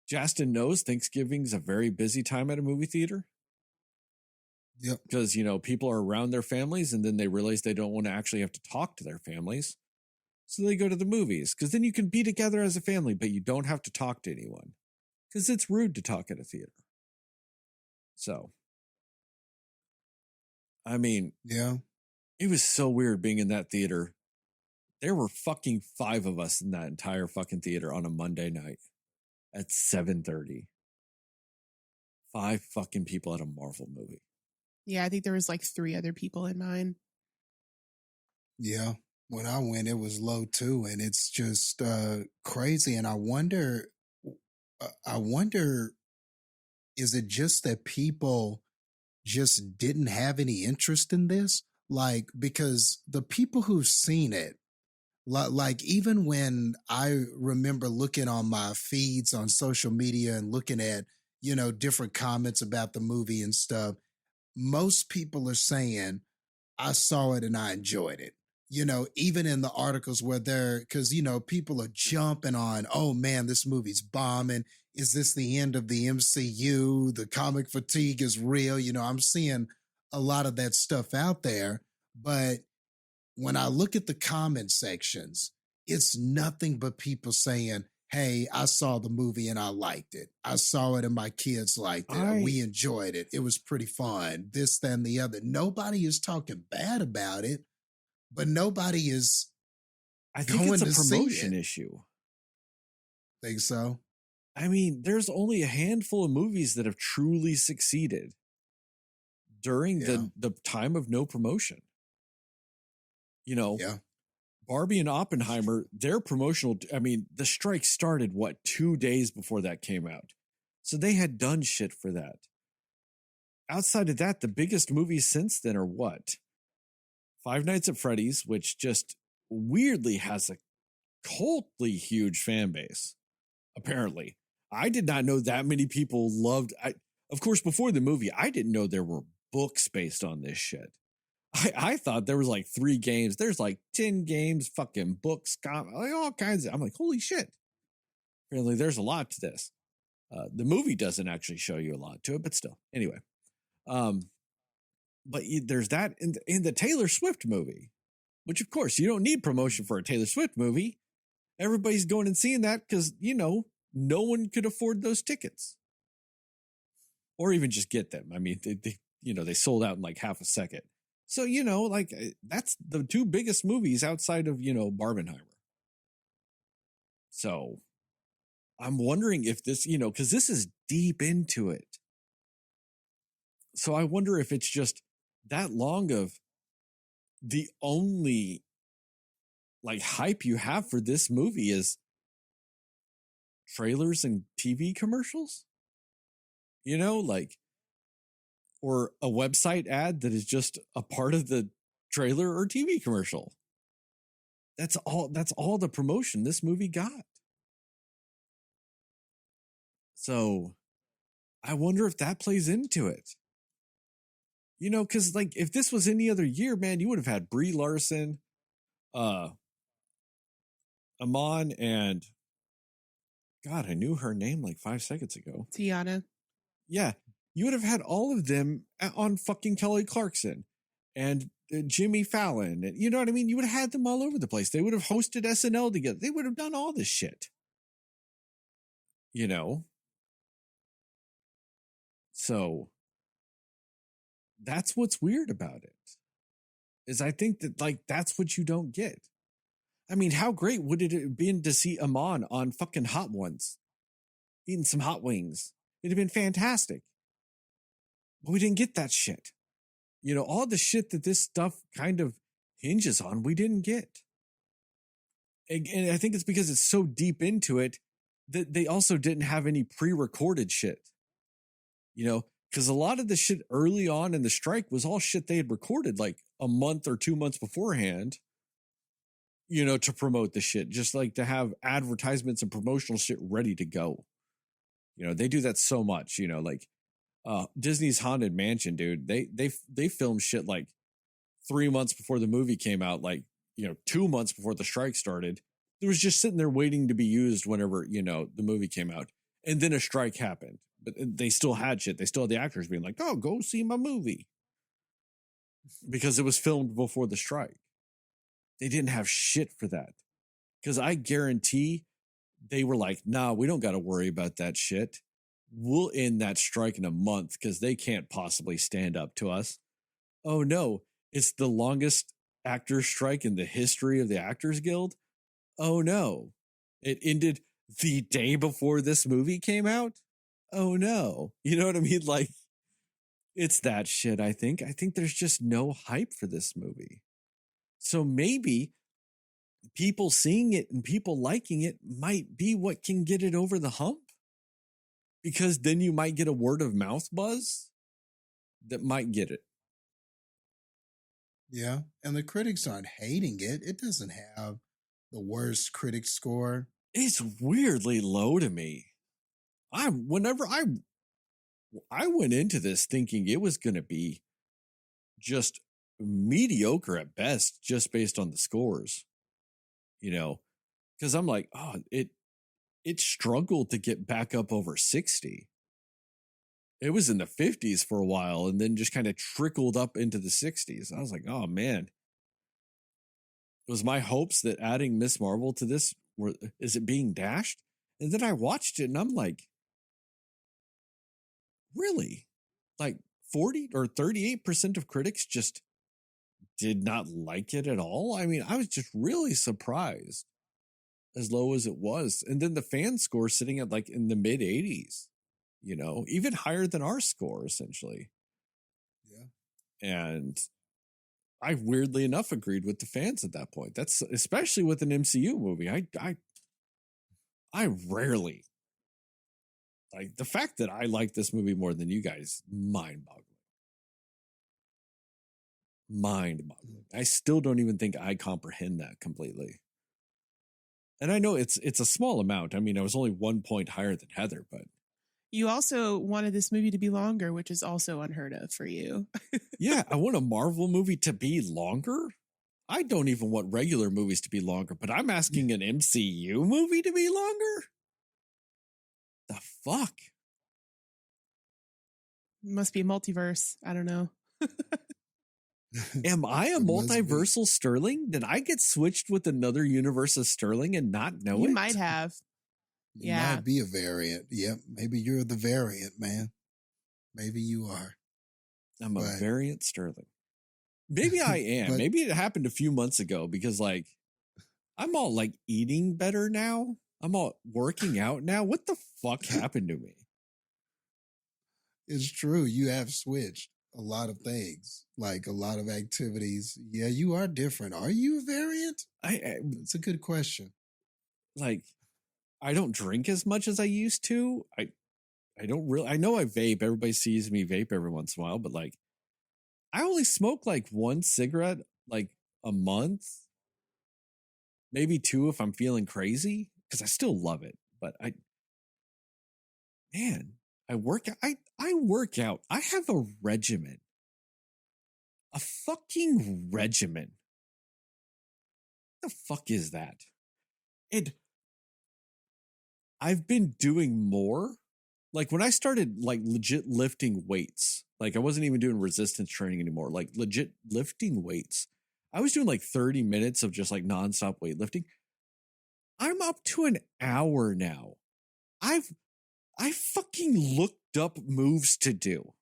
Jastin knows Thanksgiving's a very busy time at a movie theater. Yep. Because, people are around their families and then they realize they don't want to actually have to talk to their families. So they go to the movies because then you can be together as a family, but you don't have to talk to anyone because it's rude to talk at a theater. So, yeah, it was so weird being in that theater. There were fucking 5 of us in that entire fucking theater on a Monday night at 7:30. 5 fucking people at a Marvel movie. Yeah, I think there was like 3 other people in mine. Yeah. When I went, it was low too, and it's just crazy. And I wonder, is it just that people just didn't have any interest in this? Like, because the people who've seen it, like even when I remember looking on my feeds on social media and looking at, different comments about the movie and stuff, most people are saying, I saw it and I enjoyed it. Even in the articles where because, people are jumping on, oh man, this movie's bombing. Is this the end of the MCU? The comic fatigue is real. I'm seeing a lot of that stuff out there. But when I look at the comment sections, it's nothing but people saying, hey, I saw the movie and I liked it. I saw it and my kids liked it. We enjoyed it. It was pretty fun. This, that, and the other. Nobody is talking bad about it. But nobody is. I think it's a promotion issue. Think so? There's only a handful of movies that have truly succeeded during the time of no promotion. Yeah. Barbie and Oppenheimer, their promotional, the strike started 2 days before that came out. So they had done shit for that. Outside of that, the biggest movies since then are what? Five Nights at Freddy's, which just weirdly has a cultly huge fan base. Apparently, I did not know that many people loved. Of course, before the movie, I didn't know there were books based on this shit. I thought there was like 3 games. There's like 10 games, fucking books, all kinds of. I'm like, holy shit. Apparently, there's a lot to this. The movie doesn't actually show you a lot to it, but still. Anyway, but there's that in the Taylor Swift movie, which of course you don't need promotion for a Taylor Swift movie. Everybody's going and seeing that because, no one could afford those tickets or even just get them. I mean, they sold out in like half a second. So, that's the two biggest movies outside of, Barbenheimer. So I'm wondering if this, because this is deep into it. So I wonder if it's just that long of the only like hype you have for this movie is trailers and TV commercials, or a website ad that is just a part of the trailer or TV commercial. That's all the promotion this movie got. So I wonder if that plays into it. Because like if this was any other year, man, you would have had Brie Larson, Amon, and God, I knew her name like 5 seconds ago. Tiana. Yeah, you would have had all of them on fucking Kelly Clarkson and Jimmy Fallon. And you know what I mean? You would have had them all over the place. They would have hosted SNL together. They would have done all this shit. So that's what's weird about it. Is I think that like that's what you don't get. I mean, how great would it have been to see Amon on fucking Hot Ones eating some hot wings? It'd have been fantastic. But we didn't get that shit. All the shit that this stuff kind of hinges on, we didn't get. And I think it's because it's so deep into it that they also didn't have any pre-recorded shit. Because a lot of the shit early on in the strike was all shit they had recorded like a month or 2 months beforehand, to promote the shit, just like to have advertisements and promotional shit ready to go. They do that so much, like Disney's Haunted Mansion, dude. They filmed shit like 3 months before the movie came out, like, 2 months before the strike started. It was just sitting there waiting to be used whenever, the movie came out. And then a strike happened. But they still had shit. They still had the actors being like, oh, go see my movie. Because it was filmed before the strike. They didn't have shit for that. Because I guarantee they were like, nah, we don't got to worry about that shit. We'll end that strike in a month because they can't possibly stand up to us. Oh, no. It's the longest actors strike in the history of the Actors Guild. Oh, no. It ended the day before this movie came out. Oh, no. You know what I mean? Like, it's that shit, I think. I think there's just no hype for this movie. So maybe people seeing it and people liking it might be what can get it over the hump. Because then you might get a word of mouth buzz that might get it. Yeah. And the critics aren't hating it. It doesn't have the worst critic score. It's weirdly low to me. I went into this thinking it was going to be just mediocre at best, just based on the scores, because I'm like, oh, it struggled to get back up over 60. It was in the 50s for a while and then just kind of trickled up into the 60s. I was like, oh man. It was my hopes that adding Miss Marvel to this, is it being dashed? And then I watched it and I'm like, really? Like 40 or 38% of critics just did not like it at all? I mean, I was just really surprised as low as it was. And then the fan score sitting at like in the mid 80s, even higher than our score essentially. Yeah. And I weirdly enough agreed with the fans at that point. That's especially with an MCU movie. I rarely like the fact that I like this movie more than you guys, mind-boggling. Mind-boggling. I still don't even think I comprehend that completely. And I know it's a small amount. I mean, I was only 1 point higher than Heather, but you also wanted this movie to be longer, which is also unheard of for you. Yeah, I want a Marvel movie to be longer. I don't even want regular movies to be longer, but I'm asking an MCU movie to be longer? The fuck? Must be a multiverse. I don't know. Am I a It must be. multiversal Sterling? Did I get switched with another universe of Sterling and not know You it? might have. You Yeah. might be a variant. Yep. Maybe you're the variant, man. Maybe you are. I'm a But- variant Sterling. Maybe I am. But- Maybe it happened a few months ago because, like, I'm all like eating better now. I'm all working out now. What the fuck happened to me? It's true. You have switched a lot of things, like a lot of activities. Yeah, you are different. Are you a variant? It's a good question. Like, I don't drink as much as I used to. I don't really. I know I vape. Everybody sees me vape every once in a while, but like, I only smoke like one cigarette like a month, maybe two if I'm feeling crazy, because I still love it. But I work. I work out. I have a regimen, a fucking regimen. What the fuck is that? And I've been doing more. Like when I started like legit lifting weights, like I wasn't even doing resistance training anymore, like legit lifting weights. I was doing like 30 minutes of just like nonstop weightlifting. I'm up to an hour now. I fucking looked up moves to do,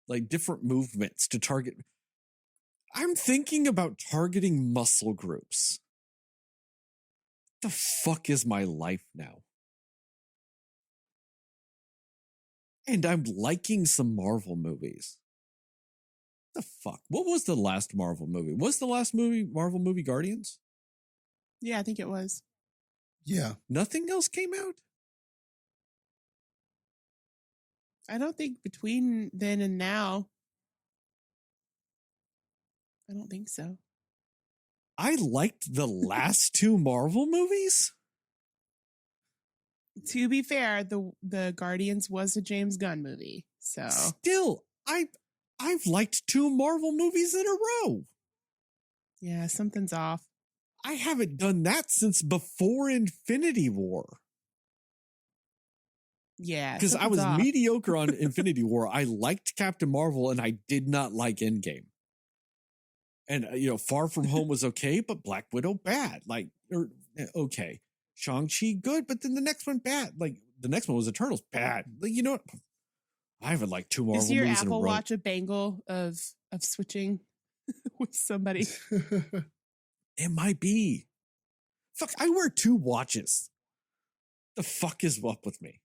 like different movements to target. I'm thinking about targeting muscle groups. What the fuck is my life now? And I'm liking some Marvel movies. The fuck? What was the last Marvel movie? Was the last Marvel movie Guardians? Yeah, I think it was. Yeah. Nothing else came out? I don't think between then and now. I don't think so. I liked the last two Marvel movies. To be fair, the Guardians was a James Gunn movie. So Still, I've liked two Marvel movies in a row. yeah, something's off. I haven't done that since before Infinity War. Yeah. Because I something's was off. mediocre on Infinity War. I liked Captain Marvel and I did not like Endgame. And, Far From Home was okay, but Black Widow bad. Like, okay. Shang-Chi good, but then the next one bad. Like, the next one was Eternals bad. Like, you know what? I haven't liked two Marvel Is your movies in a Apple row. Watch a bangle of switching with somebody? It might be. Fuck, I wear two watches. The fuck is up with me?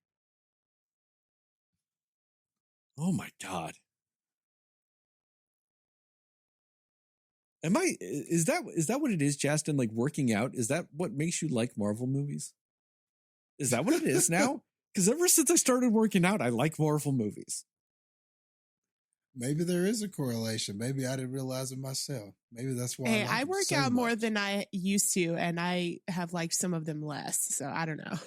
Oh my God. Is that what it is, Jastin? Like working out? Is that what makes you like Marvel movies? Is that what it is now? Because ever since I started working out, I like Marvel movies. Maybe there is a correlation. Maybe I didn't realize it myself. Maybe that's why. Hey, I, like I them work so out more much. than I used to, and I have liked some of them less. So I don't know.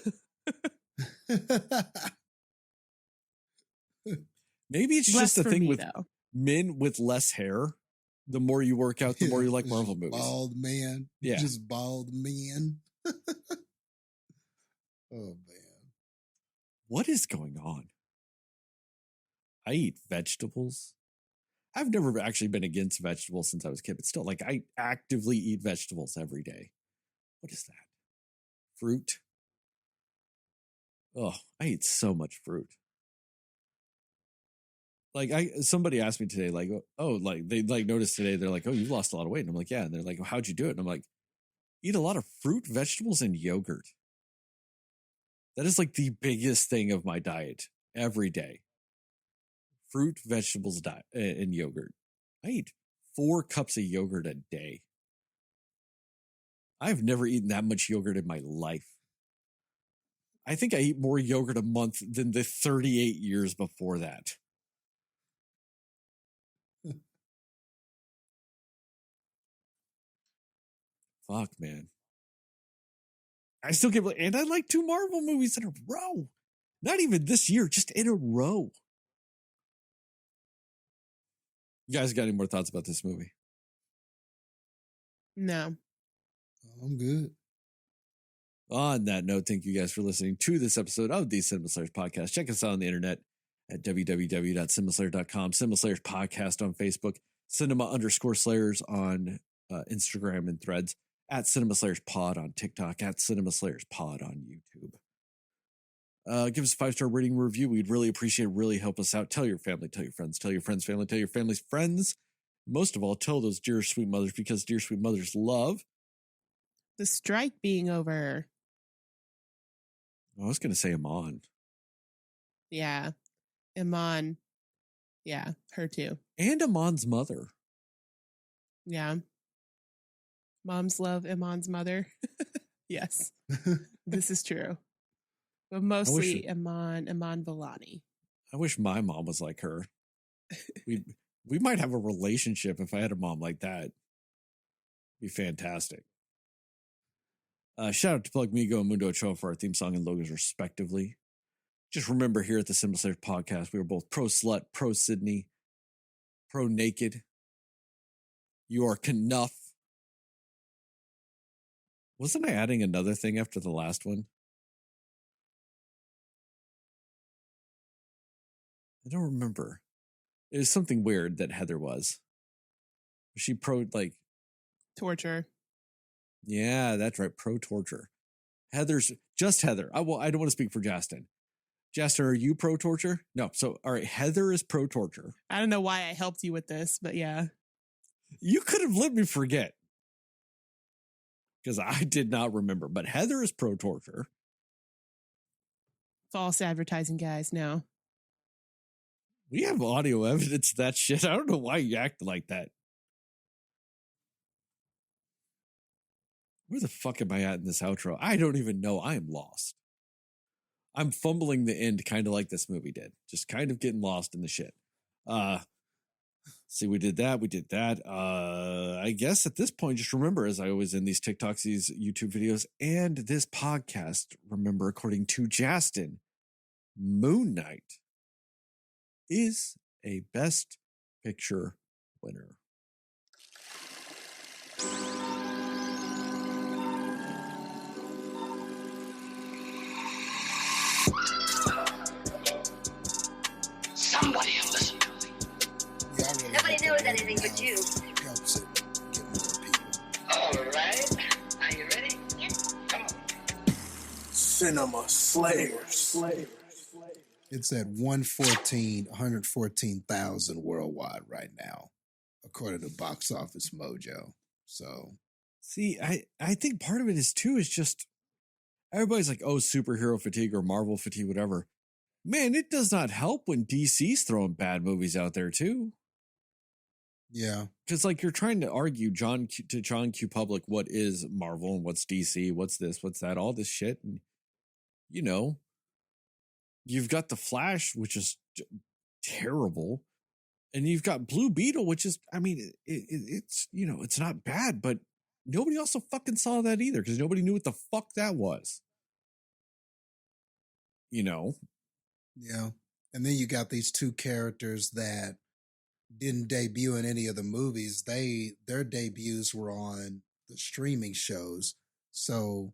Maybe it's Less just a for thing me, with though. men with less hair. The more you work out, the more you like Just Marvel movies. Bald man. Yeah. Just bald men. Oh, man. What is going on? I eat vegetables. I've never actually been against vegetables since I was a kid, but still, like, I actively eat vegetables every day. What is that? Fruit? Oh, I eat so much fruit. Like, somebody asked me today, like, oh, like, they, like, noticed today, they're like, oh, you've lost a lot of weight. And I'm like, yeah. And they're like, well, how'd you do it? And I'm like, eat a lot of fruit, vegetables, and yogurt. That is, like, the biggest thing of my diet every day. Fruit, vegetables, and yogurt. I eat 4 cups of yogurt a day. I've never eaten that much yogurt in my life. I think I eat more yogurt a month than the 38 years before that. Fuck, man. I still get, and I like 2 Marvel movies in a row. Not even this year, just in a row. You guys got any more thoughts about this movie? No. I'm good. On that note, thank you guys for listening to this episode of the Cinema Slayers podcast. Check us out on the internet at www.cinemaslayer.com, Cinema Slayers podcast on Facebook, cinema_slayers on Instagram and Threads, at Cinema Slayers pod on TikTok, at Cinema Slayers pod on YouTube. Give us a 5-star rating review. We'd really appreciate it. Really help us out. Tell your family, tell your friends, tell your friends' family, tell your family's friends. Most of all, tell those dear sweet mothers, because dear sweet mothers love the strike being over. I was going to say Iman. Yeah. Iman. Yeah, her too. And Iman's mother. Yeah. Moms love Iman's mother. Yes. This is true. But mostly Iman Vellani. I wish my mom was like her. We might have a relationship if I had a mom like that. Be fantastic. Shout out to Plug Migo and Mundo Ochoa for our theme song and logos, respectively. Just remember, here at the Cinema Slayers podcast, we are both pro slut, pro Sydney, pro naked. You are Knuff. Wasn't I adding another thing after the last one? I don't remember. It was something weird that Heather was. Was she pro, like... torture? Yeah, that's right. Pro torture. Heather's just Heather. I don't want to speak for Jastin. Jastin, are you pro torture? No. So, all right. Heather is pro torture. I don't know why I helped you with this, but yeah. You could have let me forget. Because I did not remember. But Heather is pro torture. False advertising, guys. No. We have audio evidence of that shit. I don't know why you acted like that. Where the fuck am I at in this outro? I don't even know. I am lost. I'm fumbling the end kind of like this movie did. Just kind of getting lost in the shit. See, we did that. We did that. I guess at this point, just remember, as I always in these TikToks, these YouTube videos, and this podcast, remember, according to Jastin, Moon Knight is a Best Picture winner. Somebody will listen to me. Yeah, I really Nobody hope knows that anything but you. helps it get more people. All right. Are you ready? Yes. Come on. Cinema Slayers. It's at 114,000 worldwide right now, according to Box Office Mojo. So, see, I think part of it is too is just everybody's like, oh, superhero fatigue or Marvel fatigue, whatever. Man, it does not help when DC's throwing bad movies out there too. yeah. Because like you're trying to argue John Q public what is Marvel and what's DC, what's this, what's that, all this shit, and you know, you've got the Flash, which is terrible, and you've got Blue Beetle, which is, I mean, it's you know, it's not bad, but nobody also fucking saw that either because nobody knew what the fuck that was. You know. Yeah. And then you got these two characters that didn't debut in any of the movies. Their debuts were on the streaming shows. So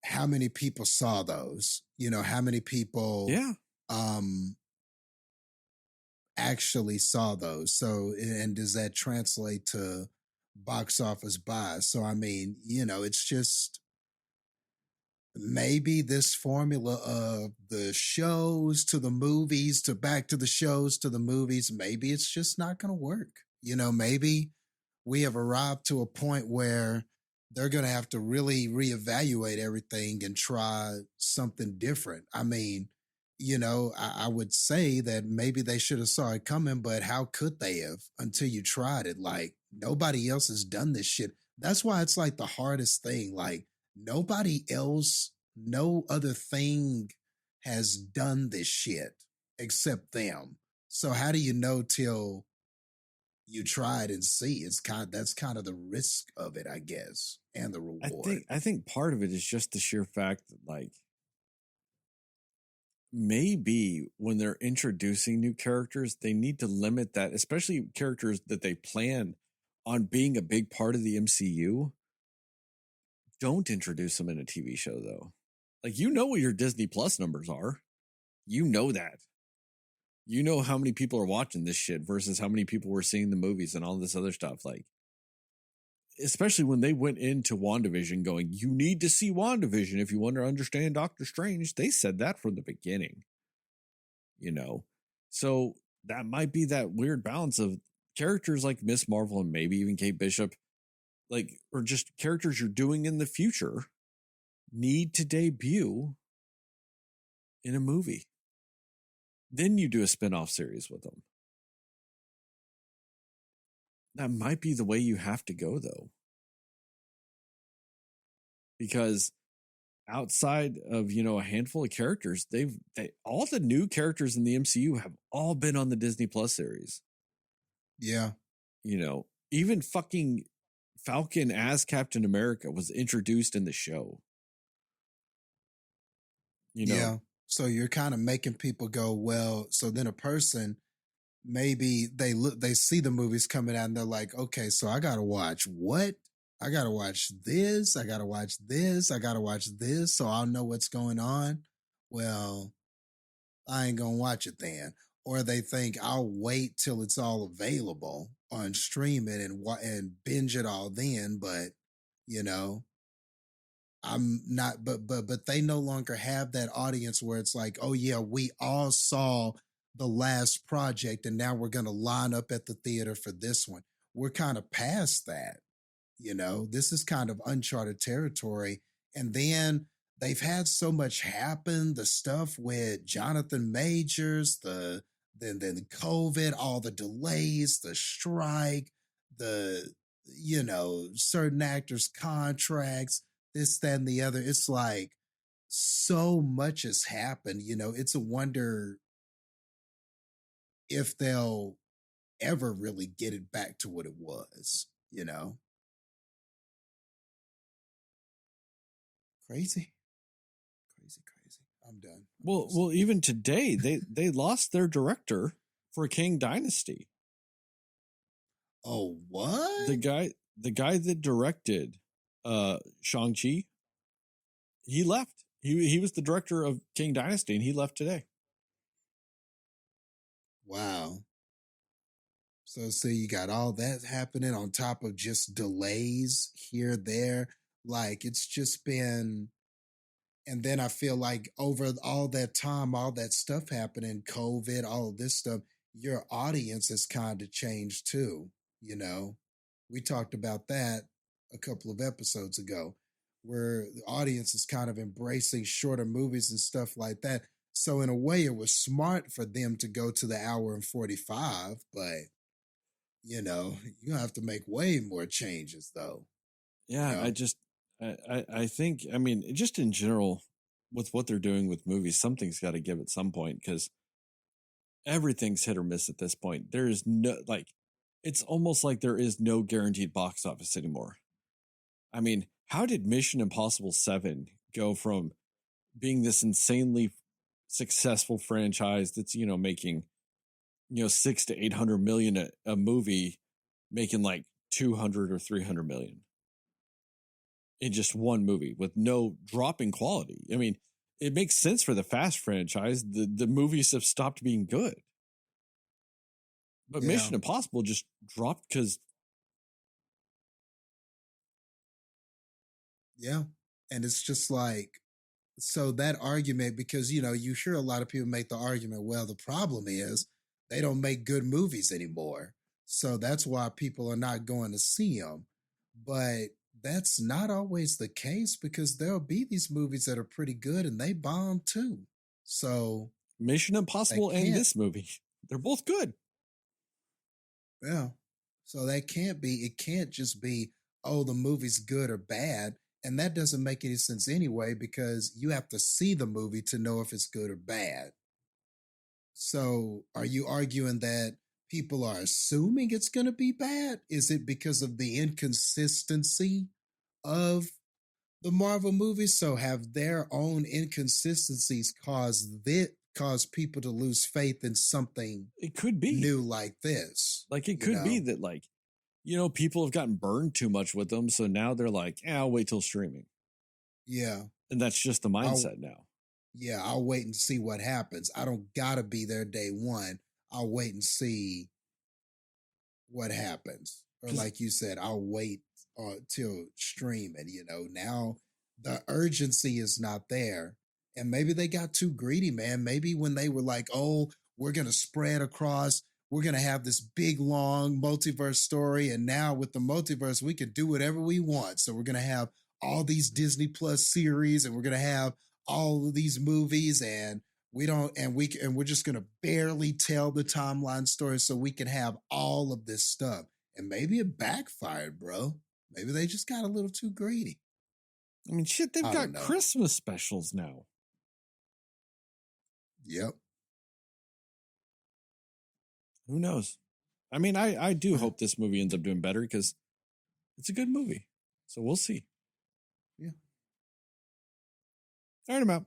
how many people saw those? You know, how many people actually saw those? So, and does that translate to box office buys? So I mean, you know, it's just maybe this formula of the shows to the movies to back to the shows to the movies, maybe it's just not going to work. You know, maybe we have arrived to a point where they're going to have to really reevaluate everything and try something different. I mean, you know, I would say that maybe they should have saw it coming, but how could they have until you tried it? Like, nobody else has done this shit. That's why it's like the hardest thing. Like, nobody else, no other thing has done this shit except them. So how do you know till you try it and see? That's kind of the risk of it, I guess, and the reward. I think part of it is just the sheer fact that, like, maybe when they're introducing new characters, they need to limit that, especially characters that they plan on being a big part of the MCU. don't introduce them in a TV show, though. Like, you know what your Disney Plus numbers are. You know that. You know how many people are watching this shit versus how many people were seeing the movies and all this other stuff. Like, especially when they went into WandaVision going, you need to see WandaVision if you want to understand Doctor Strange. They said that from the beginning, you know? So that might be that weird balance of characters like Miss Marvel and maybe even Kate Bishop, like, or just characters you're doing in the future need to debut in a movie. Then you do a spin-off series with them. That might be the way you have to go, though. Because outside of, a handful of characters, all the new characters in the MCU have all been on the Disney Plus series. Yeah. Even fucking Falcon as Captain America was introduced in the show. Yeah. So you're kind of making people go, well, so then a person, maybe they see the movies coming out and they're like, okay, so I got to watch what? I got to watch this. I got to watch this. I got to watch this. So I'll know what's going on. Well, I ain't going to watch it then. Or they think I'll wait till it's all available on streaming and binge it all then. But, I'm not, but they no longer have that audience where it's like, oh yeah, we all saw the last project and now we're going to line up at the theater for this one. We're kind of past that, this is kind of uncharted territory. And then they've had so much happen, the stuff with Jonathan Majors, then COVID, all the delays, the strike, certain actors' contracts, this, that, and the other. It's like so much has happened. It's a wonder if they'll ever really get it back to what it was, Crazy. I'm done. Well, even today, they lost their director for King Dynasty. Oh, what? The guy that directed Shang-Chi, he left. He was the director of King Dynasty, and he left today. Wow. So you got all that happening on top of just delays here, there. Like, it's just been, and then I feel like over all that time, all that stuff happening, COVID, all of this stuff, your audience has kind of changed too. We talked about that a couple of episodes ago, where the audience is kind of embracing shorter movies and stuff like that. So in a way, it was smart for them to go to the hour and 45, but you have to make way more changes though. Yeah, I think, just in general, with what they're doing with movies, something's got to give at some point, because everything's hit or miss at this point. There is no, it's almost like there is no guaranteed box office anymore. How did Mission Impossible 7 go from being this insanely successful franchise that's, making, 600 to 800 million a movie, making like 200 or 300 million in just one movie with no drop in quality? It makes sense for the Fast franchise. The movies have stopped being good. But yeah. Mission Impossible just dropped because... Yeah. And it's just like, so that argument, because, you hear a lot of people make the argument, well, the problem is they don't make good movies anymore. So that's why people are not going to see them. But that's not always the case, because there'll be these movies that are pretty good and they bomb too. So Mission Impossible and this movie, they're both good. Yeah. So it can't just be, oh, the movie's good or bad. And that doesn't make any sense anyway, because you have to see the movie to know if it's good or bad. So are you arguing that people are assuming it's going to be bad? Is it because of the inconsistency of the Marvel movies? So have their own inconsistencies caused people to lose faith in something it could be new like this? Like, it could be that, like, people have gotten burned too much with them. So now they're like, I'll wait till streaming. Yeah. And that's just the mindset now. Yeah, I'll wait and see what happens. I don't gotta be there day one. I'll wait and see what happens. Or like you said, I'll wait till streaming. Now the urgency is not there. And maybe they got too greedy, man. Maybe when they were like, oh, we're going to spread across, we're going to have this big, long multiverse story. And now with the multiverse, we can do whatever we want. So we're going to have all these Disney Plus series and we're going to have all of these movies and we're just going to barely tell the timeline story so we can have all of this stuff. And maybe it backfired, bro. Maybe they just got a little too greedy. I mean, shit, they've got Christmas specials now. Yep. Who knows? I mean, I do hope this movie ends up doing better because it's a good movie. So we'll see. Yeah. All right, I'm out.